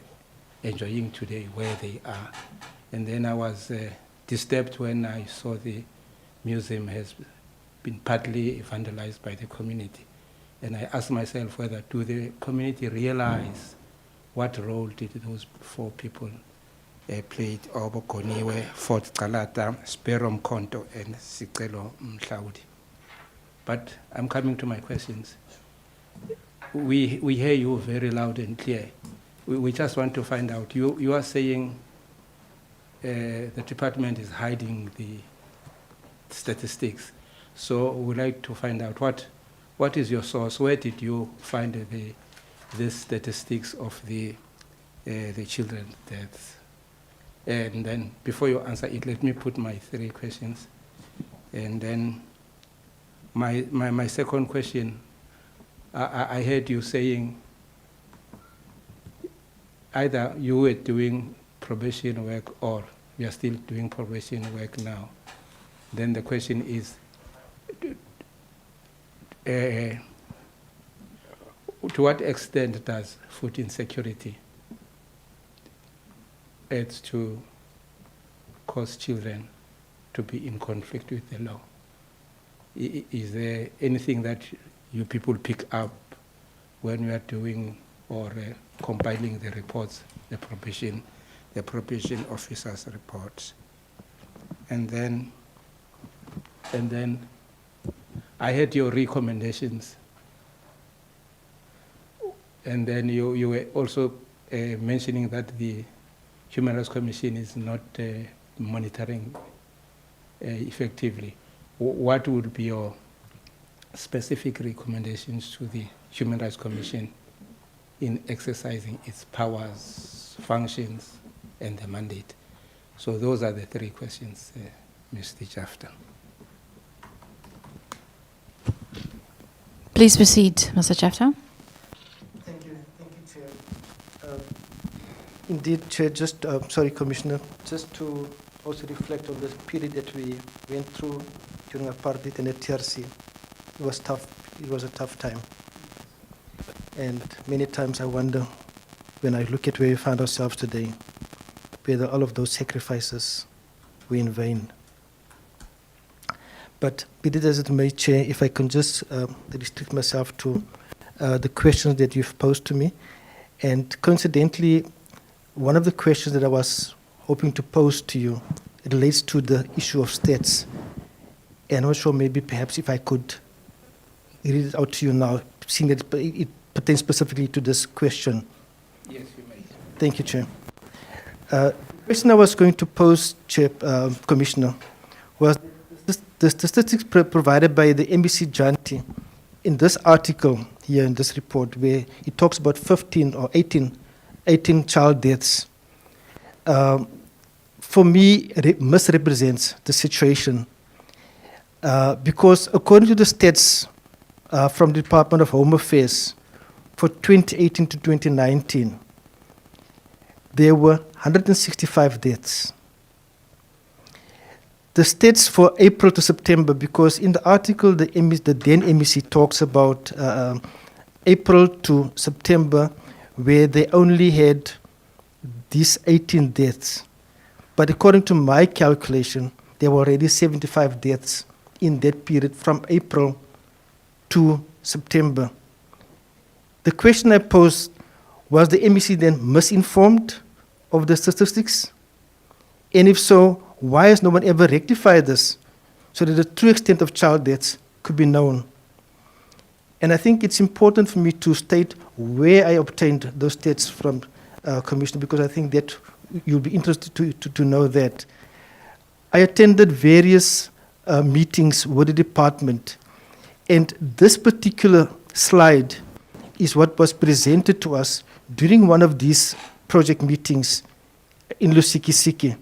enjoying today, where they are. And then I was disturbed when I saw the museum has been partly vandalized by the community. And I asked myself whether do the community realize what role did those four people played, Obo Koniwe, Fort Galata, Sperom Konto, and Sikelo Mhlaudi. But I'm coming to my questions. We hear you very loud and clear. We just want to find out. You are saying the department is hiding the statistics. So we'd like to find out what is your source? Where did you find the statistics of the children's deaths? And then before you answer it, let me put my three questions. And then my second question, I heard you saying either you were doing probation work or you are still doing probation work now. Then the question is, to what extent does food insecurity add to cause children to be in conflict with the law? Is there anything that you people pick up when you are doing or compiling the reports, the probation officers' reports? And then I heard your recommendations, and then you were also mentioning that the Human Rights Commission is not monitoring effectively. What would be your specific recommendations to the Human Rights Commission in exercising its powers, functions, and the mandate? So those are the three questions, Mr. Chapter. Please proceed, Mr. Chapter. Thank you, Chair. Indeed, Chair, sorry, Commissioner, just to also reflect on the period that we went through during apartheid and at TRC. It was tough. It was a tough time. And many times I wonder, when I look at where we find ourselves today, whether all of those sacrifices were in vain. But be it as it may, Chair, if I can just restrict myself to the questions that you've posed to me. And coincidentally, one of the questions that I was hoping to pose to you relates to the issue of stats. And I'm not sure, maybe perhaps if I could read it out to you now, seeing that it pertains specifically to this question. Yes, you may. Thank you, Chair. The question I was going to pose, Chair, Commissioner, was the statistics provided by the MBC Janti in this article here in this report, where it talks about 15 or 18 child deaths, for me, misrepresents the situation. Because according to the stats from the Department of Home Affairs, for 2018 to 2019, there were 165 deaths. The stats for April to September, because in the article the then MEC talks about April to September, where they only had these 18 deaths. But according to my calculation, there were already 75 deaths in that period from April to September. The question I posed, was the MEC then misinformed of the statistics? And if so, why has no one ever rectified this so that the true extent of child deaths could be known? And I think it's important for me to state where I obtained those stats from, Commissioner, because I think that you'll be interested to know that. I attended various meetings with the department, and this particular slide is what was presented to us during one of these project meetings in Lusikisiki.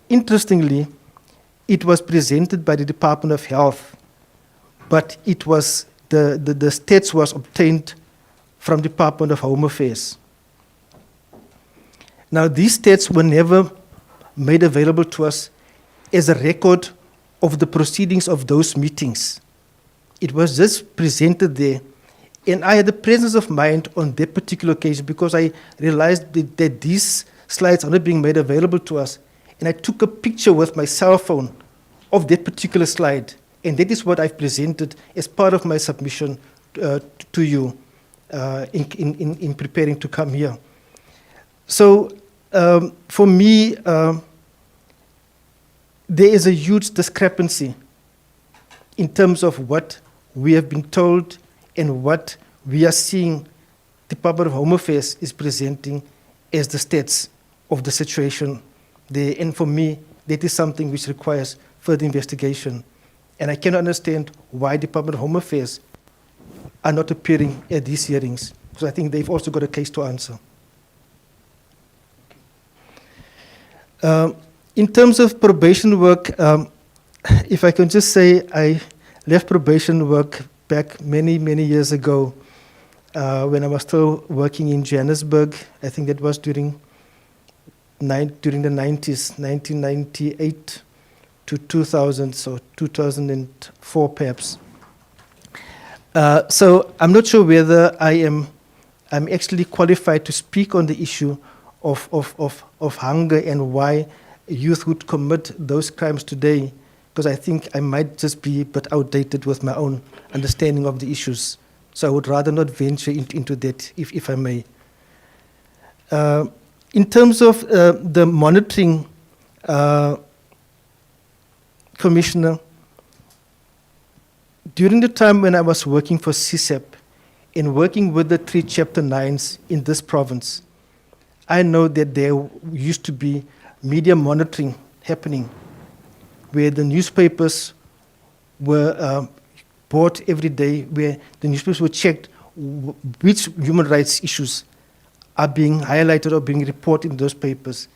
Interestingly, it was presented by the Department of Health, but it was the stats was obtained from Department of Home Affairs. Now, these stats were never made available to us as a record of the proceedings of those meetings. It was just presented there. And I had the presence of mind on that particular occasion because I realized that these slides are not being made available to us. And I took a picture with my cell phone of that particular slide. And that is what I've presented as part of my submission to you in preparing to come here. So for me, there is a huge discrepancy in terms of what we have been told and what we are seeing Department of Home Affairs is presenting as the stats of the situation there. And for me, that is something which requires further investigation. And I cannot understand why Department of Home Affairs are not appearing at these hearings, because I think they've also got a case to answer. In terms of probation work, if I can just say, I left probation work back many, many years ago when I was still working in Johannesburg. I think that was during the 90s, 1998 to 2000, so 2004 perhaps. So I'm not sure whether I'm actually qualified to speak on the issue of hunger and why youth would commit those crimes today, because I think I might just be a bit outdated with my own understanding of the issues. So I would rather not venture into that, if I may. In terms of the monitoring, Commissioner, during the time when I was working for CSEP and working with the 3 Chapter 9s in this province, I know that there used to be media monitoring happening where the newspapers were bought every day, where the newspapers were checked which human rights issues are being highlighted or being reported in those papers.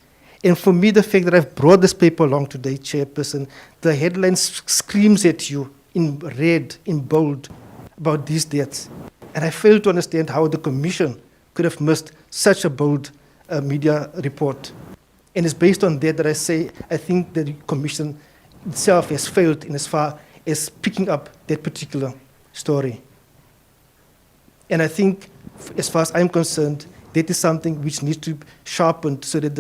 And for me, the fact that I've brought this paper along today, Chairperson, the headline screams at you in red, in bold, about these deaths. And I fail to understand how the Commission could have missed such a bold media report. And it's based on that I say I think that the Commission itself has failed in as far as picking up that particular story. And I think, as far as I'm concerned, that is something which needs to be sharpened so that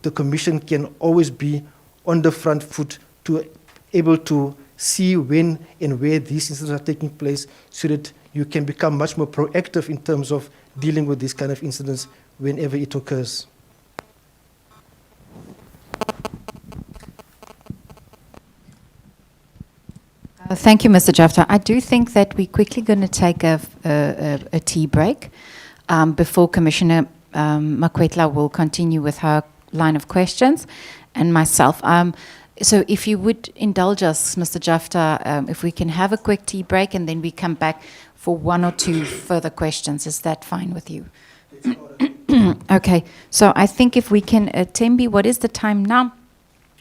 the Commission can always be on the front foot to able to see when and where these incidents are taking place so that you can become much more proactive in terms of dealing with these kind of incidents whenever it occurs. Thank you, Mr. Jafta. I do think that we're quickly going to take a tea break before Commissioner Makwetla will continue with her line of questions, and myself. So if you would indulge us, Mr. Jafta, if we can have a quick tea break and then we come back for 1 or 2 further questions. Is that fine with you? Okay, so I think if we can, Tembi, what is the time now?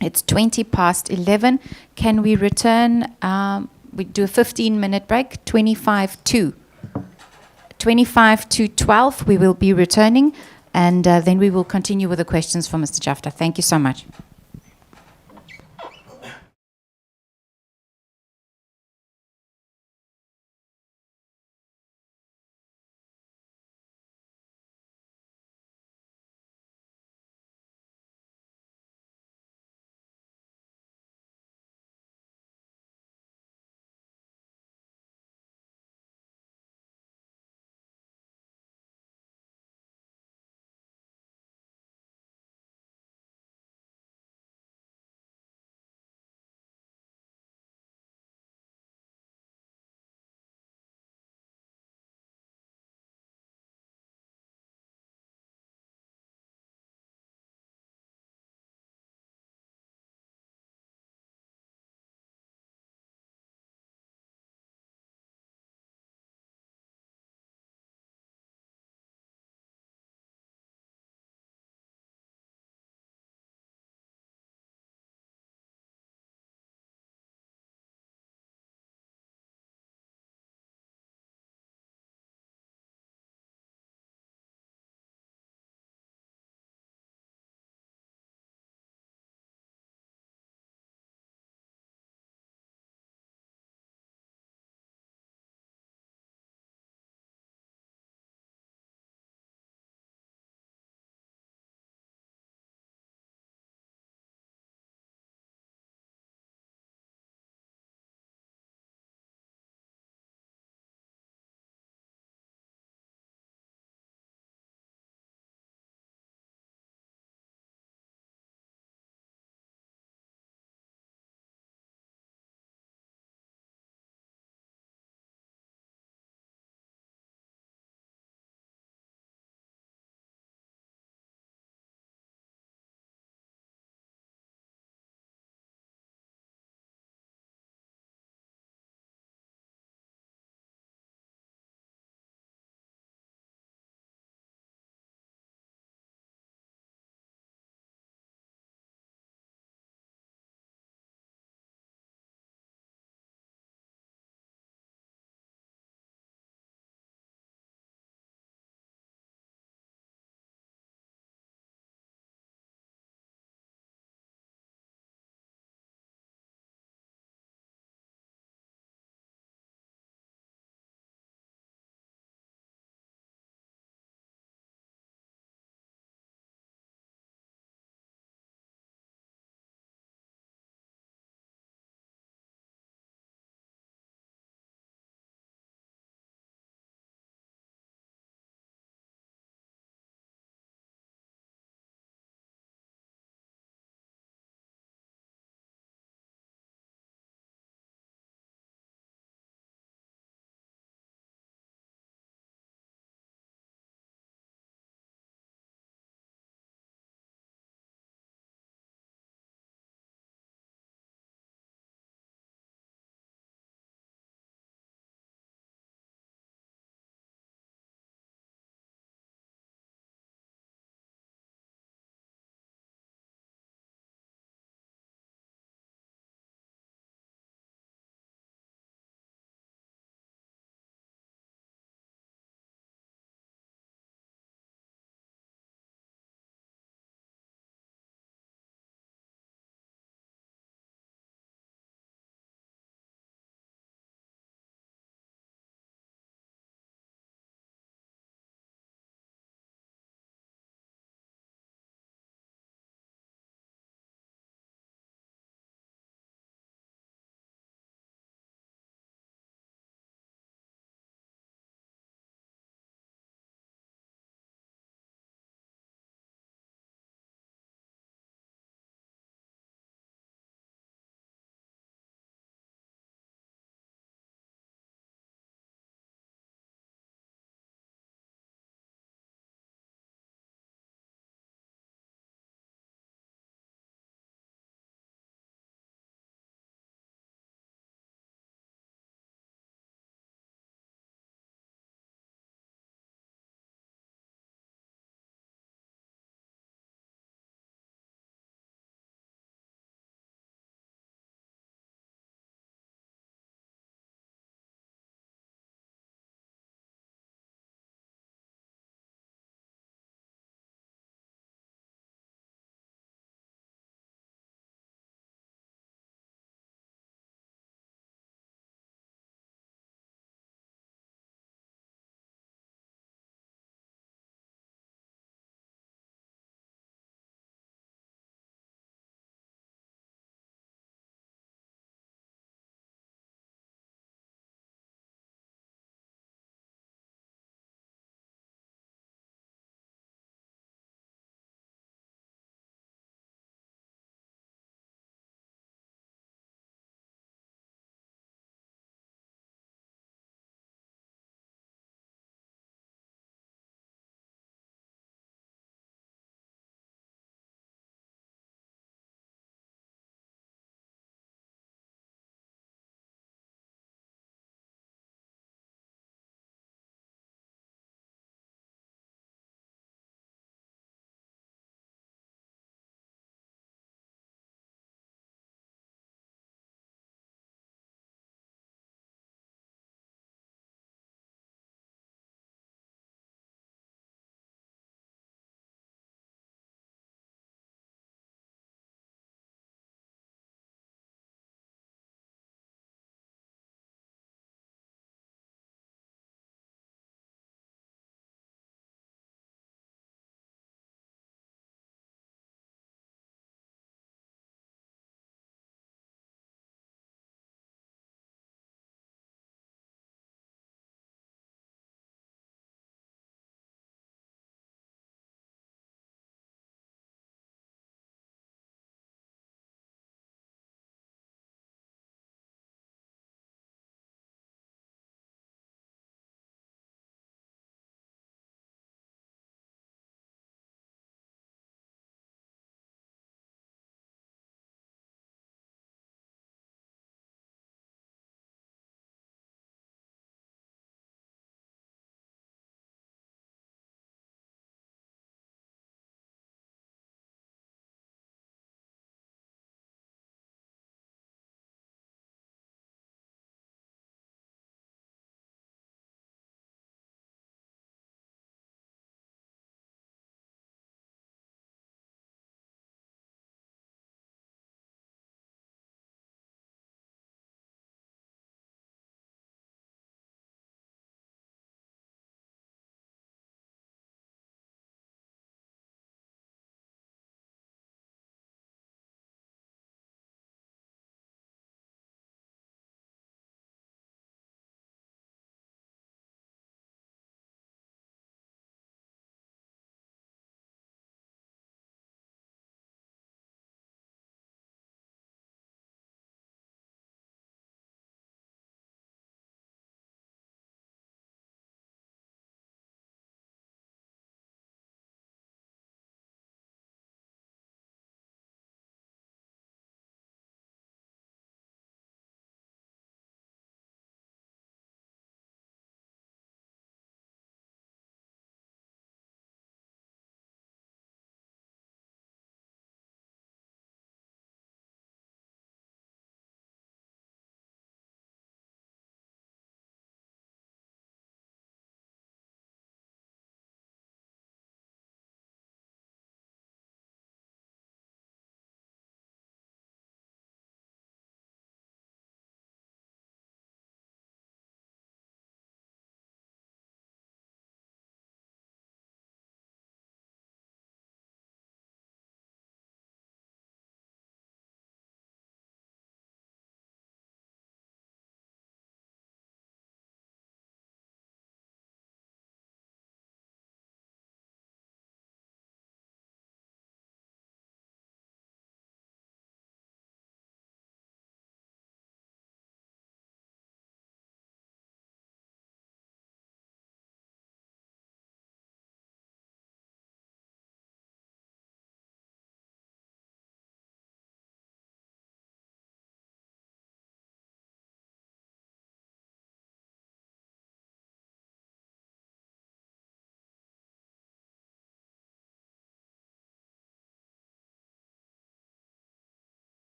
It's 11:20. Can we return, we do a 15-minute break, 25 to 25 to 12, we will be returning, and then we will continue with the questions for Mr. Jafta. Thank you so much.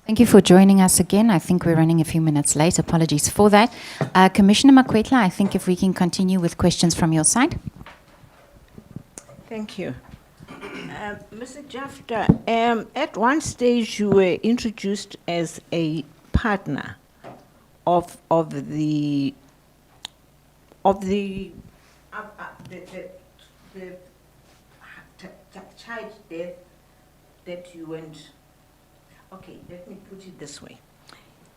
Thank you for joining us again. I think we're running a few minutes late. Apologies for that. Commissioner Makwetla, I think if we can continue with questions from your side. Thank you. Mr. Jafta, at one stage you were introduced as a partner of the child death that you went. Okay, let me put it this way.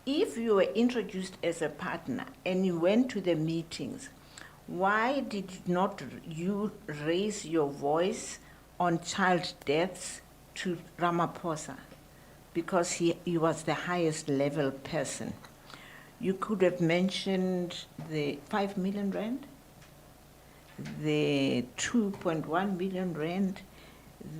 If you were introduced as a partner and you went to the meetings, why did not you raise your voice on child deaths to Ramaphosa? Because he was the highest level person. You could have mentioned the 5 million rand, the 2.1 million rand,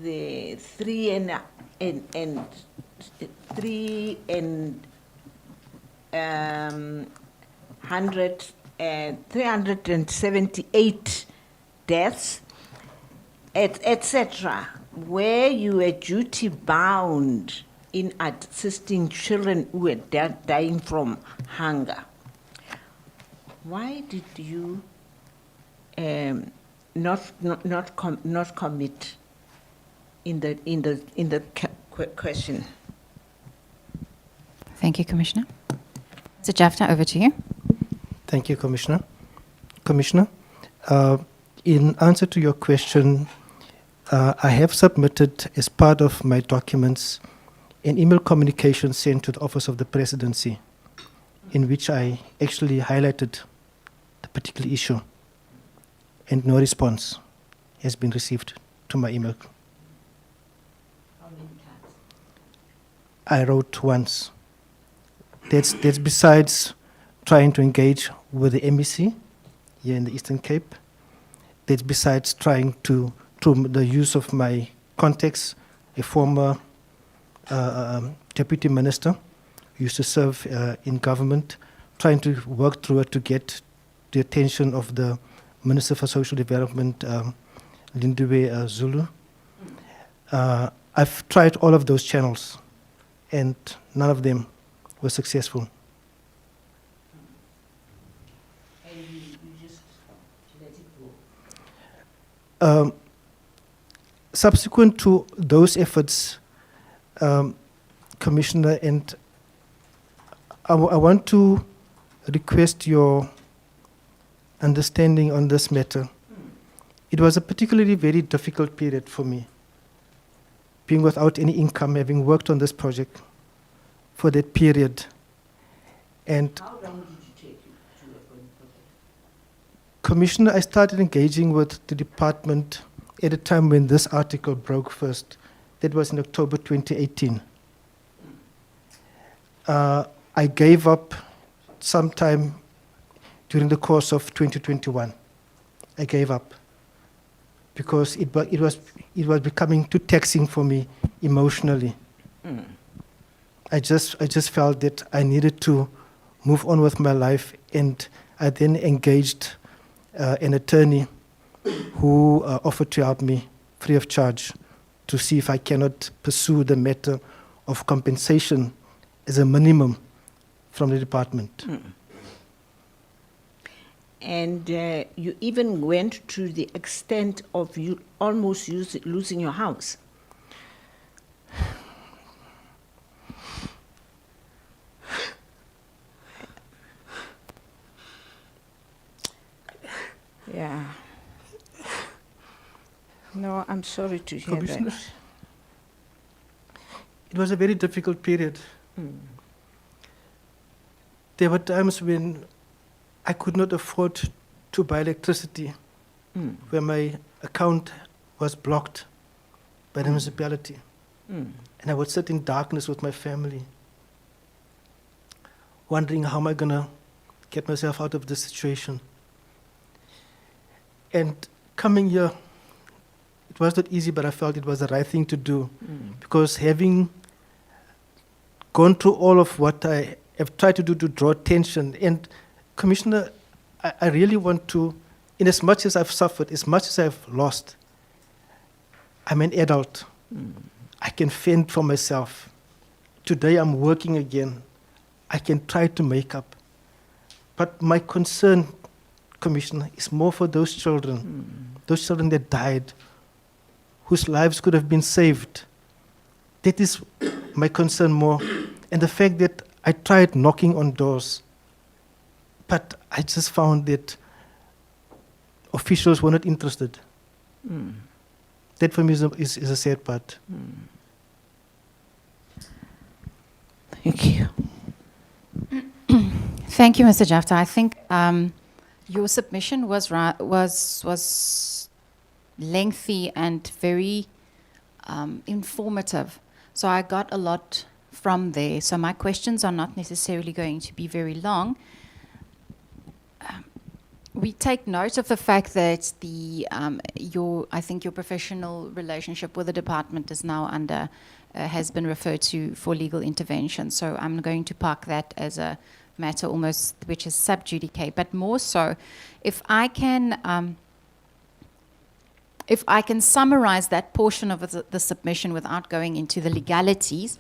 the 378 deaths, etc., where you were duty bound in assisting children who were dying from hunger. Why did you not commit in the question? Thank you, Commissioner. Mr. Jafta, over to you. Thank you, Commissioner. Commissioner, in answer to your question, I have submitted as part of my documents an email communication sent to the Office of the Presidency in which I actually highlighted the particular issue, and no response has been received to my email. How many times? I wrote once. That's besides trying to engage with the MEC here in the Eastern Cape. That's besides trying to, through the use of my contacts, a former deputy minister who used to serve in government, trying to work through it to get the attention of the Minister for Social Development, Lindiwe Zulu. I've tried all of those channels, and none of them were successful. And you just let it go? Subsequent to those efforts, Commissioner, and I want to request your understanding on this matter. It was a particularly very difficult period for me, being without any income, having worked on this project for that period. And How long did it take you to work on the project? Commissioner, I started engaging with the department at a time when this article broke first. That was in October 2018. I gave up sometime during the course of 2021. I gave up because it was becoming too taxing for me emotionally. I just felt that I needed to move on with my life, and I then engaged an attorney who offered to help me free of charge to see if I cannot pursue the matter of compensation as a minimum from the department. And you even went to the extent of you almost losing your house. Yeah. No, I'm sorry to hear Commissioner, that. it was a very difficult period. There were times when I could not afford to buy electricity, where my account was blocked by the municipality. And I would sit in darkness with my family, wondering how am I going to get myself out of this situation. And coming here, it was not easy, but I felt it was the right thing to do, because having gone through all of what I have tried to do to draw attention, and Commissioner, I really want to, in as much as I've suffered, as much as I've lost, I'm an adult. I can fend for myself. today I'm working again. I can try to make up. But my concern, Commissioner, is more for those children that died, whose lives could have been saved. That is my concern more. And the fact that I tried knocking on doors, but I just found that officials were not interested. That for me is a sad part. Thank you. Thank you, Mr. Jafta. I think your submission was lengthy and very informative. So I got a lot from there. So my questions are not necessarily going to be very long. We take note of the fact that I think your professional relationship with the department is now under, has been referred to for legal intervention. So I'm going to park that as a matter almost which is sub judice. But more so, if I can summarize that portion of the submission without going into the legalities,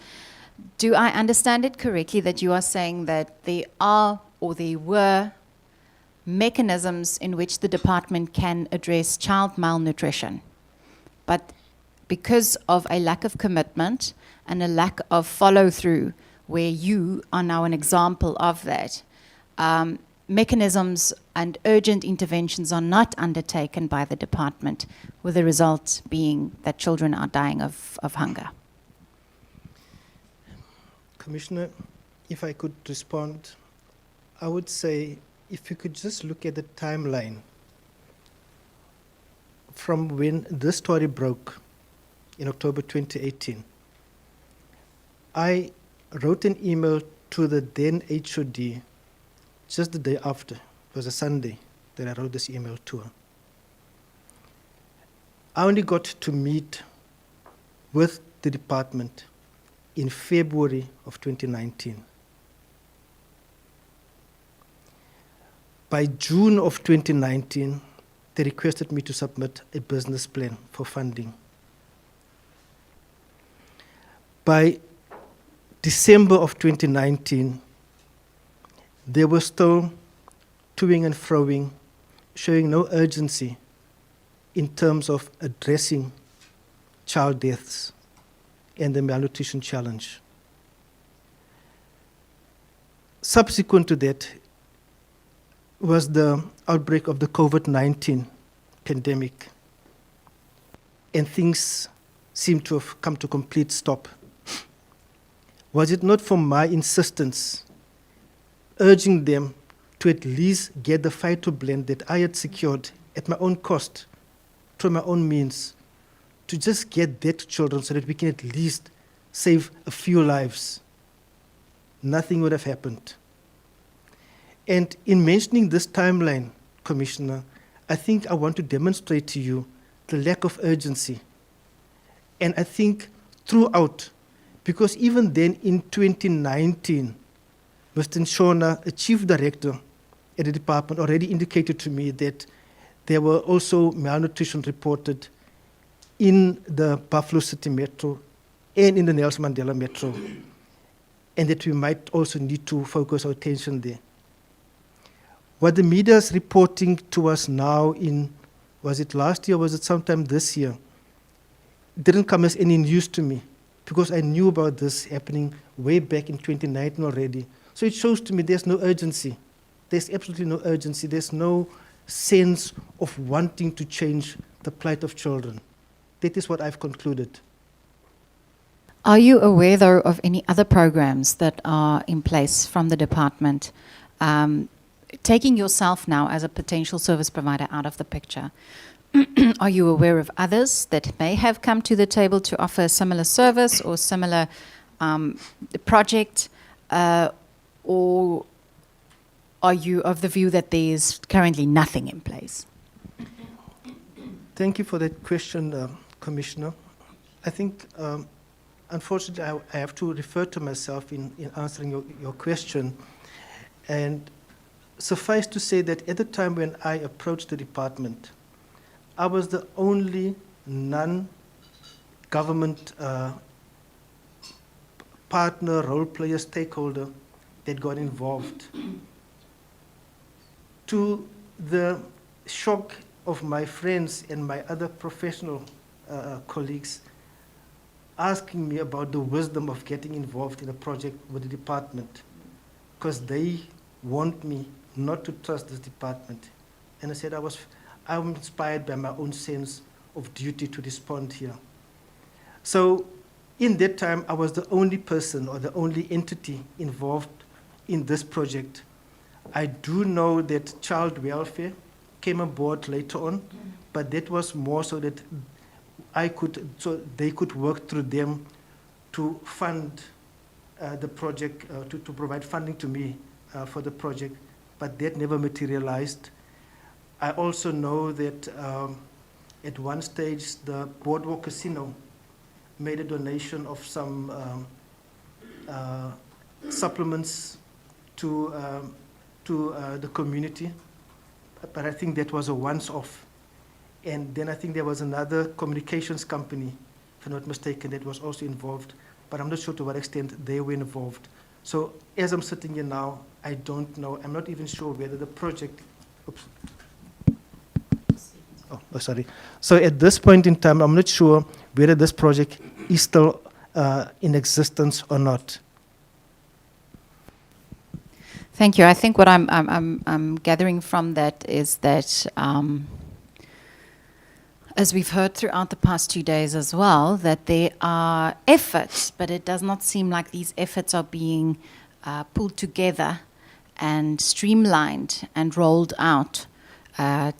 do I understand it correctly that you are saying that there are or there were mechanisms in which the department can address child malnutrition, but because of a lack of commitment and a lack of follow-through, where you are now an example of that, mechanisms and urgent interventions are not undertaken by the department, with the result being that children are dying of hunger? Commissioner, if I could respond, I would say if you could just look at the timeline from when this story broke in October 2018, I wrote an email to the then HOD just the day after. It was a Sunday that I wrote this email to her. I only got to meet with the department in February of 2019. By June of 2019, they requested me to submit a business plan for funding. By December of 2019, they were still toing and froing, showing no urgency in terms of addressing child deaths and the malnutrition challenge. Subsequent to that was the outbreak of the COVID-19 pandemic, and things seem to have come to complete stop. Was it not for my insistence, urging them to at least get the phytoblend that I had secured at my own cost, through my own means, to just get that to children so that we can at least save a few lives? Nothing would have happened. And in mentioning this timeline, Commissioner, I think I want to demonstrate to you the lack of urgency. And I think throughout, because even then in 2019, Mr. Nshona, a chief director at the department, already indicated to me that there were also malnutrition reported in the Buffalo City Metro and in the Nelson Mandela Metro, and that we might also need to focus our attention there. What the media is reporting to us now in, was it last year, was it sometime this year, didn't come as any news to me, because I knew about this happening way back in 2019 already. So it shows to me there's no urgency. There's absolutely no urgency. There's no sense of wanting to change the plight of children. That is what I've concluded. Are you aware, though, of any other programs that are in place from the department? Taking yourself now as a potential service provider out of the picture, are you aware of others that may have come to the table to offer a similar service or similar project, or are you of the view that there's currently nothing in place? Thank you for that question, Commissioner. I think, unfortunately, I have to refer to myself in answering your question. And suffice to say that at the time when I approached the department, I was the only non-government partner, role player, stakeholder that got involved. To the shock of my friends and my other professional colleagues asking me about the wisdom of getting involved in a project with the department, because they want me not to trust this department. And I said I'm inspired by my own sense of duty to respond here. So in that time, I was the only person or the only entity involved in this project. I do know that child welfare came aboard later on, but that was more so that so they could work through them to fund the project, to provide funding to me for the project, but that never materialized. I also know that at one stage, the Boardwalk Casino made a donation of some supplements to the community, but I think that was a once-off. And then I think there was another communications company, if I'm not mistaken, that was also involved, but I'm not sure to what extent they were involved. So as I'm sitting here now, I don't know. I'm not even sure whether the project, oops. Oh, sorry. So at this point in time, I'm not sure whether this project is still in existence or not. Thank you. I think what I'm gathering from that is that, as we've heard throughout the past 2 days as well, that there are efforts, but it does not seem like these efforts are being pulled together and streamlined and rolled out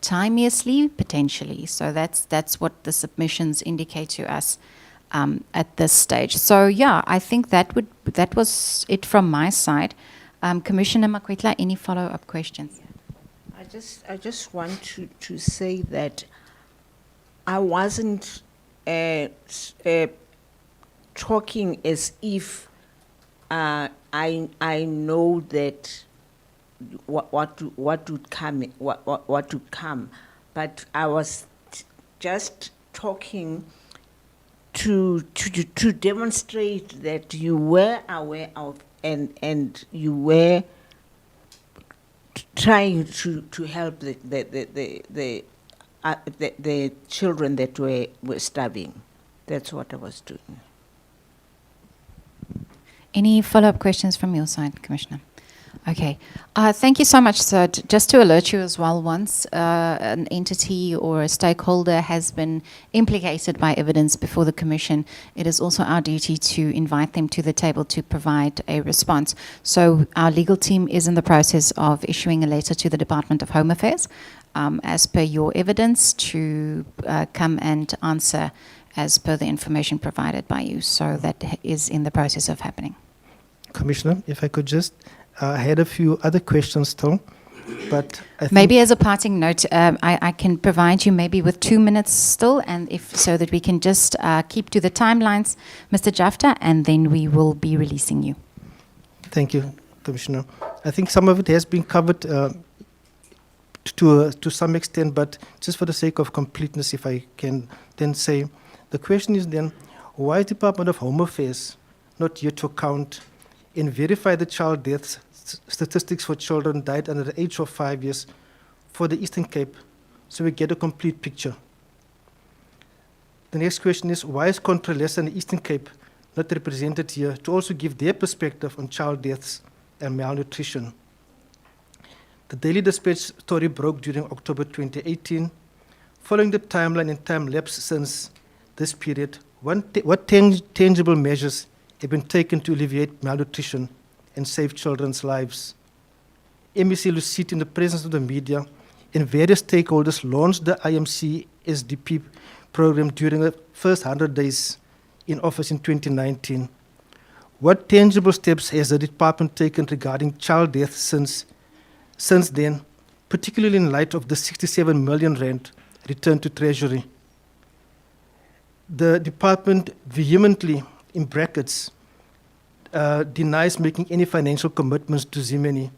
timeously, potentially. So that's what the submissions indicate to us at this stage. So yeah, I think that was it from my side. Commissioner Makwetla, any follow-up questions? I just want to say that I wasn't talking as if I know that what would come, but I was just talking to demonstrate that you were aware of and you were trying to help the children that were starving. That's what I was doing. Any follow-up questions from your side, Commissioner? Okay. Thank you so much, sir. Just to alert you as well, once an entity or a stakeholder has been implicated by evidence before the Commission, it is also our duty to invite them to the table to provide a response. So our legal team is in the process of issuing a letter to the Department of Home Affairs as per your evidence to come and answer as per the information provided by you. So that is in the process of happening. Commissioner, if I could just, I had a few other questions still, but I think maybe as a parting note, I can provide you maybe with 2 minutes still, and if so that we can just keep to the timelines, Mr. Jafta, and then we will be releasing you. Thank you, Commissioner. I think some of it has been covered to some extent, but just for the sake of completeness, if I can then say, the question is then, why is the Department of Home Affairs not yet to account and verify the child death statistics for children died under the age of 5 years for the Eastern Cape, so we get a complete picture? The next question is, why is Contralesa and the Eastern Cape not represented here to also give their perspective on child deaths and malnutrition? The Daily Dispatch story broke during October 2018. Following the timeline and time lapse since this period, what tangible measures have been taken to alleviate malnutrition and save children's lives? MEC Lucite, in the presence of the media and various stakeholders, launched the IMC SDP program during the first 100 days in office in 2019. What tangible steps has the department taken regarding child death since then, particularly in light of the 67 million rand returned to Treasury? The department vehemently, in brackets, denies making any financial commitments to Zimeni.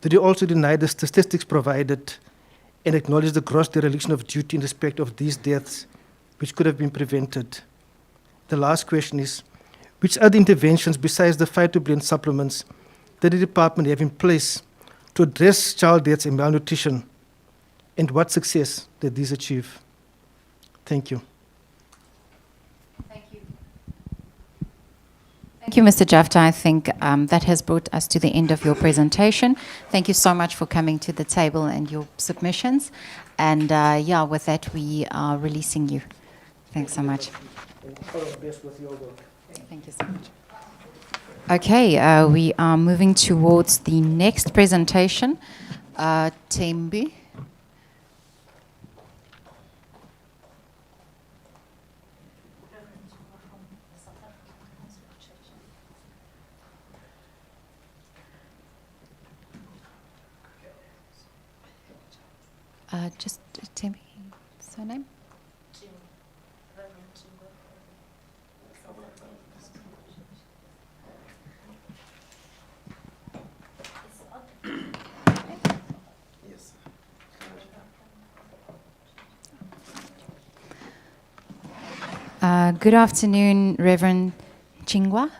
Did you also deny the statistics provided and acknowledge the gross dereliction of duty in respect of these deaths, which could have been prevented? The last question is, which other interventions besides the phytobillion supplements that the department have in place to address child deaths and malnutrition, and what success did these achieve? Thank you. Thank you. Thank you, Mr. Jafta. I think that has brought us to the end of your presentation. Thank you so much for coming to the table and your submissions. And yeah, with that, we are releasing you. Thanks so much. Thank you so much. Okay, we are moving towards the next presentation. Tembi. Just Tembi, surname? Good afternoon, Reverend Chingwa.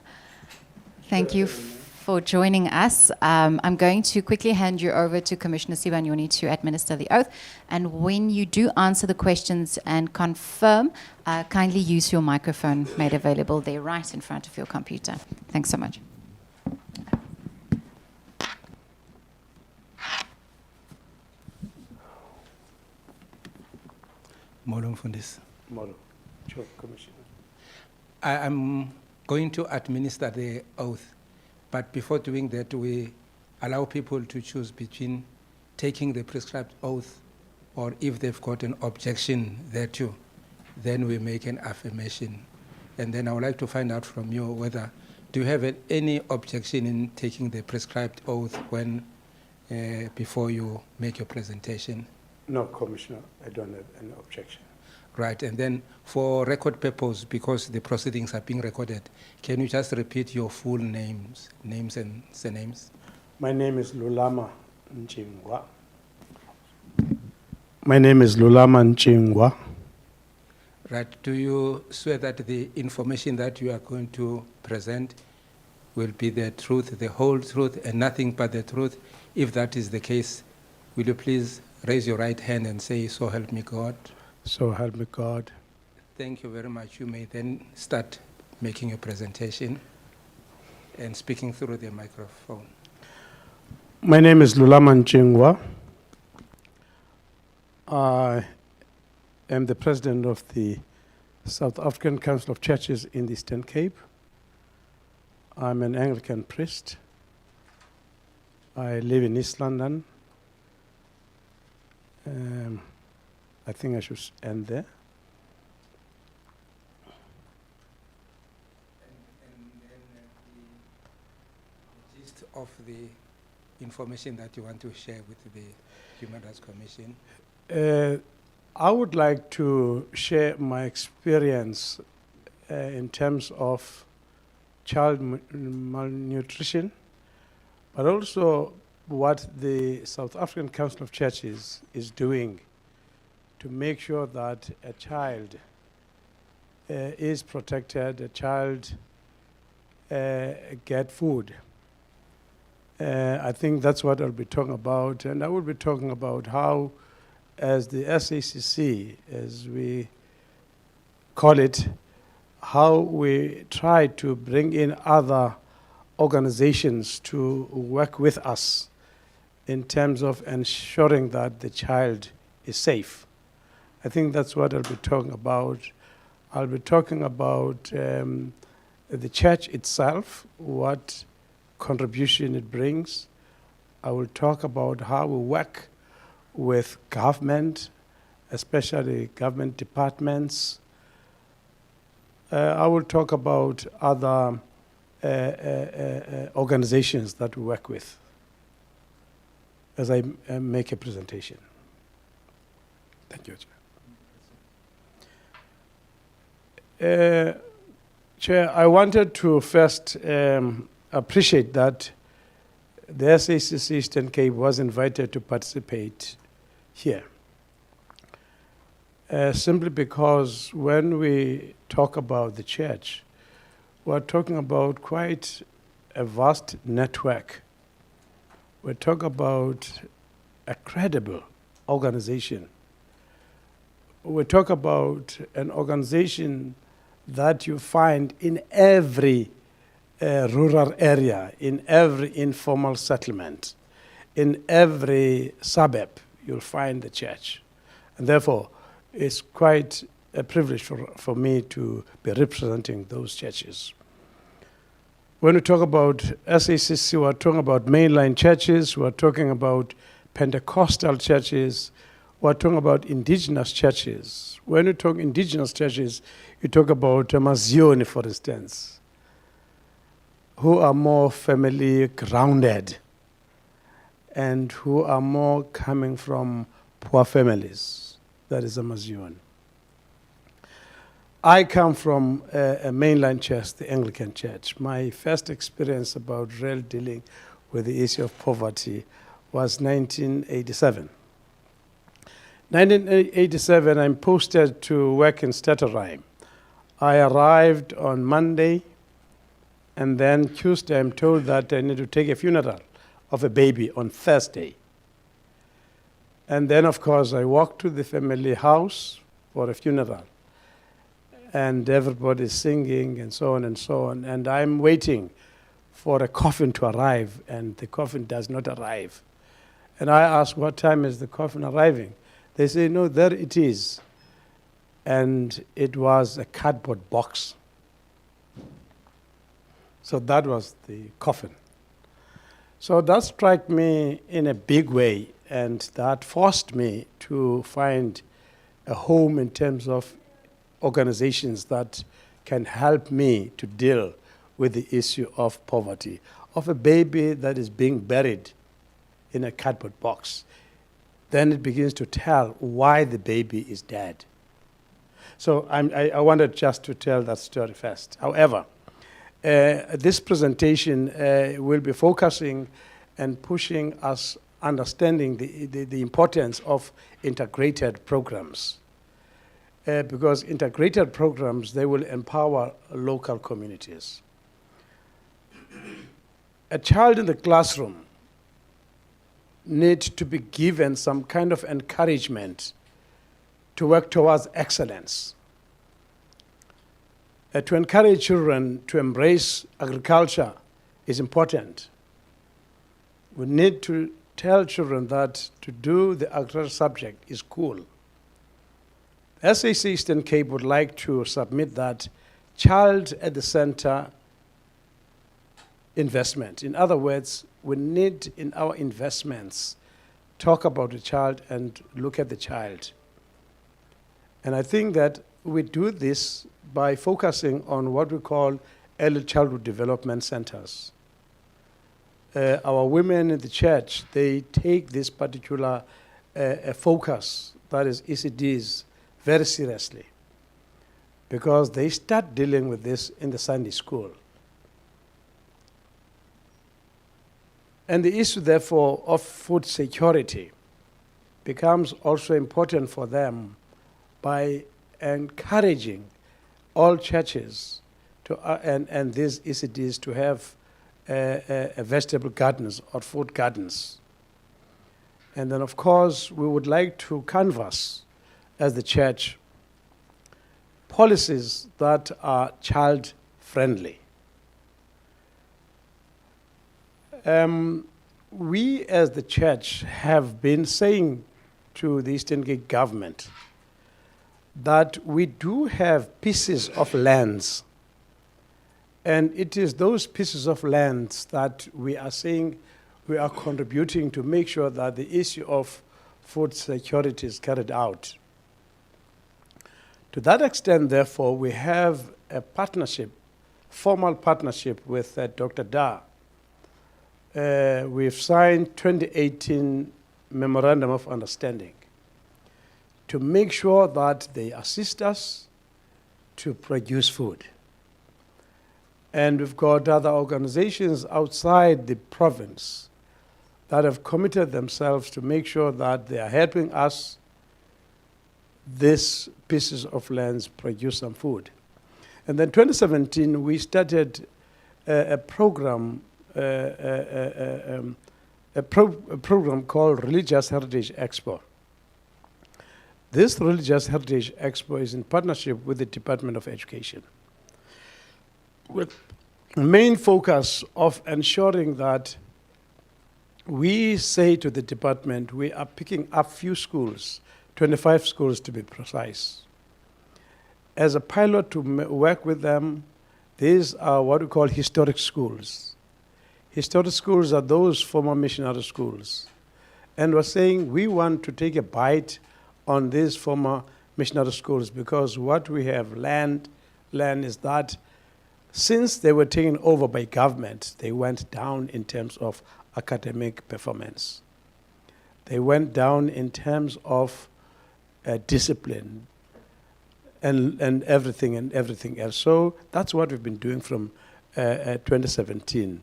Thank you for joining us. I'm going to quickly hand you over to Commissioner Sibanyoni to administer the oath. And when you do answer the questions and confirm, kindly use your microphone made available there right in front of your computer. Thanks so much. Molo Mfundisi. Molo. Sure, Commissioner. I am going to administer the oath, but before doing that, we allow people to choose between taking the prescribed oath or if they've got an objection thereto, then we make an affirmation. And then I would like to find out from you whether, do you have any objection in taking the prescribed oath when, before you make your presentation? No, Commissioner, I don't have any objection. Right, and then for record purpose, because the proceedings are being recorded, can you just repeat your full names and surnames? My name is Lulama Nchingwa. My name is Lulama Nchingwa. Right, do you swear that the information that you are going to present will be the truth, the whole truth, and nothing but the truth? If that is the case, will you please raise your right hand and say, "So help me God"? So help me God. Thank you very much. You may then start making your presentation and speaking through the microphone. My name is Lulama Nchingwa. I am the president of the South African Council of Churches in the Eastern Cape. I'm an Anglican priest. I live in East London. I think I should end there. And the gist of the information that you want to share with the Human Rights Commission? I would like to share my experience in terms of child malnutrition, but also what the South African Council of Churches is doing to make sure that a child is protected, a child get food. I think that's what I'll be talking about, and I will be talking about how, as the SACC, as we call it, how we try to bring in other organizations to work with us in terms of ensuring that the child is safe. I think that's what I'll be talking about. I'll be talking about the church itself, what contribution it brings. I will talk about how we work with government, especially government departments. I will talk about other organizations that we work with as I make a presentation. Thank you, Chair. Chair, I wanted to first appreciate that the SACC Eastern Cape was invited to participate here. Simply because when we talk about the church, we're talking about quite a vast network. We talk about a credible organization. We talk about an organization that you find in every rural area, in every informal settlement, in every suburb, you'll find the church. And therefore, it's quite a privilege for me to be representing those churches. When we talk about SACC, we're talking about mainline churches, we're talking about Pentecostal churches, we're talking about indigenous churches. When you talk indigenous churches, you talk about Mazioni, for instance, who are more family grounded and who are more coming from poor families. That is a Mazioni. I come from a mainline church, the Anglican Church. My first experience about real dealing with the issue of poverty was 1987. 1987, I'm posted to work in Stutterheim. I arrived on Monday, and then Tuesday I'm told that I need to take a funeral of a baby on Thursday. And then, of course, I walked to the family house for a funeral. And everybody's singing and so on and so on. And I'm waiting for a coffin to arrive, and the coffin does not arrive. And I ask, what time is the coffin arriving? They say, no, there it is. And it was a cardboard box. So that was the coffin. So that struck me in a big way, and that forced me to find a home in terms of organizations that can help me to deal with the issue of poverty, of a baby that is being buried in a cardboard box. Then it begins to tell why the baby is dead. So I wanted just to tell that story first. However, this presentation will be focusing and pushing us understanding the importance of integrated programs. Because integrated programs, they will empower local communities. A child in the classroom needs to be given some kind of encouragement to work towards excellence. To encourage children to embrace agriculture is important. We need to tell children that to do the agriculture subject is cool. SAC Eastern Cape would like to submit that child at the center investment. In other words, we need in our investments talk about the child and look at the child. And I think that we do this by focusing on what we call early childhood development centers. Our women in the church, they take this particular focus, that is ECDs, very seriously, because they start dealing with this in the Sunday school. And the issue, therefore, of food security becomes also important for them by encouraging all churches to, and these ECDs to have vegetable gardens or food gardens. And then, of course, we would like to canvass as the church policies that are child-friendly. We as the church have been saying to the Eastern Cape government that we do have pieces of lands, and it is those pieces of lands that we are saying we are contributing to make sure that the issue of food security is carried out. To that extent, therefore, we have a partnership, formal partnership with Dr. Da. We've signed 2018 Memorandum of Understanding to make sure that they assist us to produce food. And we've got other organizations outside the province that have committed themselves to make sure that they are helping us, these pieces of lands, produce some food. And then 2017, we started a program, a program called Religious Heritage Expo. This Religious Heritage Expo is in partnership with the Department of Education, with main focus of ensuring that we say to the department, we are picking up few schools, 25 schools to be precise, as a pilot to work with them. These are what we call historic schools. Historic schools are those former missionary schools. And we're saying we want to take a bite on these former missionary schools, because what we have learned is that since they were taken over by government, they went down in terms of academic performance. They went down in terms of discipline and everything else. So that's what we've been doing from 2017,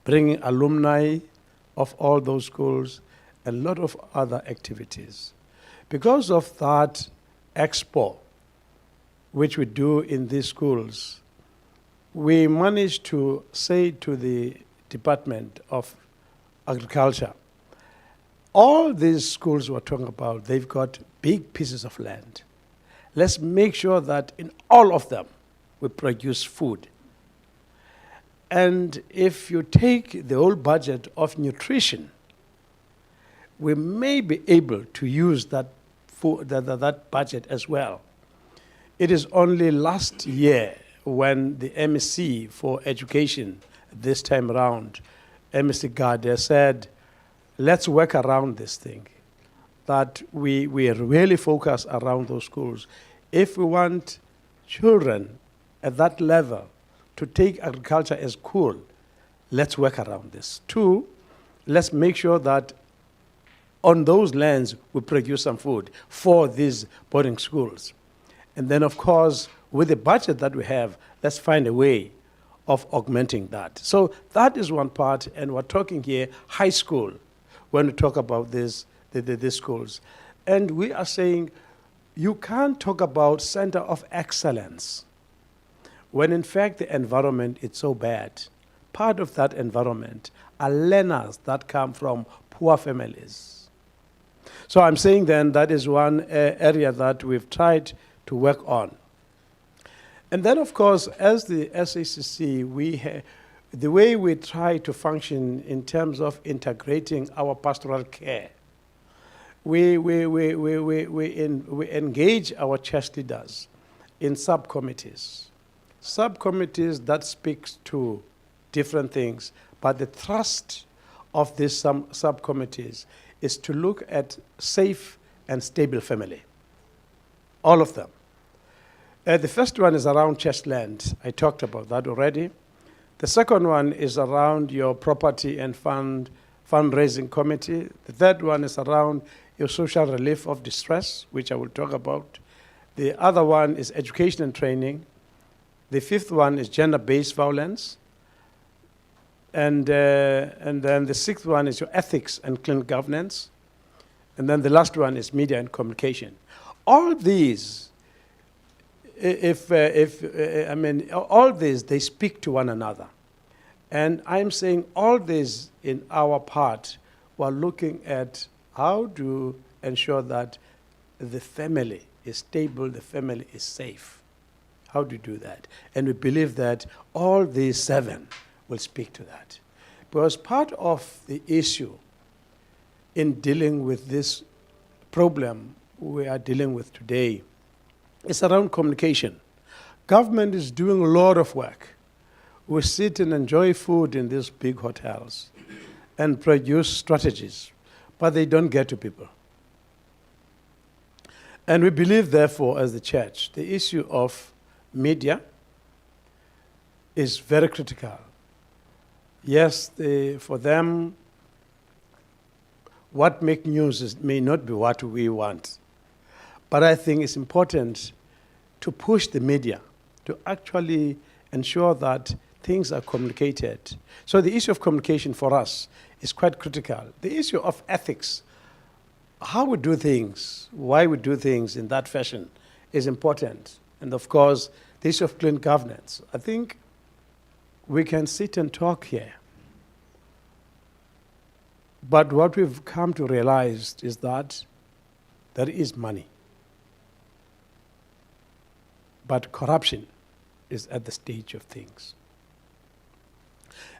bringing alumni of all those schools, a lot of other activities. Because of that expo, which we do in these schools, we managed to say to the Department of Agriculture, all these schools we're talking about, they've got big pieces of land. Let's make sure that in all of them we produce food. And if you take the whole budget of nutrition, we may be able to use that budget as well. It is only last year when the MEC for education this time around, MEC Gade, said, let's work around this thing, that we really focus around those schools. If we want children at that level to take agriculture as cool, let's work around this. 2, let's make sure that on those lands we produce some food for these boarding schools. And then, of course, with the budget that we have, let's find a way of augmenting that. So that is one part, and we're talking here high school when we talk about these schools. And we are saying you can't talk about center of excellence when in fact the environment is so bad. Part of that environment are learners that come from poor families. So I'm saying then that is one area that we've tried to work on. And then, of course, as the SACC, the way we try to function in terms of integrating our pastoral care, we engage our church leaders in subcommittees that speaks to different things, but the thrust of these subcommittees is to look at safe and stable family, all of them. The first one is around church land. I talked about that already. The second one is around your property and fundraising committee. The third one is around your social relief of distress, which I will talk about. The other one is education and training. The fifth one is gender-based violence. And then the sixth one is your ethics and clean governance. And then the last one is media and communication. All these, all these, they speak to one another. And I'm saying all this in our part, we're looking at how to ensure that the family is stable, the family is safe. How do you do that? And we believe that all these 7 will speak to that. Because part of the issue in dealing with this problem we are dealing with today is around communication. Government is doing a lot of work. We sit and enjoy food in these big hotels and produce strategies, but they don't get to people. And we believe, therefore, as the church, the issue of media is very critical. Yes, for them, what makes news may not be what we want. But I think it's important to push the media to actually ensure that things are communicated. So the issue of communication for us is quite critical. The issue of ethics, how we do things, why we do things in that fashion is important. And of course, the issue of clean governance. I think we can sit and talk here. But what we've come to realize is that there is money. But corruption is at the stage of things.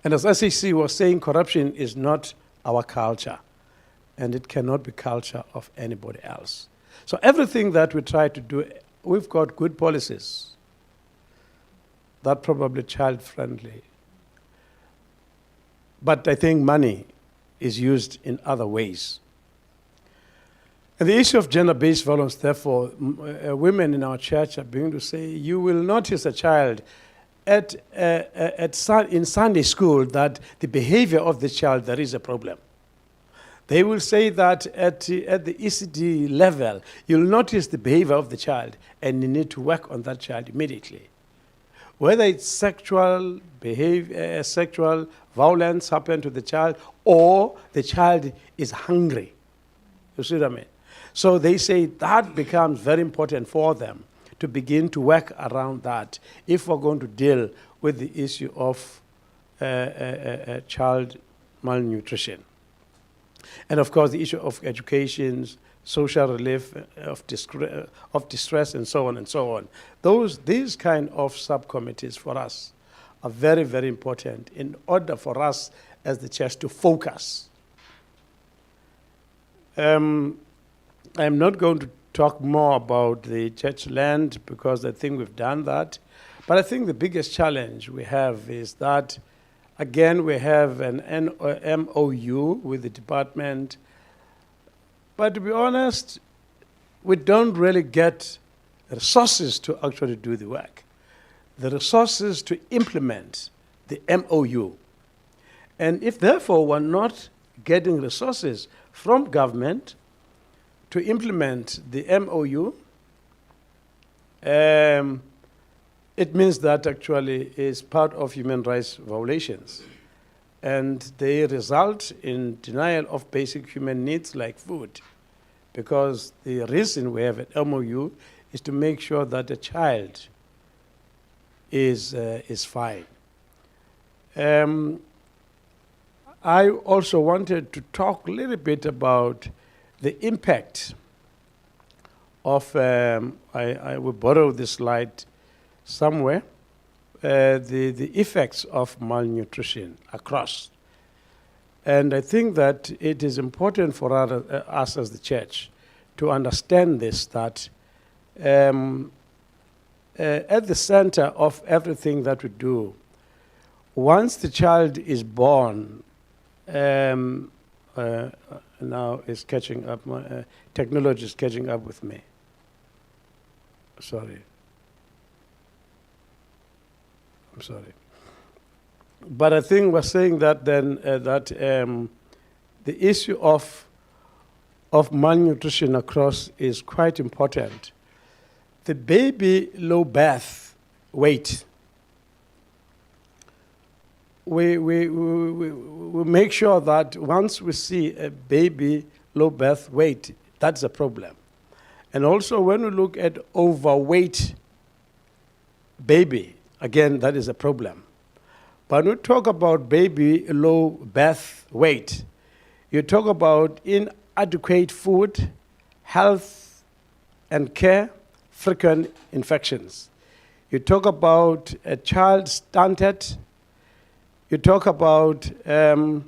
And as SEC was saying, corruption is not our culture, and it cannot be culture of anybody else. So everything that we try to do, we've got good policies that probably child-friendly. But I think money is used in other ways. And the issue of gender-based violence, therefore, women in our church are beginning to say, you will notice a child in Sunday school that the behavior of the child, there is a problem. They will say that at the ECD level, you'll notice the behavior of the child, and you need to work on that child immediately. Whether it's sexual behavior, sexual violence happened to the child, or the child is hungry. You see what I mean? So they say that becomes very important for them to begin to work around that if we're going to deal with the issue of child malnutrition. And of course, the issue of education, social relief, of distress, and so on and so on. These kind of subcommittees for us are very, very important in order for us as the church to focus. I'm not going to talk more about the church land because I think we've done that. But I think the biggest challenge we have is that, again, we have an MOU with the department. But to be honest, we don't really get resources to actually do the work. The resources to implement the MOU. And if, therefore, we're not getting resources from government to implement the MOU, it means that actually is part of human rights violations. And they result in denial of basic human needs like food. Because the reason we have an MOU is to make sure that a child is fine. I also wanted to talk a little bit about the impact of, I will borrow this slide somewhere, the effects of malnutrition across. And I think that it is important for us as the church to understand this, that at the center of everything that we do, once the child is born, now it's catching up, technology is catching up with me. Sorry. I'm sorry. But I think we're saying that then, the issue of malnutrition across is quite important. The baby low birth weight, we make sure that once we see a baby low birth weight, that's a problem. And also when we look at overweight baby, again, that is a problem. But when we talk about baby low birth weight, you talk about inadequate food, health and care, frequent infections. You talk about a child stunted. You talk about you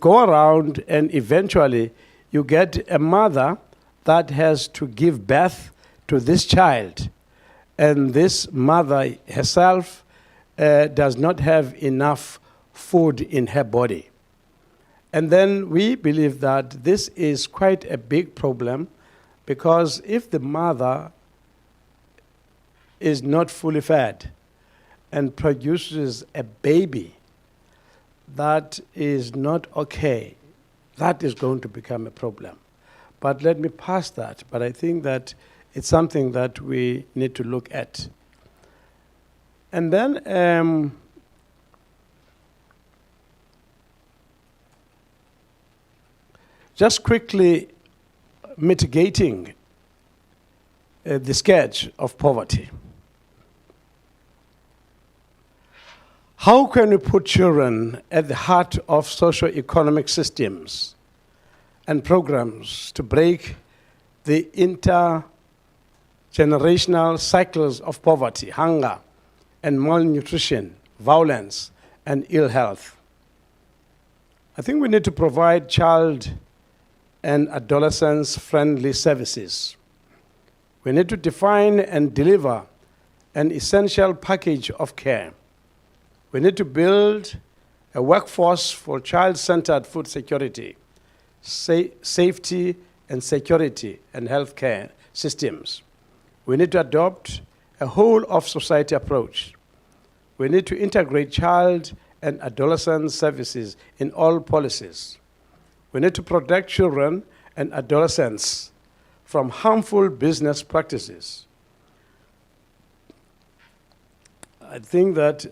go around and eventually you get a mother that has to give birth to this child, and this mother herself does not have enough food in her body. And then we believe that this is quite a big problem, because if the mother is not fully fed and produces a baby that is not okay, that is going to become a problem. But let me pass that. But I think that it's something that we need to look at. And then just quickly mitigating the scourge of poverty. How can we put children at the heart of socio-economic systems and programs to break the intergenerational cycles of poverty, hunger, and malnutrition, violence, and ill health? I think we need to provide child and adolescents-friendly services. We need to define and deliver an essential package of care. We need to build a workforce for child-centered food security, safety and security, and healthcare systems. We need to adopt a whole-of-society approach. We need to integrate child and adolescent services in all policies. We need to protect children and adolescents from harmful business practices. I think that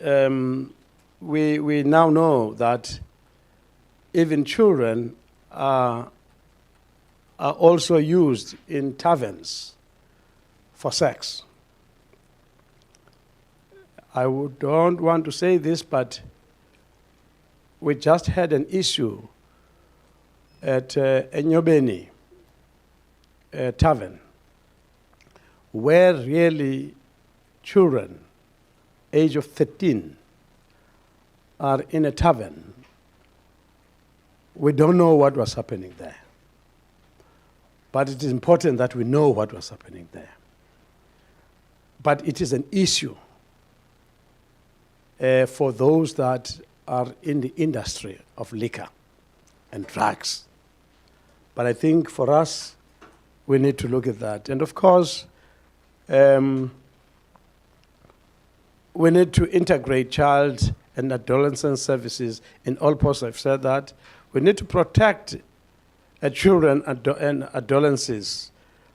we now know that even children are also used in taverns for sex. Don't want to say this, but we just had an issue at Enyobeni tavern, where really children, age of 13, are in a tavern. We don't know what was happening there. But it is important that we know what was happening there. But it is an issue for those that are in the industry of liquor and drugs. But I think for us, we need to look at that. And of course, we need to integrate child and adolescent services in all posts. I've said that. We need to protect children and adolescents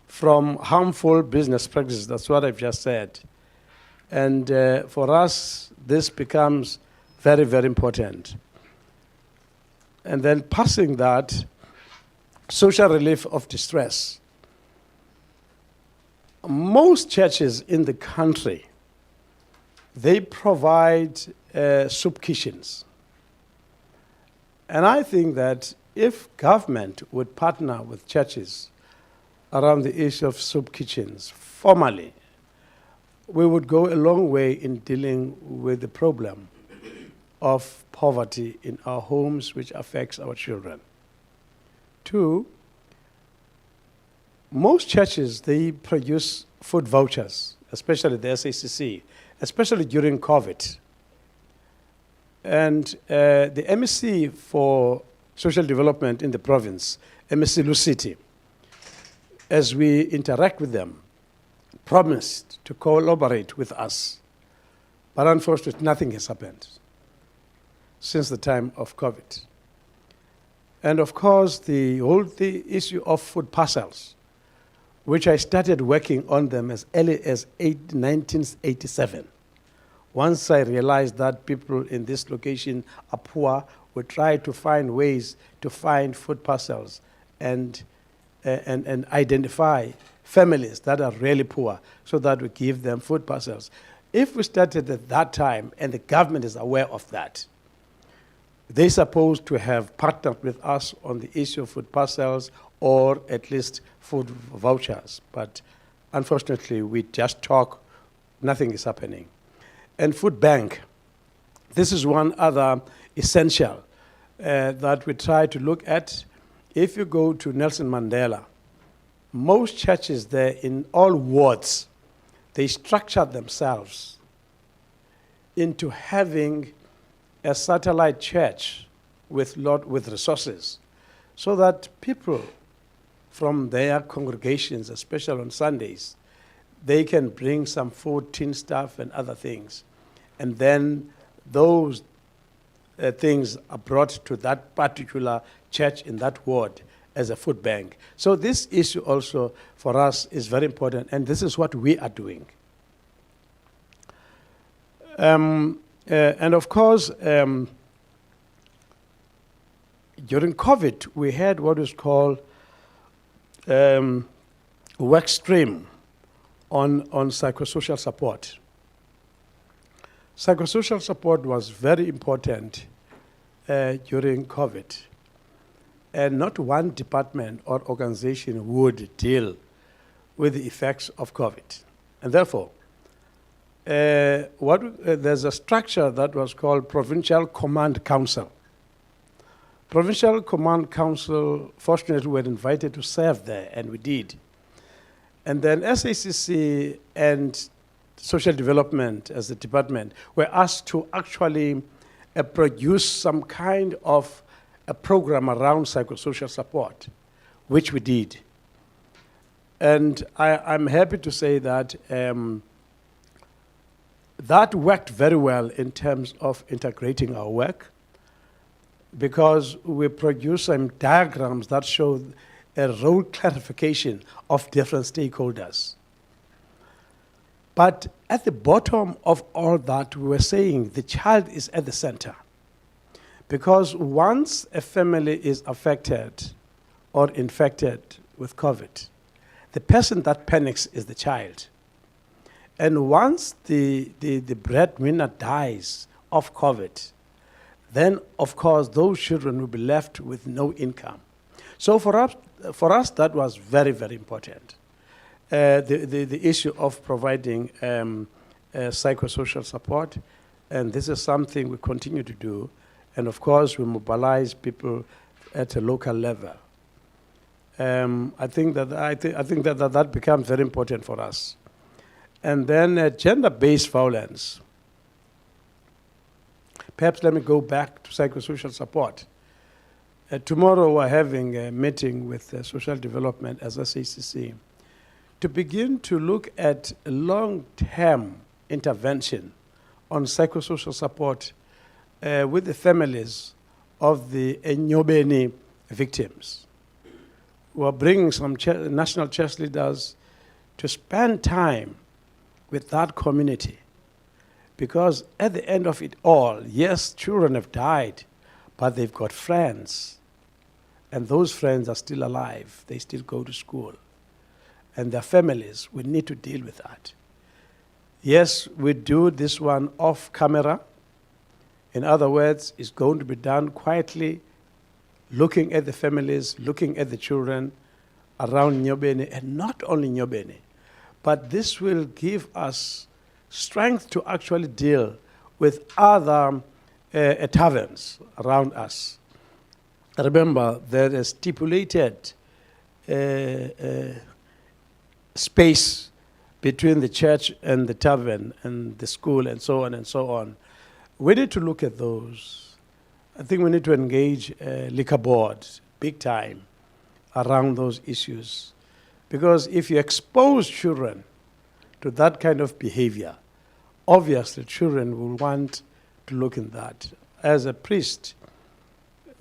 from harmful business practices. That's what I've just said. And for us, this becomes very, very important. And then passing that, social relief of distress. Most churches in the country, they provide soup kitchens. And I think that if government would partner with churches around the issue of soup kitchens formally, we would go a long way in dealing with the problem of poverty in our homes, which affects our children. 2, most churches, they produce food vouchers, especially the SACC, especially during COVID. And the MEC for Social Development in the province, MEC Lucity, as we interact with them, promised to collaborate with us. But unfortunately, nothing has happened since the time of COVID. And of course, the issue of food parcels, which I started working on them as early as 1987. Once I realized that people in this location are poor, we try to find ways to find food parcels and identify families that are really poor so that we give them food parcels. If we started at that time and the government is aware of that, they're supposed to have partnered with us on the issue of food parcels or at least food vouchers. But unfortunately, we just talk, nothing is happening. And food bank, this is one other essential that we try to look at. If you go to Nelson Mandela, most churches there in all wards, they structure themselves into having a satellite church with resources, so that people from their congregations, especially on Sundays, they can bring some food, tin stuff, and other things. And then those things are brought to that particular church in that ward as a food bank. So this issue also for us is very important, and this is what we are doing. And of course, during COVID, we had what is called work stream on psychosocial support. Psychosocial support was very important during COVID. And not one department or organization would deal with the effects of COVID. And therefore, there's a structure that was called Provincial Command Council. Provincial Command Council, fortunately, were invited to serve there, and we did. And then SACC and Social Development as the department were asked to actually produce some kind of a program around psychosocial support, which we did. And I'm happy to say that that worked very well in terms of integrating our work, because we produced some diagrams that show a role clarification of different stakeholders. But at the bottom of all that, we were saying the child is at the center. Because once a family is affected or infected with COVID, the person that panics is the child. And once the breadwinner dies of COVID, then of course those children will be left with no income. So for us that was very, very important. The issue of providing psychosocial support, and this is something we continue to do. And of course, we mobilize people at a local level. I think that becomes very important for us. And then gender-based violence. Perhaps let me go back to psychosocial support. Tomorrow we're having a meeting with Social Development as SACC to begin to look at long-term intervention on psychosocial support with the families of the Enyobeni victims. We're bringing some national church leaders to spend time with that community, because at the end of it all, yes, children have died, but they've got friends, and those friends are still alive. They still go to school, and their families, we need to deal with that. Yes, we do this one off camera. In other words, it's going to be done quietly, looking at the families, looking at the children around Nyobeni, and not only Nyobeni, but this will give us strength to actually deal with other taverns around us. Remember, there is stipulated space between the church and the tavern and the school and so on and so on. We need to look at those. I think we need to engage liquor board big time around those issues. Because if you expose children to that kind of behavior, obviously children will want to look in that. As a priest,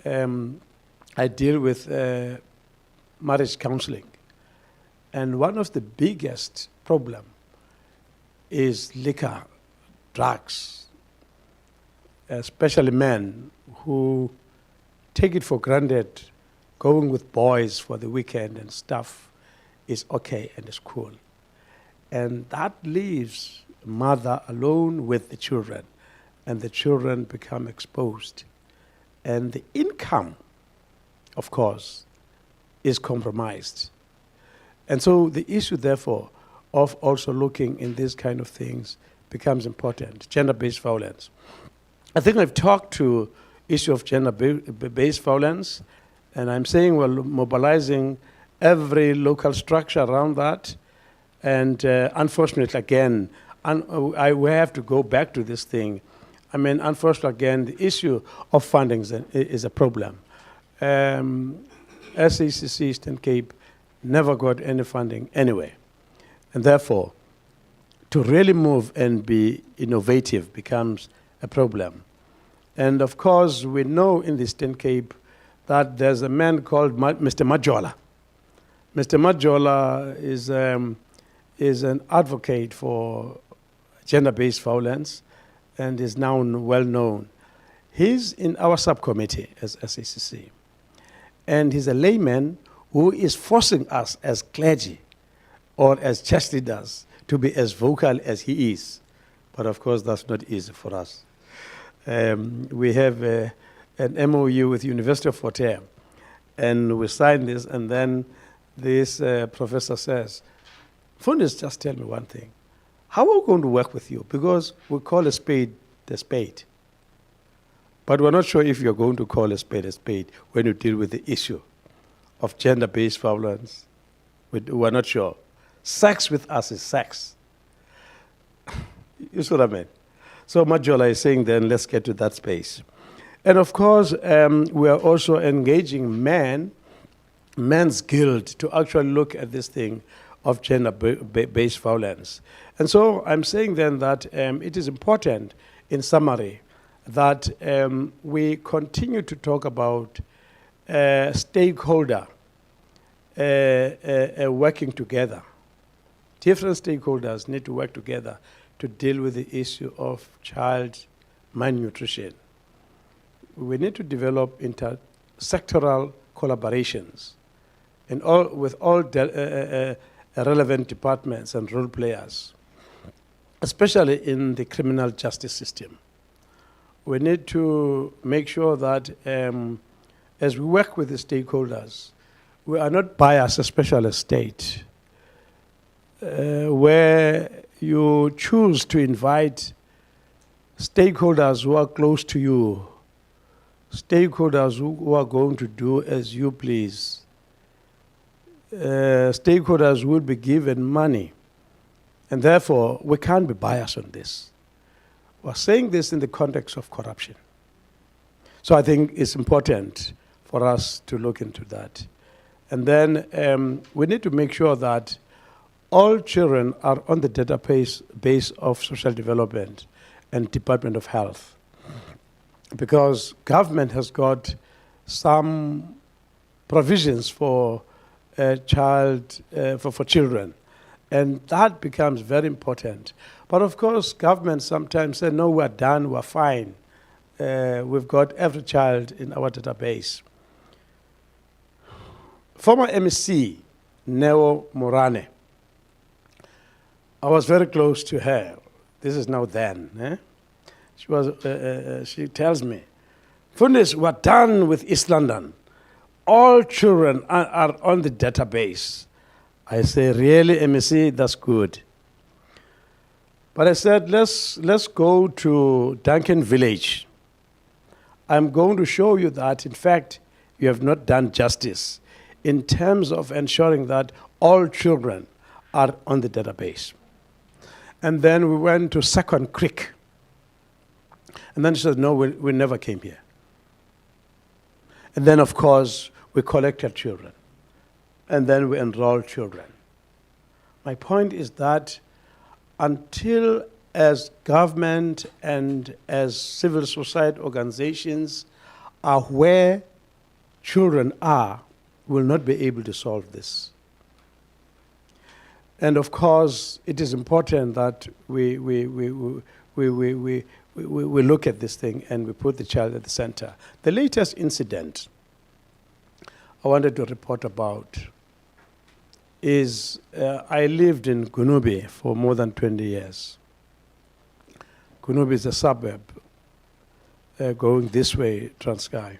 I deal with marriage counseling. And one of the biggest problem is liquor, drugs, especially men who take it for granted going with boys for the weekend and stuff is okay and is cool. And that leaves mother alone with the children, and the children become exposed. And the income, of course, is compromised. And so the issue, therefore, of also looking in these kind of things becomes important. Gender-based violence. I think I've talked to issue of gender-based violence, and I'm saying we're mobilizing every local structure around that. And unfortunately, again, we have to go back to this thing. I mean, unfortunately, again, the issue of funding is a problem. SACC Eastern Cape never got any funding anyway. And therefore, to really move and be innovative becomes a problem. And of course, we know in the Eastern Cape that there's a man called Mr. Majola. Mr. Majola is an advocate for gender-based violence, and is now well known. He's in our subcommittee as SACC. And he's a layman who is forcing us as clergy or as church leaders to be as vocal as he is. But of course, that's not easy for us. We have an MOU with University of Fort Hare, and we signed this, and then this professor says, Fundis, just tell me one thing. How are we going to work with you? Because we call a spade a spade. But we're not sure if you're going to call a spade when you deal with the issue of gender-based violence. We're not sure. Sex with us is sex. You see what I mean? So Majola is saying then, let's get to that space. And of course, we are also engaging men's guild to actually look at this thing of gender-based violence. And so I'm saying then that it is important, in summary, that we continue to talk about stakeholder working together. Different stakeholders need to work together to deal with the issue of child malnutrition. We need to develop intersectoral collaborations with all relevant departments and role players, especially in the criminal justice system. We need to make sure that as we work with the stakeholders, we are not biased, especially as state, where you choose to invite stakeholders who are close to you, stakeholders who are going to do as you please, stakeholders will be given money, and therefore we can't be biased on this. We're saying this in the context of corruption. So I think it's important for us to look into that. And then we need to make sure that all children are on the database base of social development and Department of Health, because government has got some provisions for for children, and that becomes very important. But of course, government sometimes say, no, we're done, we're fine. We've got every child in our database. Former MEC, Neo Morane, I was very close to her. This is now then. She tells me, Fundis, we're done with East London. All children are on the database. I say, really, MEC, that's good. But I said, let's go to Duncan Village. I'm going to show you that, in fact, you have not done justice in terms of ensuring that all children are on the database. And then we went to Second Creek. And then she said, no, we never came here. And then, of course, we collected children. And then we enrolled children. My point is that until as government and as civil society organizations are where children are, we'll not be able to solve this. And of course, it is important that we look at this thing and we put the child at the center. The latest incident I wanted to report about is I lived in Gunubi for more than 20 years. Gunubi is a suburb going this way, Transkei.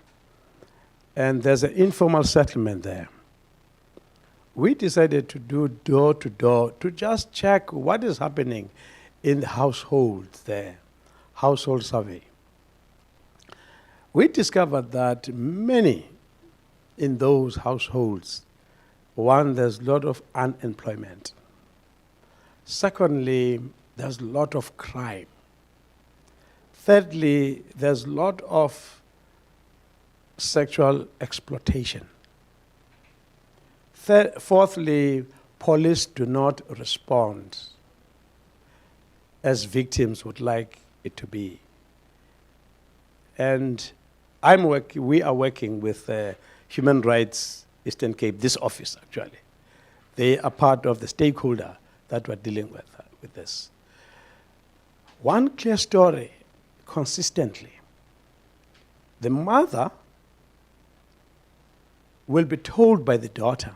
And there's an informal settlement there. We decided to do door-to-door to just check what is happening in the households there, household survey. We discovered that many in those households, one, there's a lot of unemployment. Secondly, there's a lot of crime. Thirdly, there's a lot of sexual exploitation. Fourthly, police do not respond as victims would like it to be. And we are working with Human Rights Eastern Cape, this office actually. They are part of the stakeholder that we're dealing with this. One clear story consistently, the mother will be told by the daughter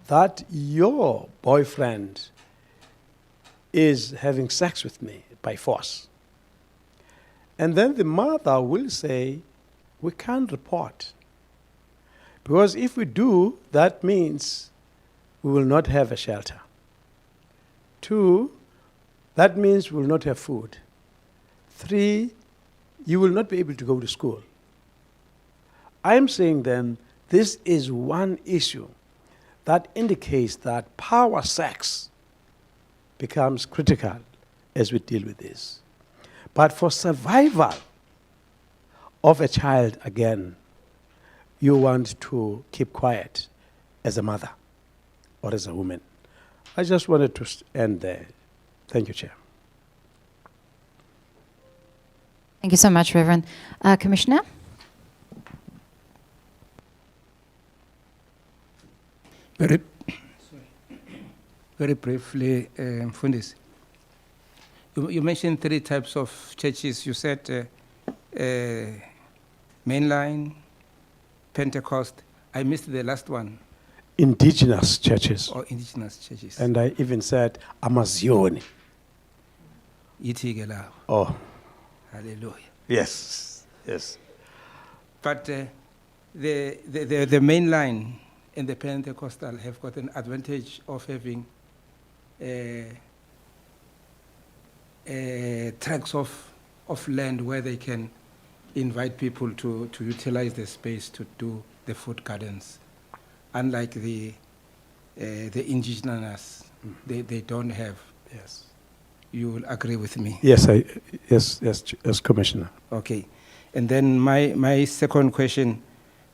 that your boyfriend is having sex with me by force. And then the mother will say, we can't report. Because if we do, that means we will not have a shelter. 2, that means we will not have food. 3, you will not be able to go to school. I'm saying then, this is one issue that indicates that power sex becomes critical as we deal with this. But for survival of a child, again, you want to keep quiet as a mother or as a woman. I just wanted to end there. Thank you, Chair. Thank you so much, Reverend. Commissioner? Very briefly, Fundis, you mentioned 3 types of churches. You said mainline, Pentecost. I missed the last one. Indigenous churches. Or indigenous churches. And I even said Amazioni. Itigela. Oh. Hallelujah. Yes. Yes. But the main line and the Pentecostal have got an advantage of having tracts of land where they can invite people to utilize the space to do the food gardens. Unlike the indigenous, they don't have. Yes. You will agree with me? Yes, yes, Commissioner. Okay. And then my second question,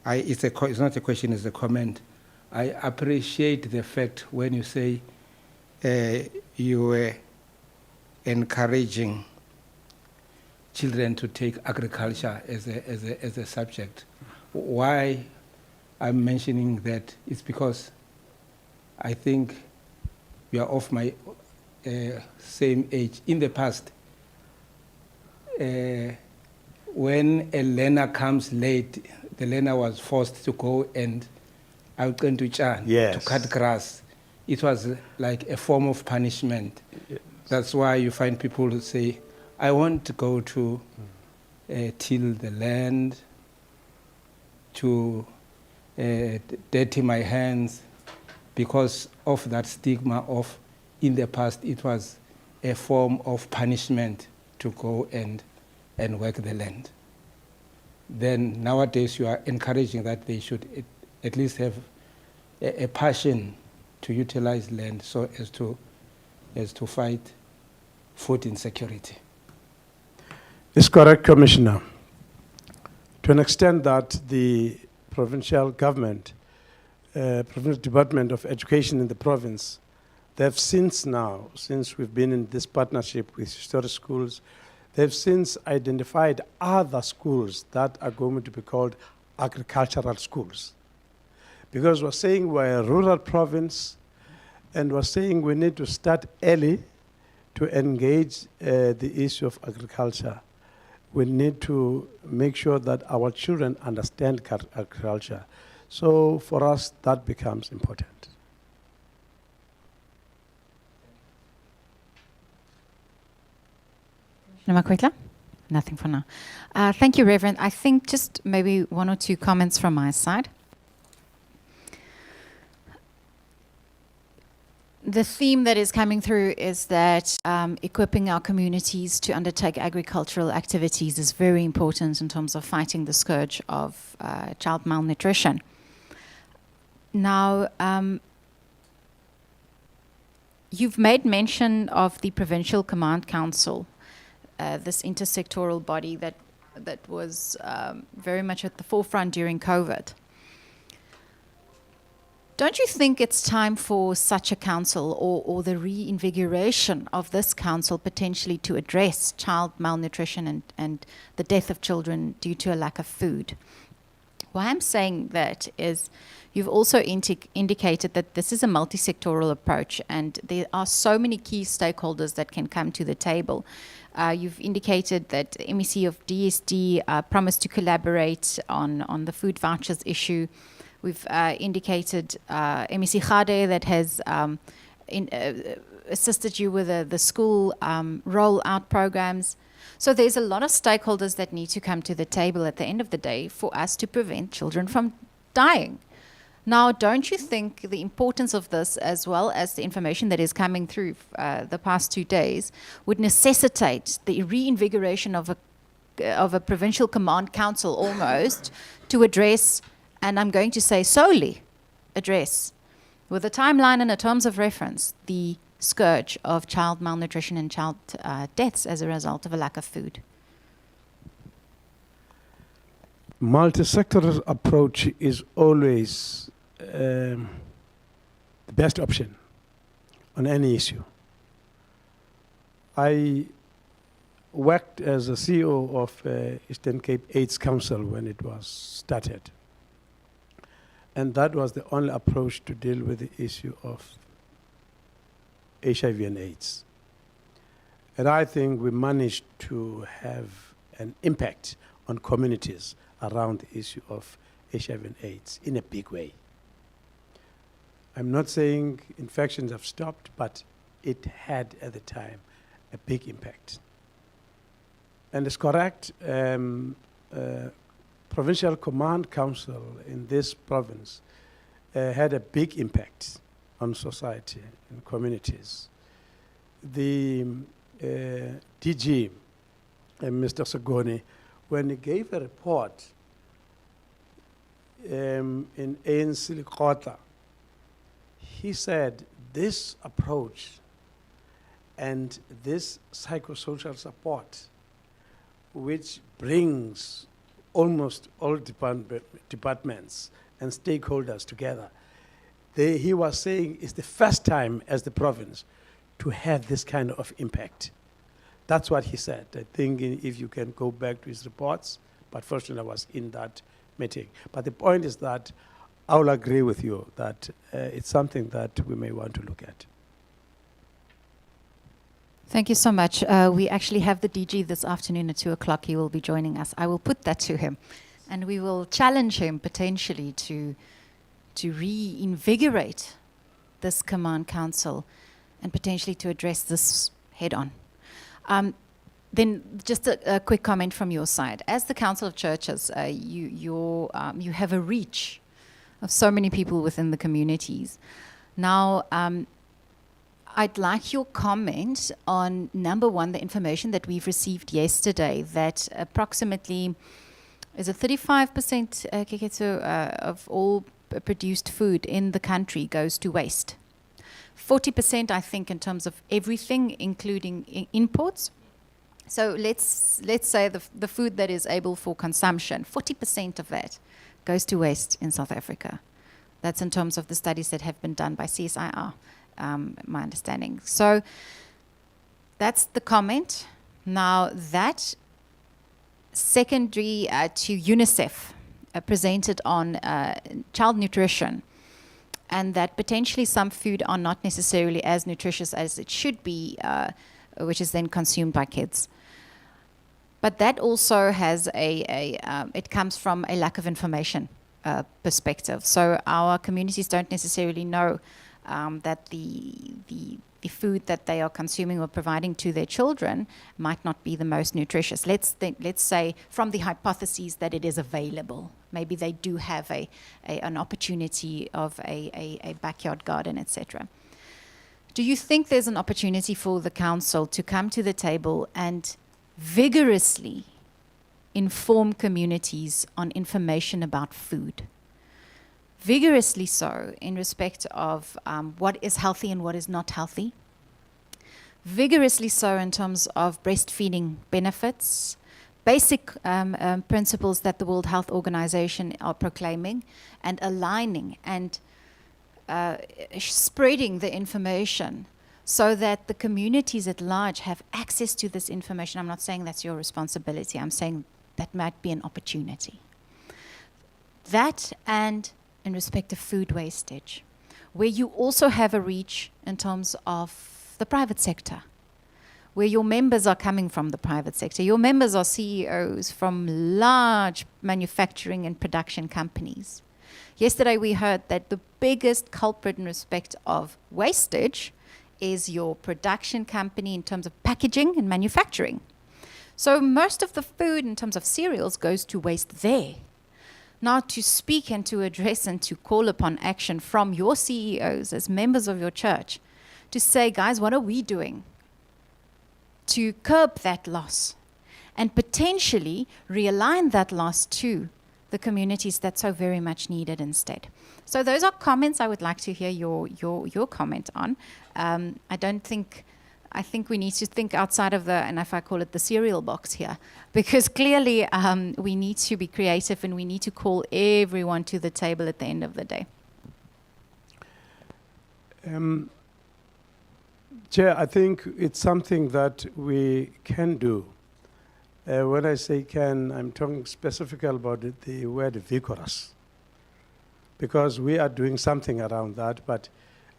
it's not a question, it's a comment. I appreciate the fact when you say you were encouraging children to take agriculture as a subject. Why I'm mentioning that is because I think we are of my same age. In the past, when a learner comes late, the learner was forced to go and out into Chan to cut grass. It was like a form of punishment. Yes. That's why you find people who say, I want to go to till the land, to dirty my hands, because of that stigma of, in the past, it was a form of punishment to go and work the land. Then nowadays you are encouraging that they should at least have a passion to utilize land so as to fight food insecurity. It's correct, Commissioner. To an extent that the provincial government, Provincial Department of Education in the province, they've since we've been in this partnership with historic schools, they've since identified other schools that are going to be called agricultural schools. Because we're saying we're a rural province, and we're saying we need to start early to engage the issue of agriculture. We need to make sure that our children understand agriculture. So for us, that becomes important. Commissioner Makwetla? Nothing for now. Thank you, Reverend. I think just maybe 1 or 2 comments from my side. The theme that is coming through is that equipping our communities to undertake agricultural activities is very important in terms of fighting the scourge of child malnutrition. Now, you've made mention of the Provincial Command Council, this intersectoral body that was very much at the forefront during COVID. Don't you think it's time for such a council or the reinvigoration of this council potentially to address child malnutrition and the death of children due to a lack of food? Why I'm saying that is you've also indicated that this is a multi-sectoral approach and there are so many key stakeholders that can come to the table. You've indicated that MEC of DSD promised to collaborate on the food vouchers issue. We've indicated MEC Khade that has assisted you with the school rollout programs. So there's a lot of stakeholders that need to come to the table at the end of the day for us to prevent children from dying. Now, don't you think the importance of this, as well as the information that is coming through the past 2 days, would necessitate the reinvigoration of a provincial command council almost to address, and I'm going to say solely address, with a timeline and a terms of reference, the scourge of child malnutrition and child deaths as a result of a lack of food? Multi-sectoral approach is always the best option on any issue. I worked as a CEO of Eastern Cape AIDS Council when it was started. And that was the only approach to deal with the issue of HIV and AIDS. And I think we managed to have an impact on communities around the issue of HIV and AIDS in a big way. I'm not saying infections have stopped, but it had at the time a big impact. And it's correct, Provincial Command Council in this province had a big impact on society and communities. The DG, Mr. Sagoni, when he gave a report in ANC Lekgotla, he said this approach and this psychosocial support, which brings almost all departments and stakeholders together, he was saying it's the first time as the province to have this kind of impact. That's what he said. I think if you can go back to his reports, but fortunately I was in that meeting. But the point is that I will agree with you that it's something that we may want to look at. Thank you so much. We actually have the DG this afternoon at 2 o'clock. He will be joining us. I will put that to him, and we will challenge him potentially to reinvigorate this command council and potentially to address this head on. Then just a quick comment from your side. As the Council of Churches, you have a reach of so many people within the communities. Now, I'd like your comment on, number one, the information that we've received yesterday, that approximately, is it 35% of all produced food in the country goes to waste. 40%, I think, in terms of everything, including imports. So let's say the food that is able for consumption, 40% of that goes to waste in South Africa. That's in terms of the studies that have been done by CSIR, my understanding. So that's the comment. Now that secondary to UNICEF presented on child nutrition, and that potentially some food are not necessarily as nutritious as it should be, which is then consumed by kids. But that also has it comes from a lack of information perspective. So our communities don't necessarily know that the food that they are consuming or providing to their children might not be the most nutritious. Let's say from the hypotheses that it is available. Maybe they do have an opportunity of a backyard garden, etc. Do you think there's an opportunity for the council to come to the table and vigorously inform communities on information about food? Vigorously so in respect of what is healthy and what is not healthy. Vigorously so in terms of breastfeeding benefits, basic principles that the World Health Organization are proclaiming, and aligning and spreading the information so that the communities at large have access to this information. I'm not saying that's your responsibility. I'm saying that might be an opportunity. That, and in respect of food wastage, where you also have a reach in terms of the private sector, where your members are coming from the private sector. Your members are CEOs from large manufacturing and production companies. Yesterday we heard that the biggest culprit in respect of wastage is your production company in terms of packaging and manufacturing. So most of the food in terms of cereals goes to waste there. Now to speak and to address and to call upon action from your CEOs as members of your church to say, guys, what are we doing to curb that loss and potentially realign that loss to the communities that so very much need it instead. So those are comments I would like to hear your comment on. I think we need to think outside of the, and if I call it the cereal box here, because clearly we need to be creative and we need to call everyone to the table at the end of the day. Chair, I think it's something that we can do. When I say can, I'm talking specifically about the word vigorous, because we are doing something around that, but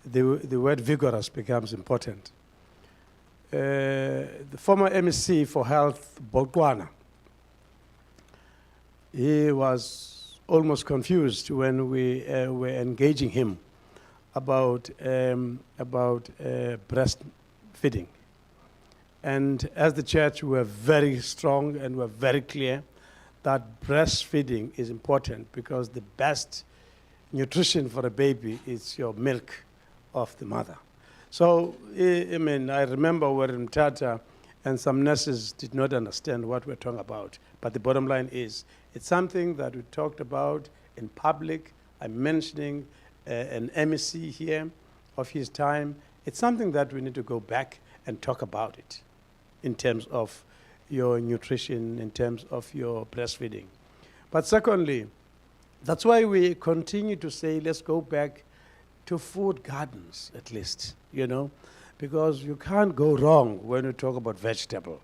the word vigorous becomes important. The former MEC for Health, Botswana, he was almost confused when we were engaging him about breastfeeding. And as the church, we were very strong and we're very clear that breastfeeding is important, because the best nutrition for a baby is your milk of the mother. So, I mean, I remember we were in Tata and some nurses did not understand what we're talking about. But the bottom line is, it's something that we talked about in public. I'm mentioning an MEC here of his time. It's something that we need to go back and talk about it in terms of your nutrition, in terms of your breastfeeding. But secondly, that's why we continue to say, let's go back to food gardens at least, you know, because you can't go wrong when you talk about vegetable,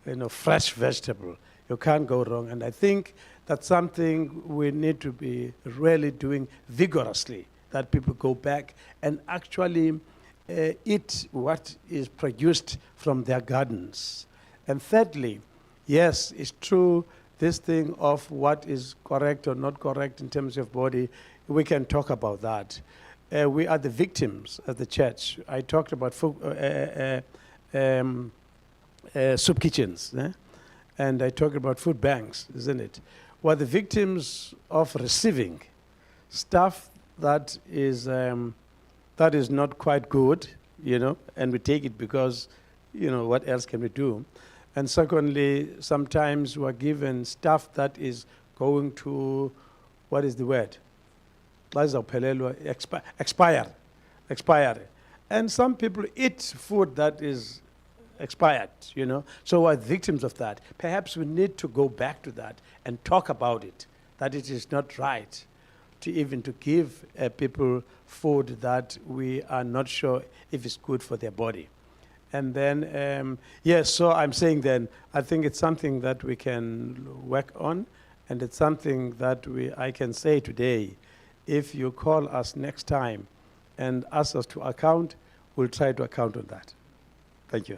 you know, fresh vegetable. You can't go wrong. And I think that's something we need to be really doing vigorously, that people go back and actually eat what is produced from their gardens. And thirdly, yes, it's true, this thing of what is correct or not correct in terms of body, we can talk about that. We are the victims as the church. I talked about soup kitchens, and I talked about food banks, isn't it? We're the victims of receiving stuff that is not quite good, you know, and we take it because, you know, what else can we do? And secondly, sometimes we're given stuff that is going to, what is the word? Expire. And some people eat food that is expired, you know. So we're victims of that. Perhaps we need to go back to that and talk about it, that it is not right to even to give people food that we are not sure if it's good for their body. And then, yes, so I'm saying then, I think it's something that we can work on, and it's something that I can say today, if you call us next time and ask us to account, we'll try to account on that. Thank you.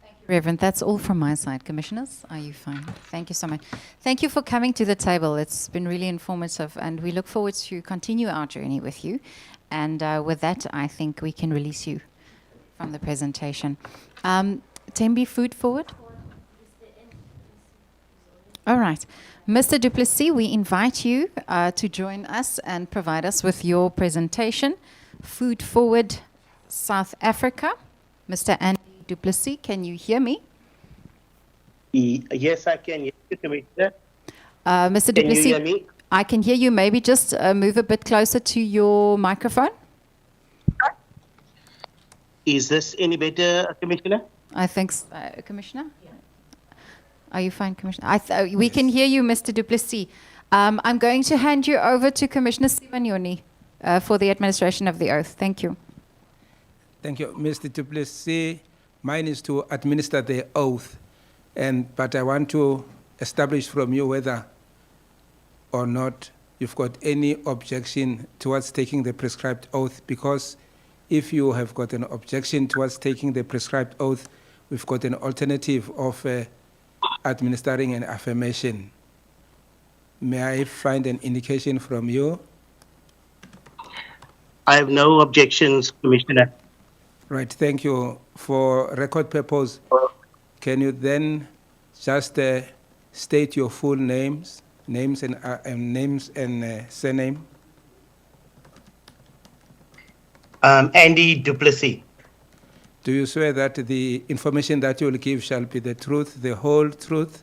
Thank you, Reverend. That's all from my side. Commissioners, are you fine? Thank you so much. Thank you for coming to the table. It's been really informative, and we look forward to continue our journey with you. And with that, I think we can release you from the presentation. Tembi, food forward. All right. Mr. Du Plessis, we invite you to join us and provide us with your presentation. Food Forward South Africa. Mr. Andy Du Plessis, can you hear me? Yes, I can hear you, Commissioner. Mr. Du Plessis, can you hear me? I can hear you. Maybe just move a bit closer to your microphone. Is this any better, Commissioner? I think, Commissioner? Are you fine, Commissioner? We can hear you, Mr. Du Plessis. I'm going to hand you over to Commissioner Simanyoni for the administration of the oath. Thank you. Thank you, Mr. Du Plessis. Mine is to administer the oath, but I want to establish from you whether or not you've got any objection towards taking the prescribed oath, because if you have got an objection towards taking the prescribed oath, we've got an alternative of administering an affirmation. May I find an indication from you? I have no objections, Commissioner. Right, thank you. For record purpose, can you then just state your full names and surname? Andy Duplessis. Do you swear that the information that you will give shall be the truth, the whole truth,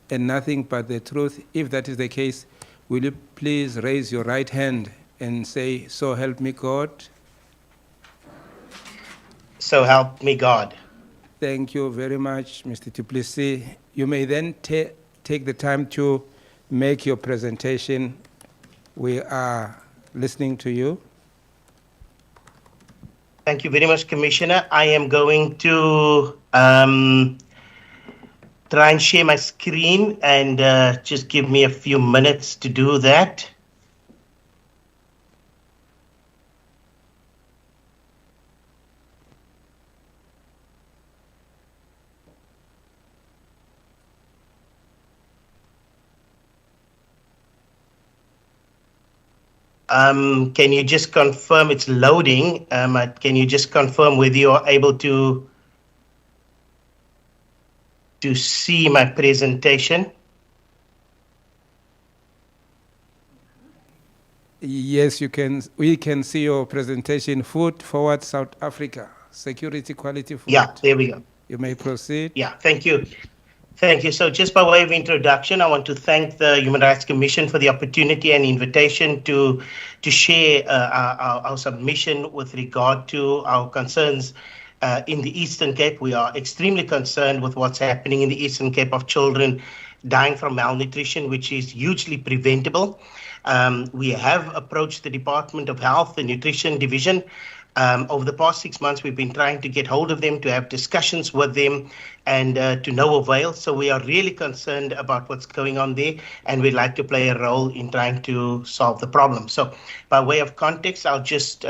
and nothing but the truth? If that is the case, will you please raise your right hand and say, "So help me God"? So help me God. Thank you very much, Mr. Duplessis. You may then take the time to make your presentation. We are listening to you. Thank you very much, Commissioner. I am going to try and share my screen, and just give me a few minutes to do that. Can you just confirm it's loading? Can you just confirm whether you are able to see my presentation? Yes, you can. We can see your presentation. Food Forward South Africa, security quality food. Yeah, there we go. You may proceed. Yeah, thank you. Thank you. So just by way of introduction, I want to thank the Human Rights Commission for the opportunity and invitation to share our submission with regard to our concerns in the Eastern Cape. We are extremely concerned with what's happening in the Eastern Cape of children dying from malnutrition, which is hugely preventable. We have approached the Department of Health, the Nutrition Division. Over the past 6 months, we've been trying to get hold of them, to have discussions with them, and to no avail. So we are really concerned about what's going on there, and we'd like to play a role in trying to solve the problem. So by way of context, I'll just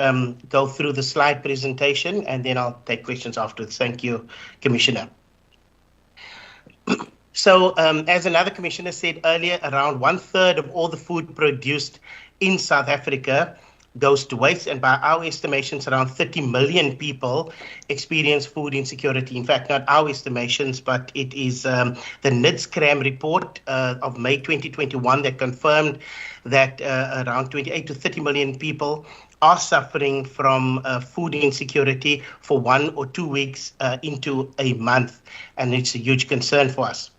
go through the slide presentation, and then I'll take questions afterwards. Thank you, Commissioner. So as another commissioner said earlier, around 1/3 of all the food produced in South Africa goes to waste, and by our estimations, around 30 million people experience food insecurity. In fact, not our estimations, but it is the NIDS-CRAM report of May 2021 that confirmed that around 28 to 30 million people are suffering from food insecurity for 1 or 2 weeks into a month, and it's a huge concern for us.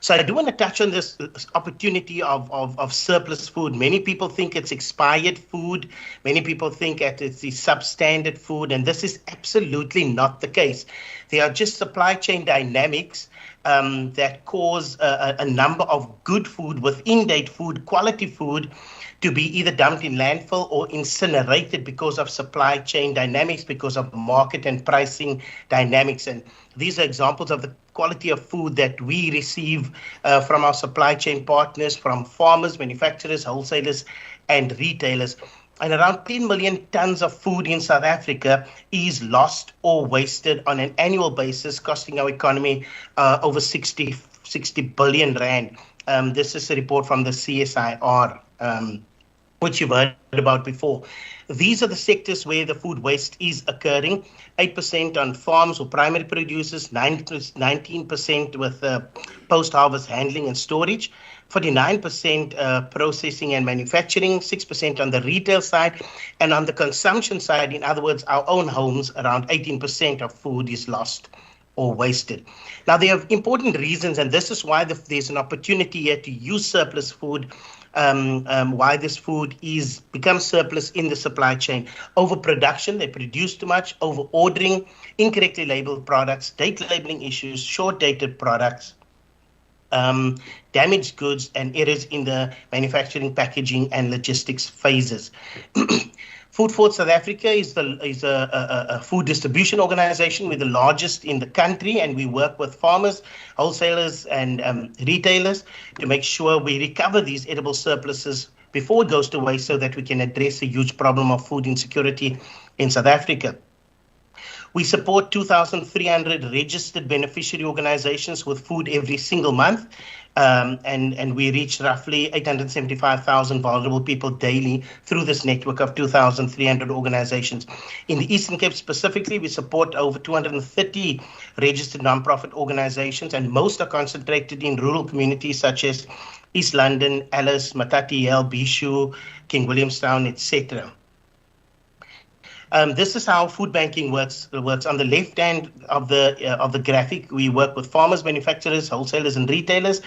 So I do want to touch on this opportunity of surplus food. Many people think it's expired food. Many people think that it's the substandard food, and this is absolutely not the case. There are just supply chain dynamics that cause a number of good food, within date food, quality food, to be either dumped in landfill or incinerated because of supply chain dynamics, because of market and pricing dynamics. And these are examples of the quality of food that we receive from our supply chain partners, from farmers, manufacturers, wholesalers, and retailers. And around 10 million tons of food in South Africa is lost or wasted on an annual basis, costing our economy over 60 billion rand. This is a report from the CSIR, which you've heard about before. These are the sectors where the food waste is occurring. 8% on farms or primary producers, 19% with post-harvest handling and storage, 49% processing and manufacturing, 6% on the retail side, and on the consumption side, in other words, our own homes, around 18% of food is lost or wasted. Now, there are important reasons, and this is why there's an opportunity here to use surplus food, why this food becomes surplus in the supply chain. Overproduction, they produce too much, over-ordering, incorrectly labeled products, date labeling issues, short-dated products, damaged goods, and errors in the manufacturing, packaging, and logistics phases. Food Forward South Africa is a food distribution organization. We're the largest in the country, and we work with farmers, wholesalers, and retailers to make sure we recover these edible surpluses before it goes to waste so that we can address the huge problem of food insecurity in South Africa. We support 2,300 registered beneficiary organizations with food every single month, and we reach roughly 875,000 vulnerable people daily through this network of 2,300 organizations. In the Eastern Cape specifically, we support over 230 registered nonprofit organizations, and most are concentrated in rural communities such as East London, Alice, Matatiele, Bishu, King Williamstown, etc. This is how food banking works. On the left hand of the graphic, we work with farmers, manufacturers, wholesalers, and retailers.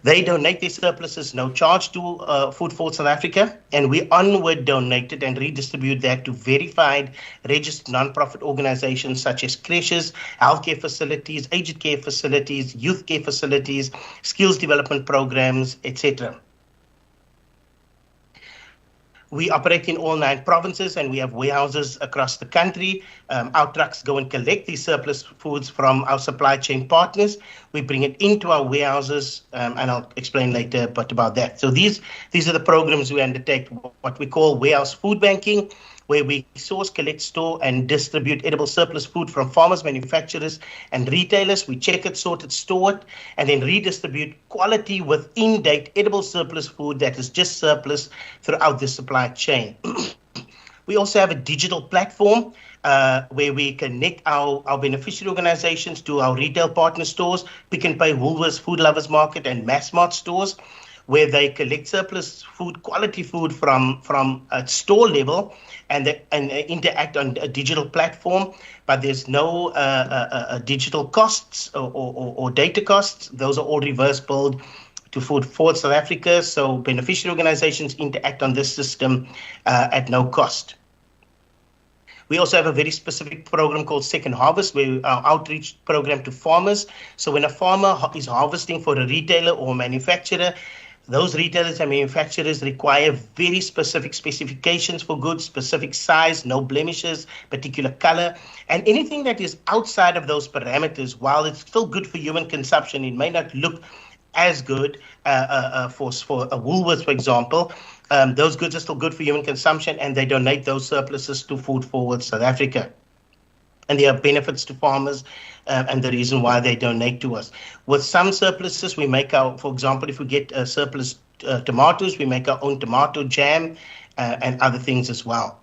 They donate their surpluses, no charge, to Food Forward South Africa, and we onward donate it and redistribute that to verified, registered nonprofit organizations such as creches, healthcare facilities, aged care facilities, youth care facilities, skills development programs, etc. We operate in all 9 provinces, and we have warehouses across the country. Our trucks go and collect these surplus foods from our supply chain partners. We bring it into our warehouses, and I'll explain later a bit about that. So these are the programs we undertake, what we call warehouse food banking, where we source, collect, store, and distribute edible surplus food from farmers, manufacturers, and retailers. We check it, sort it, store it, and then redistribute quality within-date edible surplus food that is just surplus throughout the supply chain. We also have a digital platform where we connect our beneficiary organizations to our retail partner stores, Pick n Pay, Woolworths, Food Lovers Market, and Massmart stores, where they collect surplus food, quality food from a store level, and interact on a digital platform, but there's no digital costs or data costs. Those are all reverse billed to Food Forward South Africa, so beneficiary organizations interact on this system at no cost. We also have a very specific program called Second Harvest, where our outreach program to farmers. So when a farmer is harvesting for a retailer or manufacturer, those retailers and manufacturers require very specific specifications for goods, specific size, no blemishes, particular color, and anything that is outside of those parameters, while it's still good for human consumption, it may not look as good for a Woolworths, for example. Those goods are still good for human consumption, and they donate those surpluses to Food Forward South Africa. And there are benefits to farmers, and the reason why they donate to us. With some surpluses, we make for example, if we get surplus tomatoes, we make our own tomato jam and other things as well.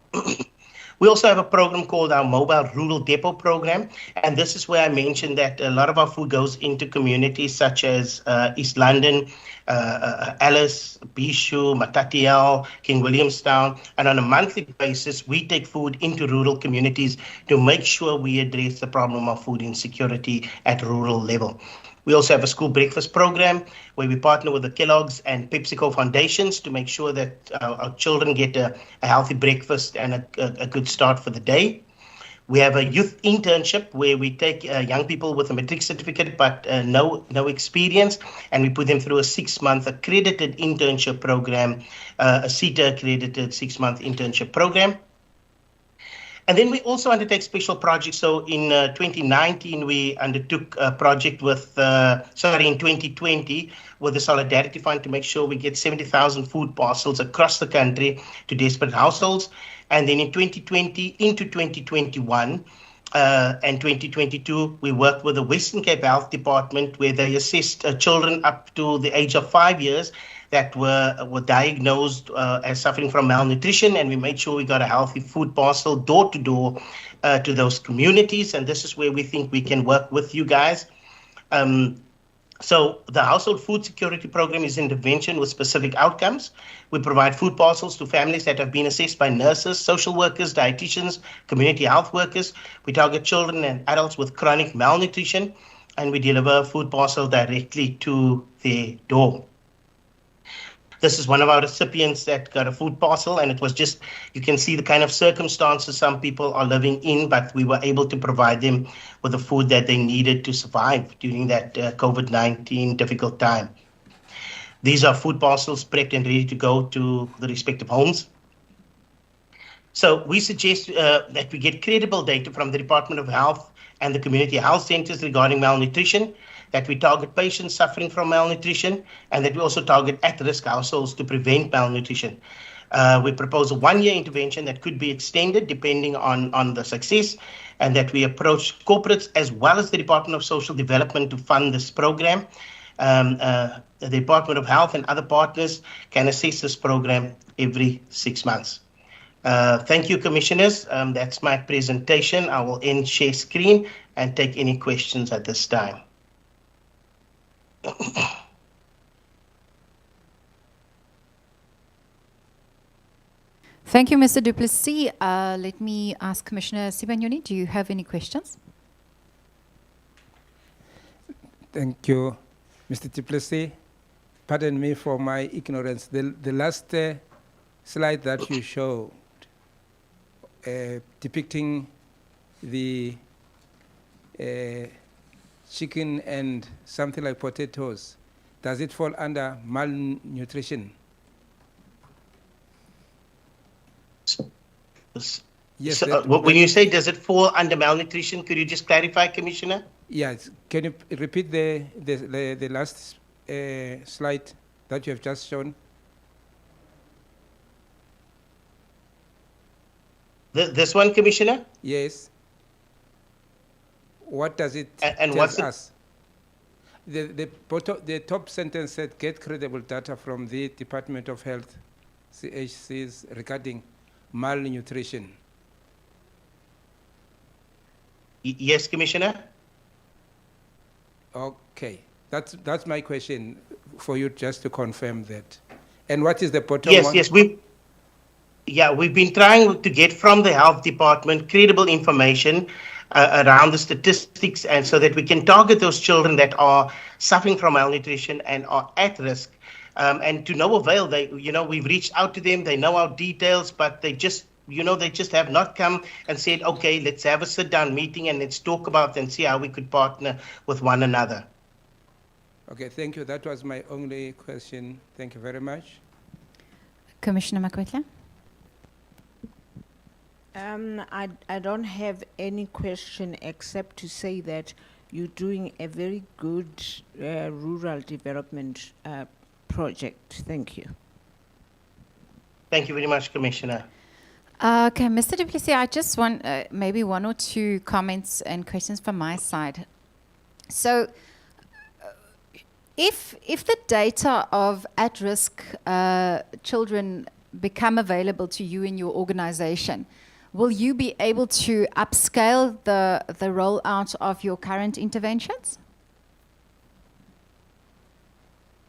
We also have a program called our Mobile Rural Depot Program, and this is where I mentioned that a lot of our food goes into communities such as East London, Alice, Bishu, Matatiele, King Williamstown, and on a monthly basis, we take food into rural communities to make sure we address the problem of food insecurity at rural level. We also have a school breakfast program where we partner with the Kellogg's and PepsiCo foundations to make sure that our children get a healthy breakfast and a good start for the day. We have a youth internship where we take young people with a matric certificate but no experience, and we put them through a 6-month accredited internship program, a CETA accredited 6-month internship program. And then we also undertake special projects. So in 2019, we undertook a project in 2020 with the Solidarity Fund to make sure we get 70,000 food parcels across the country to desperate households. And then in 2020 into 2021 and 2022, we worked with the Western Cape Health Department where they assessed children up to the age of 5 years that were diagnosed as suffering from malnutrition, and we made sure we got a healthy food parcel door to door to those communities. And this is where we think we can work with you guys. So the Household Food Security Program is intervention with specific outcomes. We provide food parcels to families that have been assessed by nurses, social workers, dietitians, community health workers. We target children and adults with chronic malnutrition, and we deliver a food parcel directly to their door. This is one of our recipients that got a food parcel, and it was just, you can see the kind of circumstances some people are living in, but we were able to provide them with the food that they needed to survive during that COVID-19 difficult time. These are food parcels prepped and ready to go to the respective homes. So we suggest that we get credible data from the Department of Health and the community health centers regarding malnutrition, that we target patients suffering from malnutrition, and that we also target at-risk households to prevent malnutrition. We propose a one-year intervention that could be extended depending on the success, and that we approach corporates as well as the Department of Social Development to fund this program. The Department of Health and other partners can assess this program every 6 months. Thank you, Commissioners. That's my presentation. I will end share screen and take any questions at this time. Thank you, Mr. Du Plessis. Let me ask Commissioner Sibanyoni, do you have any questions? Thank you, Mr. Du Plessis. Pardon me for my ignorance. The last slide that you showed depicting the chicken and something like potatoes, does it fall under malnutrition? Yes. So, when you say does it fall under malnutrition, could you just clarify, Commissioner? Yes. Can you repeat the last slide that you have just shown? This one, Commissioner? Yes. What does it and tell what's us? The top sentence said, get credible data from the Department of Health, CHCs, regarding malnutrition. Yes, Commissioner? Okay. That's my question for you, just to confirm that. And what is the bottom one? Yes, we've been trying to get from the Health Department credible information around the statistics, and so that we can target those children that are suffering from malnutrition and are at risk. And to no avail, we've reached out to them, they know our details, but they just have not come and said, okay, let's have a sit-down meeting and let's talk about and see how we could partner with one another. Okay, thank you. That was my only question. Thank you very much. Commissioner Makwetla? I don't have any question except to say that you're doing a very good rural development project. Thank you. Thank you very much, Commissioner. Okay, Mr. Du Plessis, I just want maybe one or two comments and questions from my side. So, if the data of at-risk children become available to you in your organization, will you be able to upscale the rollout of your current interventions?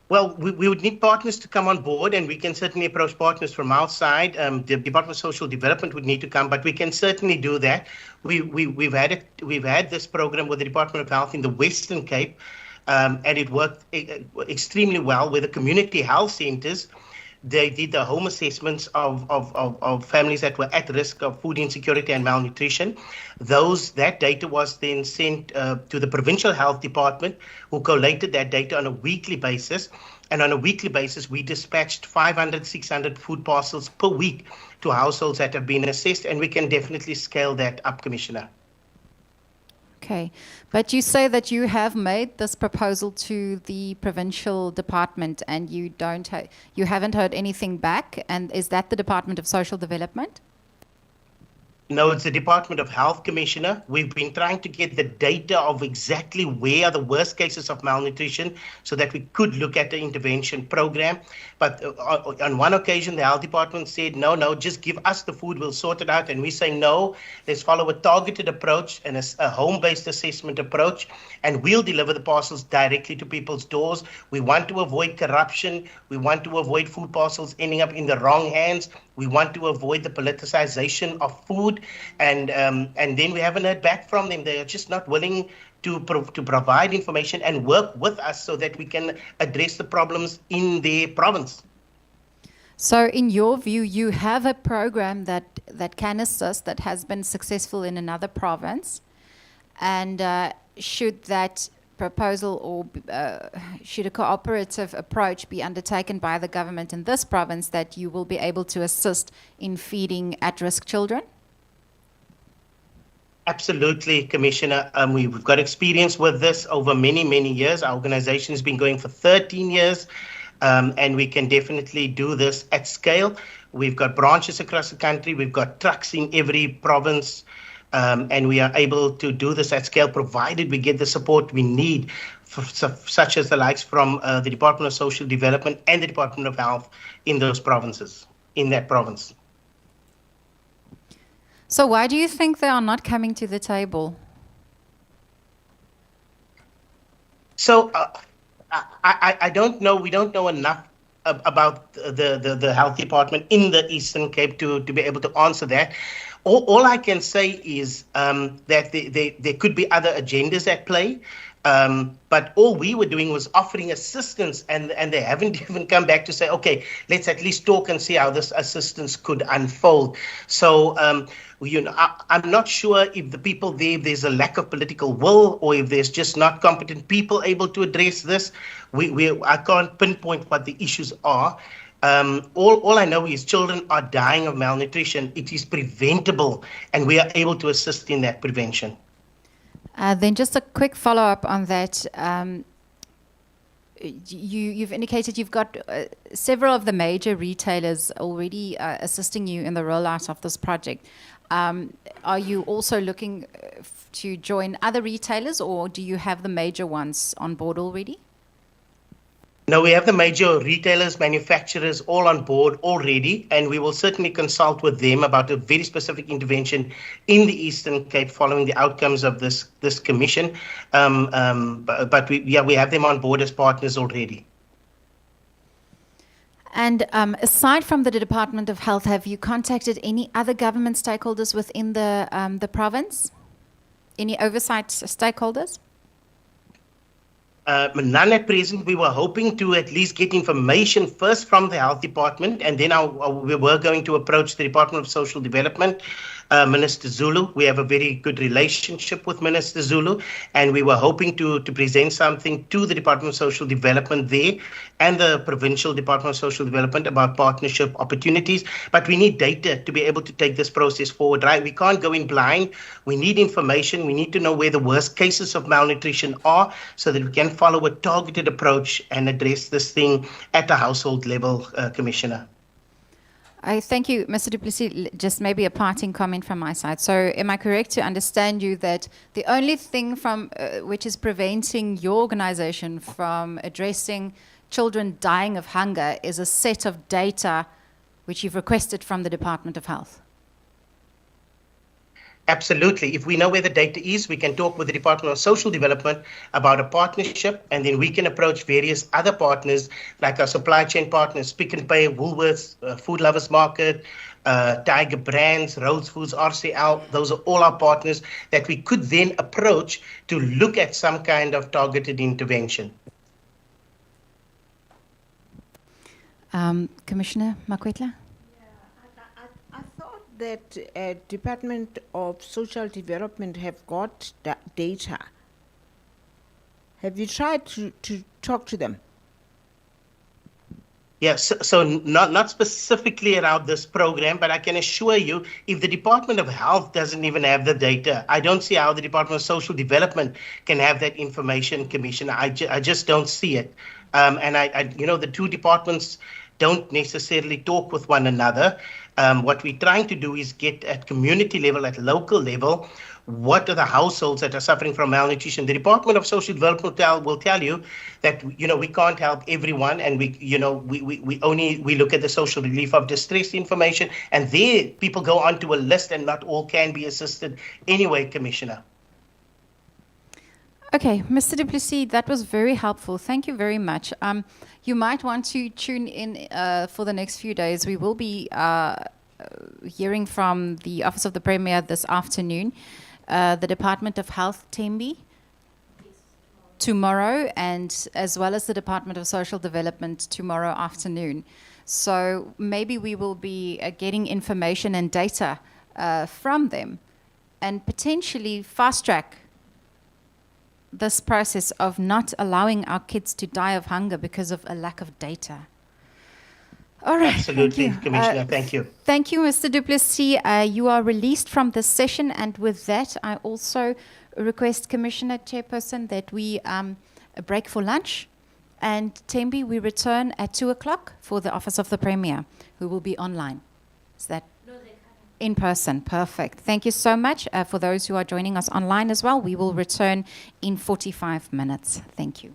Well, we would need partners to come on board, and we can certainly approach partners from outside. The Department of Social Development would need to come, but we can certainly do that. We've had this program with the Department of Health in the Western Cape, and it worked extremely well with the community health centers. They did the home assessments of families that were at risk of food insecurity and malnutrition. That data was then sent to the Provincial Health Department, who collated that data on a weekly basis. And on a weekly basis, we dispatched 500, 600 food parcels per week to households that have been assessed, and we can definitely scale that up, Commissioner. Okay, but you say that you have made this proposal to the provincial department, and you haven't heard anything back. And is that the Department of Social Development? No, it's the Department of Health, Commissioner. We've been trying to get the data of exactly where are the worst cases of malnutrition so that we could look at the intervention program. But on one occasion, the Health Department said, no, just give us the food, we'll sort it out. And we say, no, let's follow a targeted approach and a home-based assessment approach, and we'll deliver the parcels directly to people's doors. We want to avoid corruption. We want to avoid food parcels ending up in the wrong hands. We want to avoid the politicization of food, and then we haven't heard back from them. They are just not willing to provide information and work with us so that we can address the problems in their province. So in your view, you have a program that can assist, that has been successful in another province, and should that proposal or should a cooperative approach be undertaken by the government in this province, that you will be able to assist in feeding at-risk children? Absolutely, Commissioner. We've got experience with this over many, many years. Our organization has been going for 13 years, and we can definitely do this at scale. We've got branches across the country. We've got trucks in every province, and we are able to do this at scale, provided we get the support we need, such as the likes from the Department of Social Development and the Department of Health in those provinces, in that province. So why do you think they are not coming to the table? So I don't know. We don't know enough about the health department in the Eastern Cape to be able to answer that. All I can say is that there could be other agendas at play. But all we were doing was offering assistance, and they haven't even come back to say, okay, let's at least talk and see how this assistance could unfold. So, I'm not sure if the people there, there's a lack of political will, or if there's just not competent people able to address this. I can't pinpoint what the issues are. All I know is children are dying of malnutrition. It is preventable, and we are able to assist in that prevention. Then just a quick follow-up on that. You've indicated you've got several of the major retailers already assisting you in the rollout of this project. Are you also looking to join other retailers, or do you have the major ones on board already? No, we have the major retailers, manufacturers all on board already, and we will certainly consult with them about a very specific intervention in the Eastern Cape following the outcomes of this commission. But we have them on board as partners already. And aside from the Department of Health, have you contacted any other government stakeholders within the province? Any oversight stakeholders? None at present. We were hoping to at least get information first from the health department, and then we were going to approach the Department of Social Development, Minister Zulu. We have a very good relationship with Minister Zulu, and we were hoping to present something to the Department of Social Development there and the Provincial Department of Social Development about partnership opportunities. But we need data to be able to take this process forward, right? We can't go in blind. We need information. We need to know where the worst cases of malnutrition are so that we can follow a targeted approach and address this thing at a household level, Commissioner. I thank you, Mr. Du Plessis. Just maybe a parting comment from my side. So am I correct to understand you that the only thing from which is preventing your organization from addressing children dying of hunger is a set of data which you've requested from the Department of Health? Absolutely. If we know where the data is, we can talk with the Department of Social Development about a partnership, and then we can approach various other partners like our supply chain partners, Pick n Pay, Woolworths, Food Lovers Market, Tiger Brands, Rhodes Foods, RCL. Those are all our partners that we could then approach to look at some kind of targeted intervention. Commissioner Makwetla? That Department of Social Development have got data. Have you tried to talk to them? Yes, so not specifically around this program, but I can assure you, if the Department of Health doesn't even have the data, I don't see how the Department of Social Development can have that information, Commissioner. I just don't see it. And the two departments don't necessarily talk with one another. What we're trying to do is get at community level, at local level, what are the households that are suffering from malnutrition. The Department of Social Development will tell you that, we can't help everyone, and we look at the social relief of distress information, and there people go onto a list, and not all can be assisted anyway, Commissioner. Okay, Mr. Du Plessis, that was very helpful. Thank you very much. You might want to tune in for the next few days. We will be hearing from the Office of the Premier this afternoon, the Department of Health, Tembi, tomorrow, and as well as the Department of Social Development tomorrow afternoon. So maybe we will be getting information and data from them and potentially fast-track this process of not allowing our kids to die of hunger because of a lack of data. All right. Absolutely, thank you. Commissioner. Thank you. Thank you, Mr. Duplessis. You are released from this session, and with that, I also request, Commissioner Chairperson, that we break for lunch. And Tembi, we return at 2 o'clock for the Office of the Premier, who will be online. Is that in person? Perfect. Thank you so much. For those who are joining us online as well, we will return in 45 minutes. Thank you.